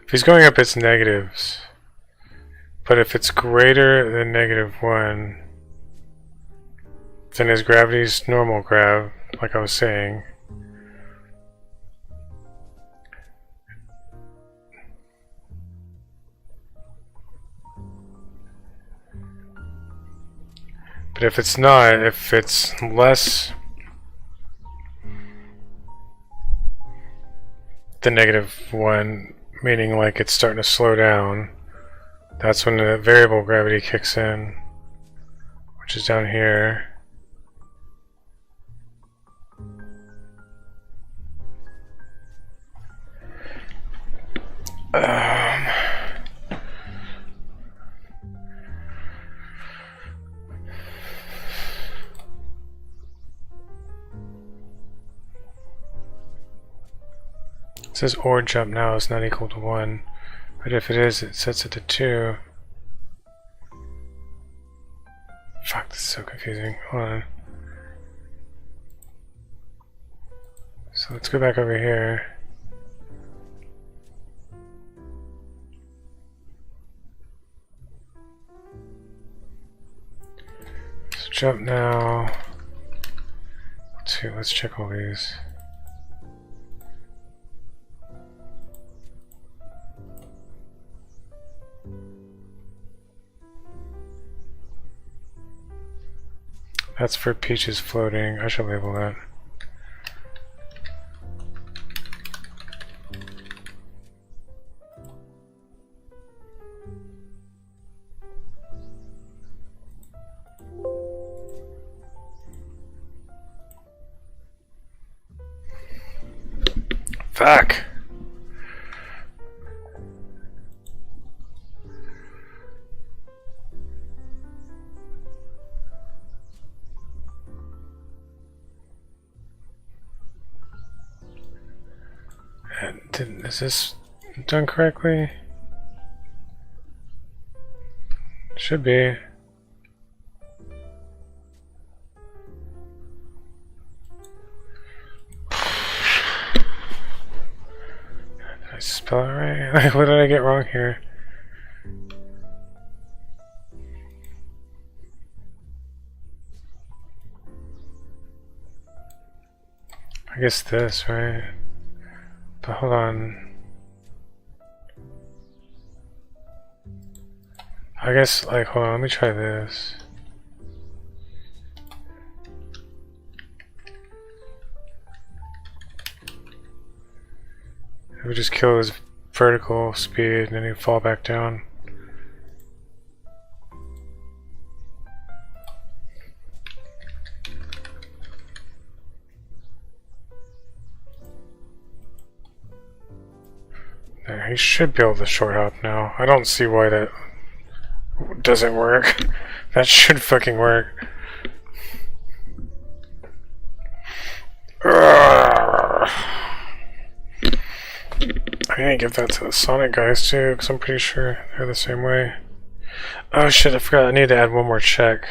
If he's going up, it's negatives. But if it's greater than -1, then his gravity's normal grav, like I was saying. But if it's not, if it's less than -1, meaning like it's starting to slow down, that's when the variable gravity kicks in, which is down here. It says or jump now is not equal to 1, but if it is, it sets it to 2. Fuck, this is so confusing. Hold on. So let's go back over here. So jump now. Let's check all these. That's for Peaches floating. I should label that. Fuck. Is this done correctly? Should be. Did I spell it right? What did I get wrong here? I guess this, right? But hold on. I guess, like, hold on, let me try this. It would just kill his vertical speed and then he'd fall back down. There, he should be able to short hop now. I don't see why that doesn't work. That should fucking work. I need to give that to the Sonic guys too, because I'm pretty sure they're the same way. Oh shit, I forgot. I need to add one more check.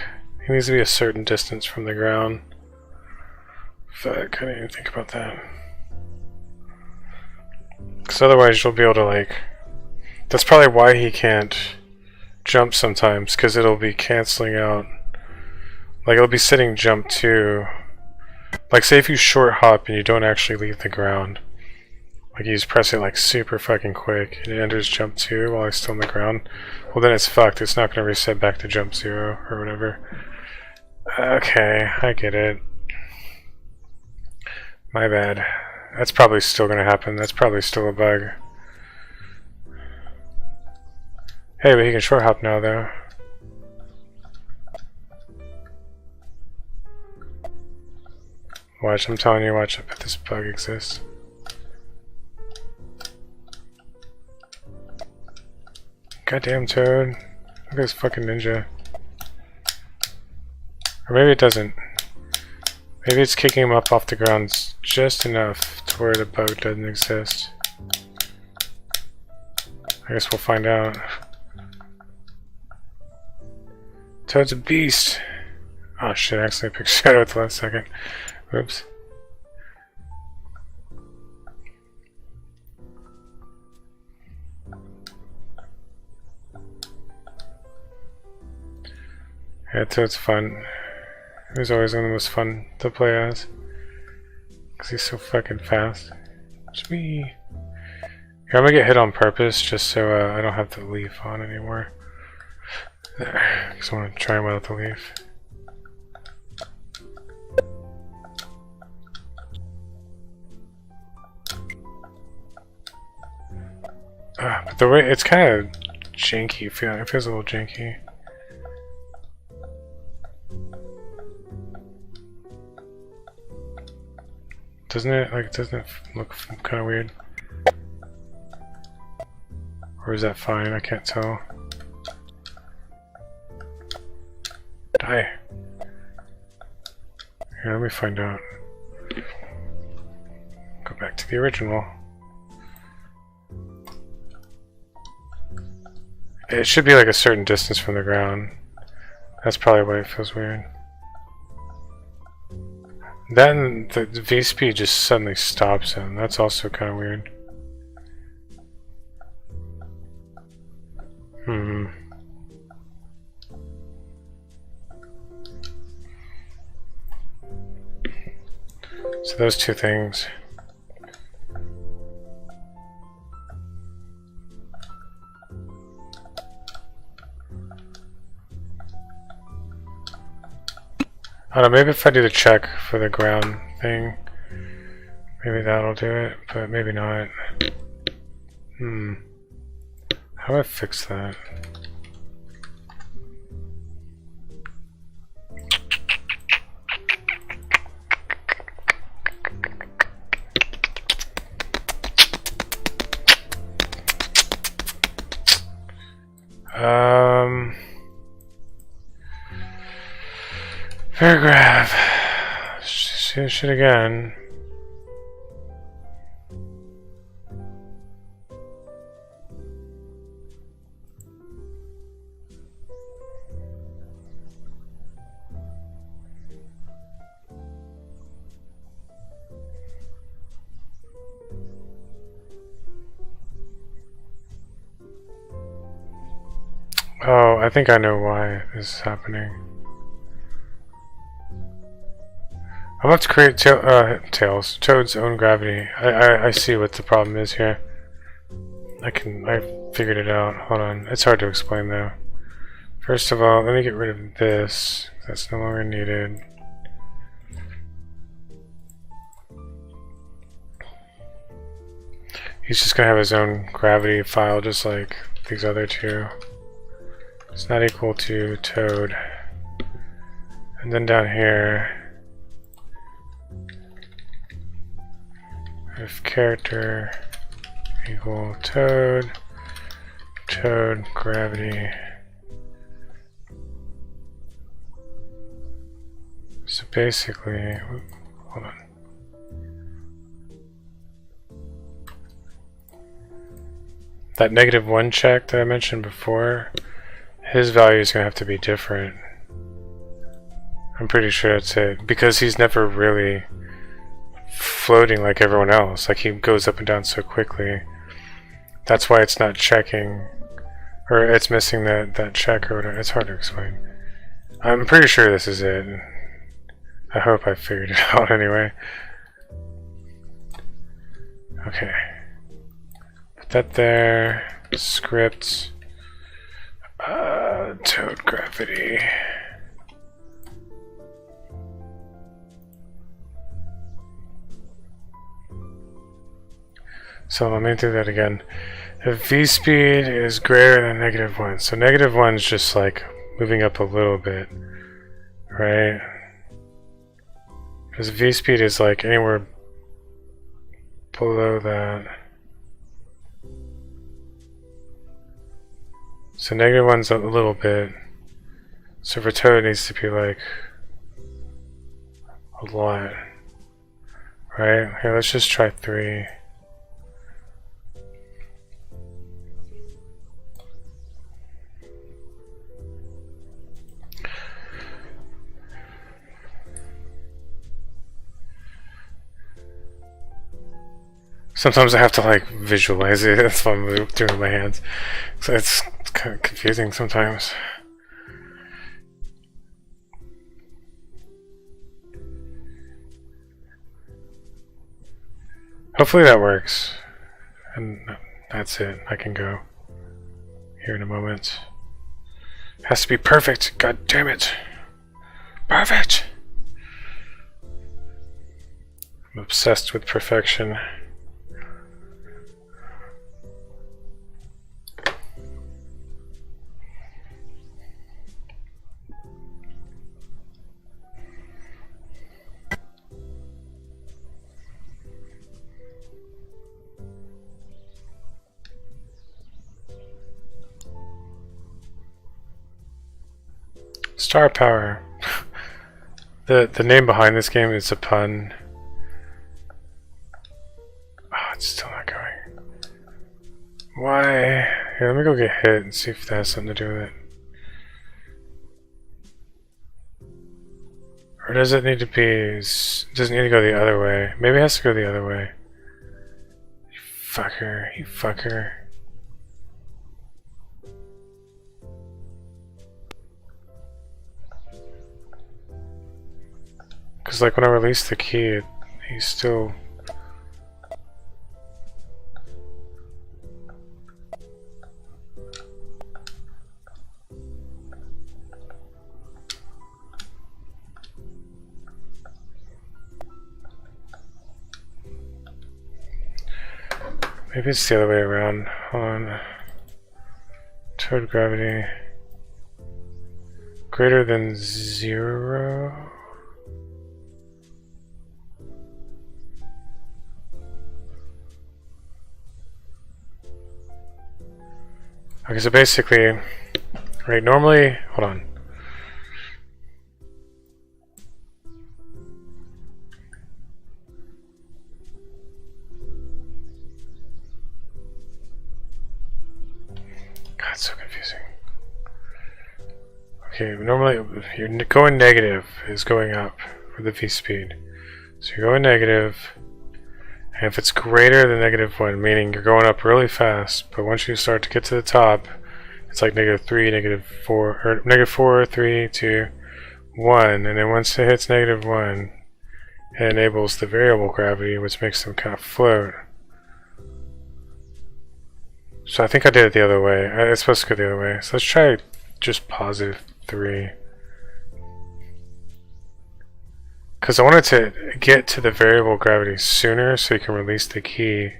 He needs to be a certain distance from the ground. Fuck, I didn't even think about that. Because otherwise you'll be able to, like... That's probably why he can't jump sometimes because it'll be canceling out. Like it'll be setting jump 2. Like say if you short hop and you don't actually leave the ground. Like you just press it like super fucking quick and it enters jump 2 while it's still on the ground. Well then it's fucked. It's not going to reset back to jump 0 or whatever. Okay, I get it. My bad. That's probably still going to happen. That's probably still a bug. Hey, but he can short hop now though. Watch, I'm telling you, watch, I bet this bug exists. Goddamn Toad. Look at this fucking ninja. Or maybe it doesn't. Maybe it's kicking him up off the ground just enough to where the bug doesn't exist. I guess we'll find out. Toad's a beast! Oh shit, I accidentally picked Shadow at the last second. Oops. Yeah, Toad's fun. He was always one of the most fun to play as. Because he's so fucking fast. It's me. Here, I'm gonna get hit on purpose just so I don't have the leaf on anymore. There. Because I want to try him without the leaf. But the way it's kind of janky. It feels a little janky. Doesn't it? Like, doesn't it look kind of weird? Or is that fine? I can't tell. Die. Here, let me find out. Go back to the original. It should be like a certain distance from the ground. That's probably why it feels weird. Then the V speed just suddenly stops him. That's also kind of weird. So those two things. I don't know, maybe if I do the check for the ground thing, maybe that'll do it, but maybe not. How do I fix that? Paragraph. See this shit again. Oh, I think I know why this is happening. I'm about to create Toad's own gravity. I see what the problem is here. I figured it out. Hold on. It's hard to explain though. First of all, let me get rid of this. That's no longer needed. He's just gonna have his own gravity file just like these other two. It's not equal to Toad. And then down here, if character equal Toad, Toad gravity. So basically, hold on. That -1 check that I mentioned before, his value is going to have to be different. I'm pretty sure that's it, because he's never really floating like everyone else. Like, he goes up and down so quickly. That's why it's not checking Or it's missing that check or whatever. It's hard to explain. I'm pretty sure this is it. I hope I figured it out anyway. Okay. Put that there. Script. Toad gravity. So let me do that again. If v speed is greater than -1, so -1 is just like moving up a little bit, right? Because v speed is like anywhere below that. So -1's a little bit. So for Toad it needs to be like a lot, right? Here, let's just try 3. Sometimes I have to like visualize it. That's why I'm doing it with my hands. So it's kind of confusing sometimes. Hopefully that works. And that's it. I can go here in a moment. It has to be perfect. God damn it. Perfect. I'm obsessed with perfection. Star Power. The name behind this game is a pun. Oh, it's still not going. Why? Here, let me go get hit and see if that has something to do with it. Or does it need to be... does it need to go the other way? Maybe it has to go the other way. You fucker. You fucker. Because like when I release the key, he's still... Maybe it's the other way around. Hold on. Toad gravity. Greater than 0? Okay, so basically, right, normally, hold on. God, it's so confusing. Okay, normally, you're going negative is going up for the V speed. So you're going negative. And if it's greater than -1, meaning you're going up really fast, but once you start to get to the top, it's like -3, -4, or -4, 3, 2, 1, and then once it hits -1, it enables the variable gravity, which makes them kind of float. So I think I did it the other way. It's supposed to go the other way. So let's try just +3. Because I wanted to get to the variable gravity sooner so you can release the key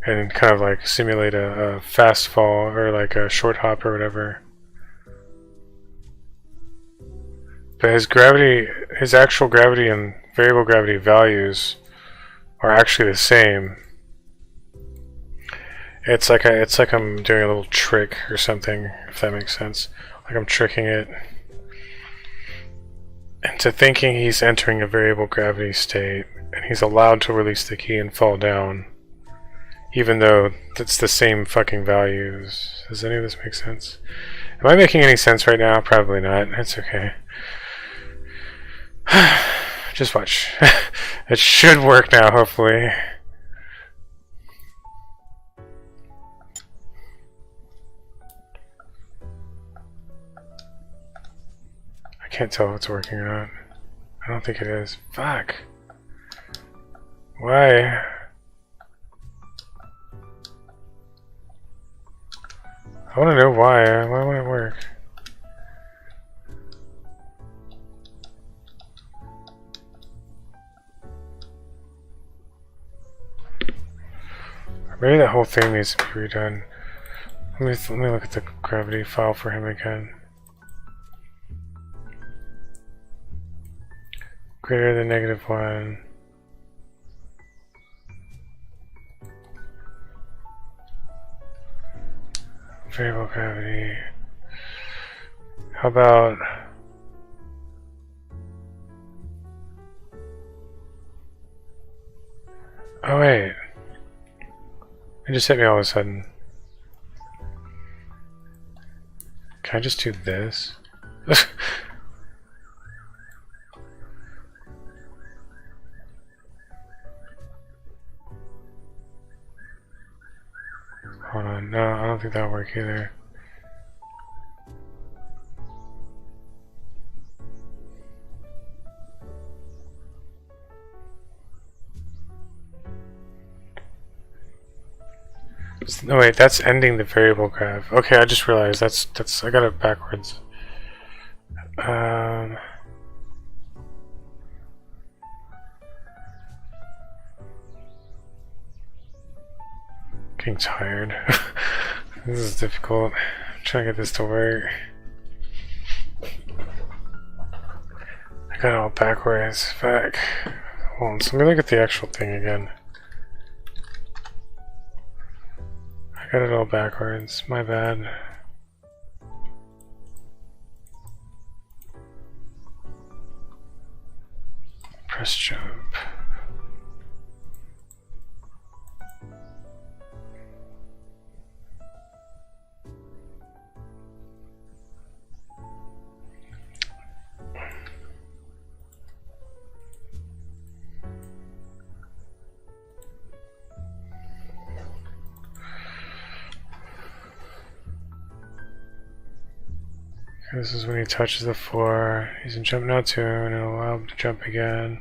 and kind of like simulate a fast fall or like a short hop or whatever. But his actual gravity and variable gravity values are actually the same. It's like I'm doing a little trick or something, if that makes sense. Like I'm tricking it into thinking he's entering a variable gravity state, and he's allowed to release the key and fall down, even though it's the same fucking values. Does any of this make sense? Am I making any sense right now? Probably not. That's okay. Just watch. It should work now, hopefully. can't tell if it's working or not. I don't think it is. Fuck. Why? I want to know why. Why won't it work? Maybe that whole thing needs to be redone. Let me look at the gravity file for him again. Greater than -1. Variable gravity. How about oh wait. It just hit me all of a sudden. Can I just do this? Hold on, no, I don't think that'll work either. No wait, that's ending the variable graph. Okay, I just realized that's I got it backwards. Getting tired. This is difficult. I'm trying to get this to work. I got it all backwards. Fuck. Hold on, so let me look at the actual thing again. I got it all backwards. My bad. Press jump. This is when he touches the floor. He's in jump now too, and it'll allow him to jump again.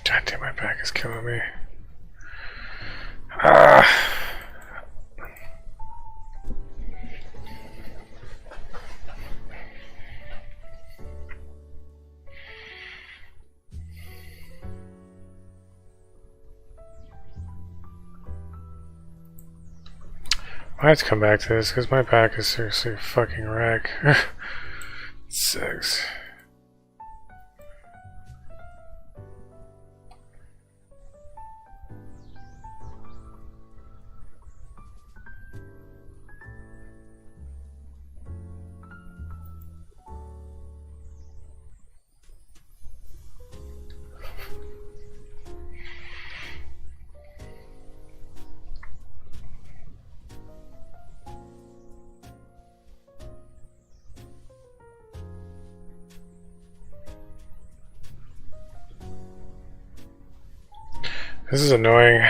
God damn, my back is killing me. I have to come back to this because my back is seriously a fucking wreck. It sucks. This is annoying.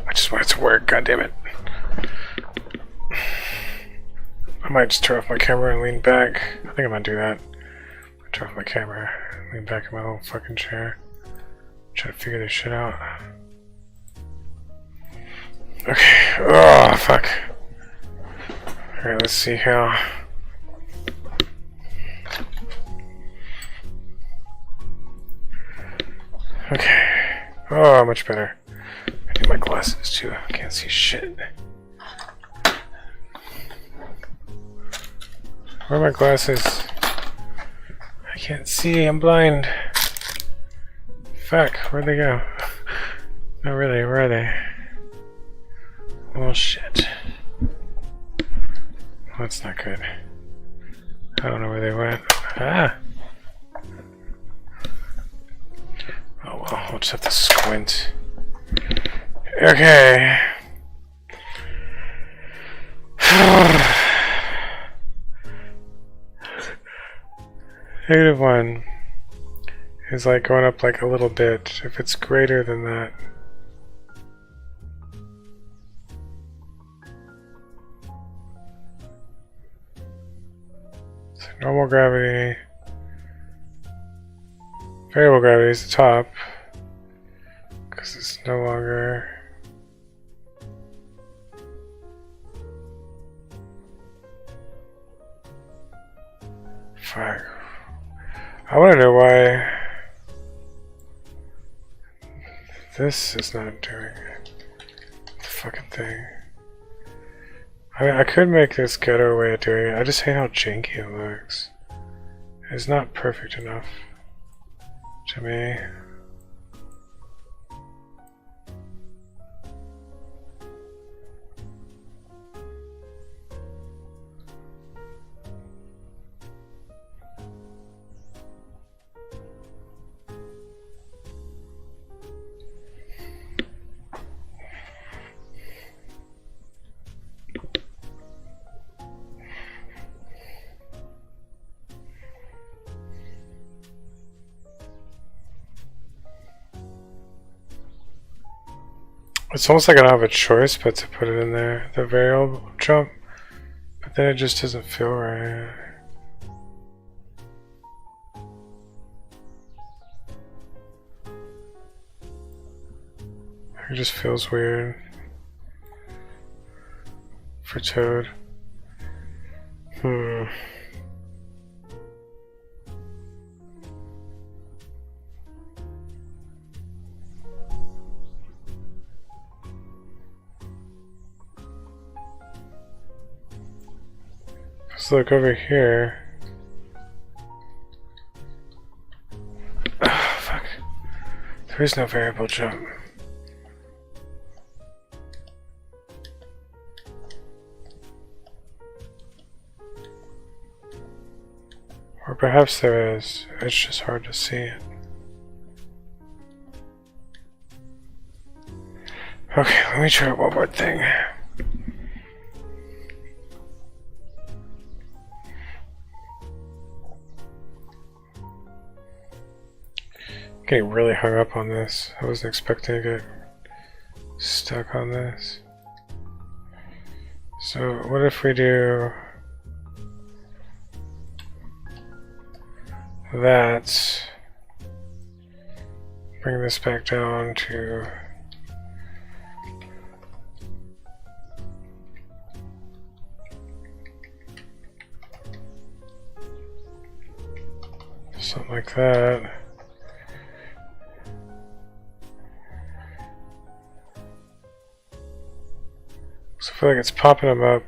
I just want it to work, god damn it. I might just turn off my camera and lean back. I think I'm gonna do that. Turn off my camera, lean back in my little fucking chair. Try to figure this shit out. Okay. Oh, fuck. Alright, let's see how. Okay. Oh, much better. I need my glasses too. I can't see shit. Where are my glasses? I can't see. I'm blind. Fuck. Where'd they go? No, really. Where are they? Well, shit. Well, that's not good. I don't know where they went. Ah! Oh well, we'll just have to squint. Okay. -1 is like going up like a little bit. If it's greater than that, so normal gravity, variable gravity is the top because it's no longer. Fuck. I want to know why this is not doing the fucking thing. I mean, I could make this ghetto way of doing it. I just hate how janky it looks. It's not perfect enough to me. It's almost like I don't have a choice but to put it in there, the variable jump, but then it just doesn't feel right. It just feels weird for Toad. So look over here. Oh, fuck. There is no variable jump. Or perhaps there is. It's just hard to see it. Okay, let me try one more thing. Getting really hung up on this. I wasn't expecting to get stuck on this. So what if we do that, bring this back down to something like that. So I feel like it's popping them up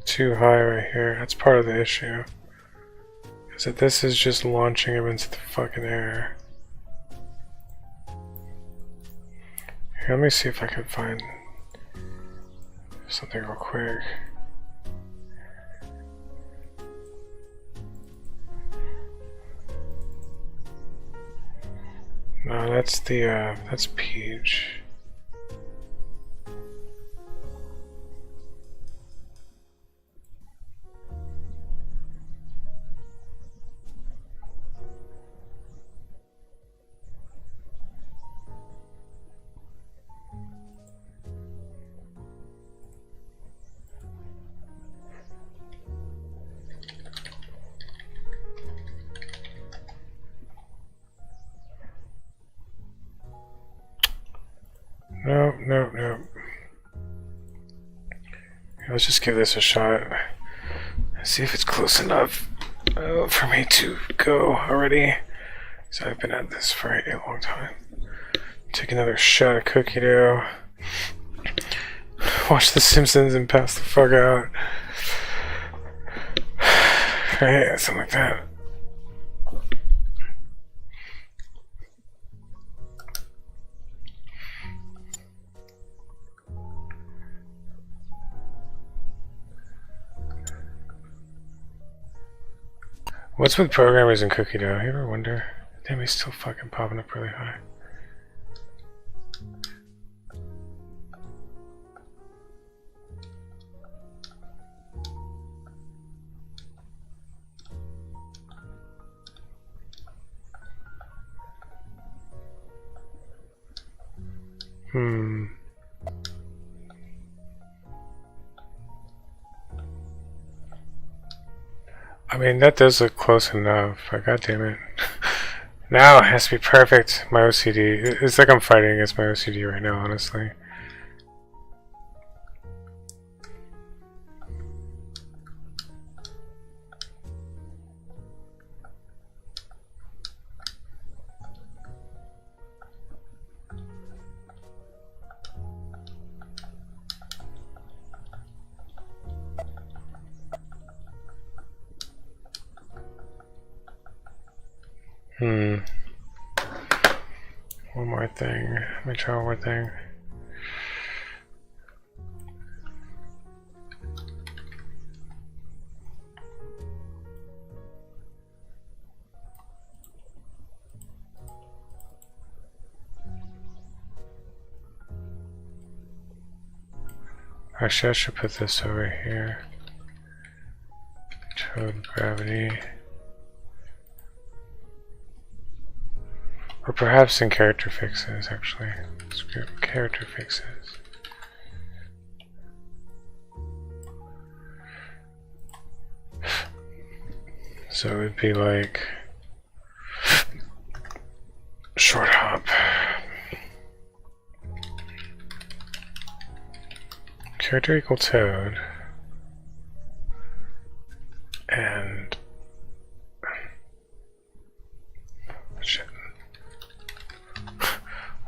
too high right here. That's part of the issue. Is that this is just launching him into the fucking air. Here, let me see if I can find something real quick. No, that's that's Peach. Nope. Let's just give this a shot. See if it's close enough for me to go already. So I've been at this for a long time. Take another shot of cookie dough. Watch The Simpsons and pass the fuck out. Right, something like that. What's with programmers and cookie dough? You ever wonder? Damn, he's still fucking popping up really high. I mean, that does look close enough, but god damn it. Now it has to be perfect. My OCD. It's like I'm fighting against my OCD right now, honestly. One more thing. Let me try one more thing. Actually, I should put this over here. Toad gravity. Or perhaps in character fixes, actually. Script character fixes. So it would be like short hop. Character equal toad. And shit.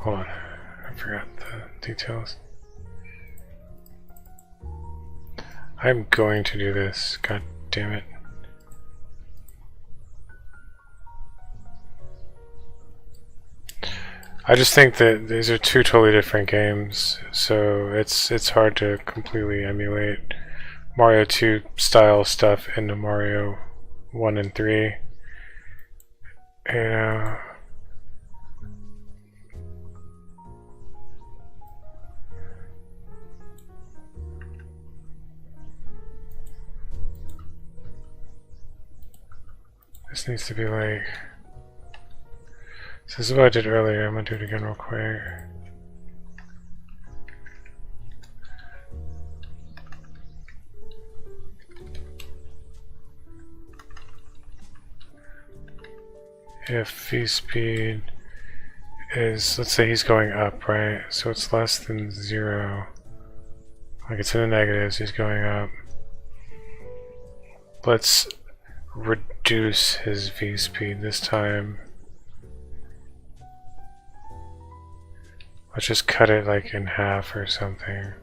Hold on, I forgot the details. I'm going to do this, god damn it. I just think that these are two totally different games, so it's hard to completely emulate Mario 2 style stuff into Mario 1 and 3. You know. This needs to be like... This is what I did earlier, I'm gonna do it again real quick. If V speed is, let's say he's going up, right? So it's less than 0. Like it's in the negatives, he's going up. Let's reduce his V speed this time. Let's just cut it like in half or something.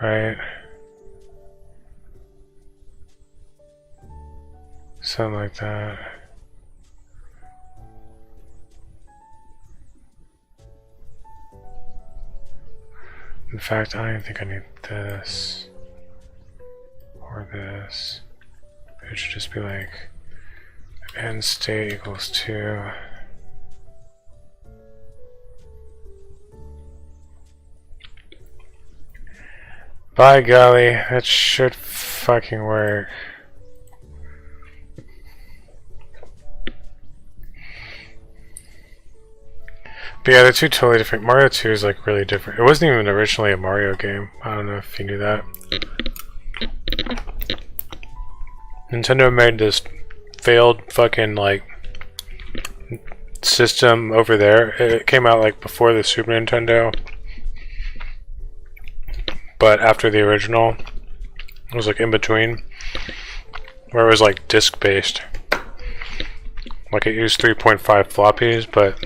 Right? Something like that. In fact, I don't think I need this or this. It should just be like end state equals 2. By golly, that should fucking work. But yeah, they're two totally different. Mario 2 is like really different. It wasn't even originally a Mario game. I don't know if you knew that. Nintendo made this failed fucking like system over there. It came out like before the Super Nintendo, but after the original. It was like in between, where it was like disc based. Like it used 3.5 floppies, but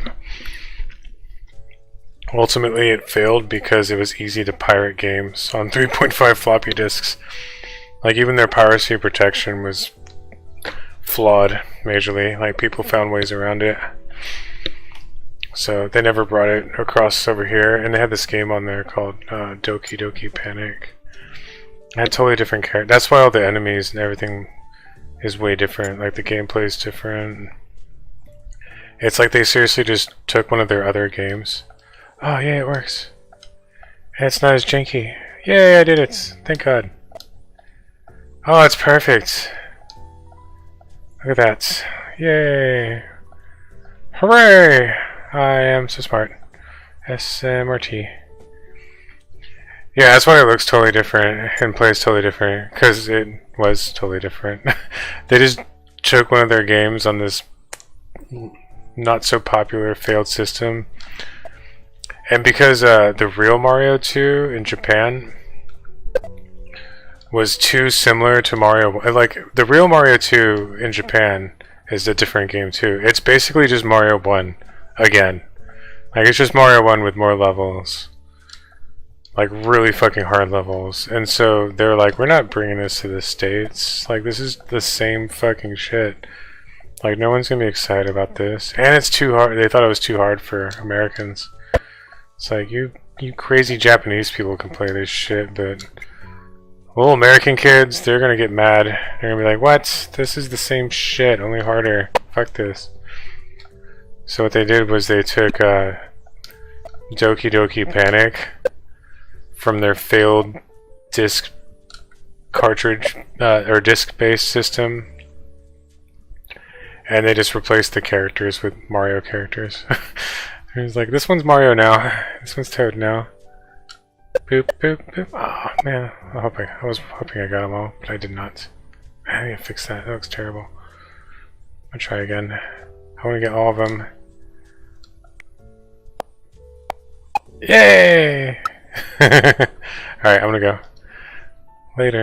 ultimately it failed because it was easy to pirate games on 3.5 floppy disks. Like even their piracy protection was flawed majorly. Like people found ways around it. So they never brought it across over here, and they had this game on there called Doki Doki Panic. It had totally different characters. That's why all the enemies and everything is way different. Like the gameplay is different. It's like they seriously just took one of their other games. Oh yeah, it works. And it's not as janky. Yay, I did it! Thank God. Oh, it's perfect. Look at that. Yay! Hooray! I am so smart. SMRT. Yeah, that's why it looks totally different and plays totally different, because it was totally different. They just took one of their games on this not so popular failed system, and because the real Mario 2 in Japan was too similar to Mario, like the real Mario 2 in Japan is a different game too. It's basically just Mario 1 again. Like it's just Mario 1 with more levels. Like really fucking hard levels. And so they're like, we're not bringing this to the States. Like this is the same fucking shit. Like no one's gonna be excited about this. And it's too hard. They thought it was too hard for Americans. It's like you crazy Japanese people can play this shit, but little American kids, they're gonna get mad. They're gonna be like, what? This is the same shit, only harder. Fuck this. So what they did was they took Doki Doki Panic from their failed disc cartridge or disc-based system, and they just replaced the characters with Mario characters. It was like, this one's Mario now, this one's Toad now. Boop, boop, boop. Oh man, I was hoping I got them all, but I did not. I need to fix that. That looks terrible. I'll try again. I want to get all of them. Yay! Alright, I'm gonna go. Later.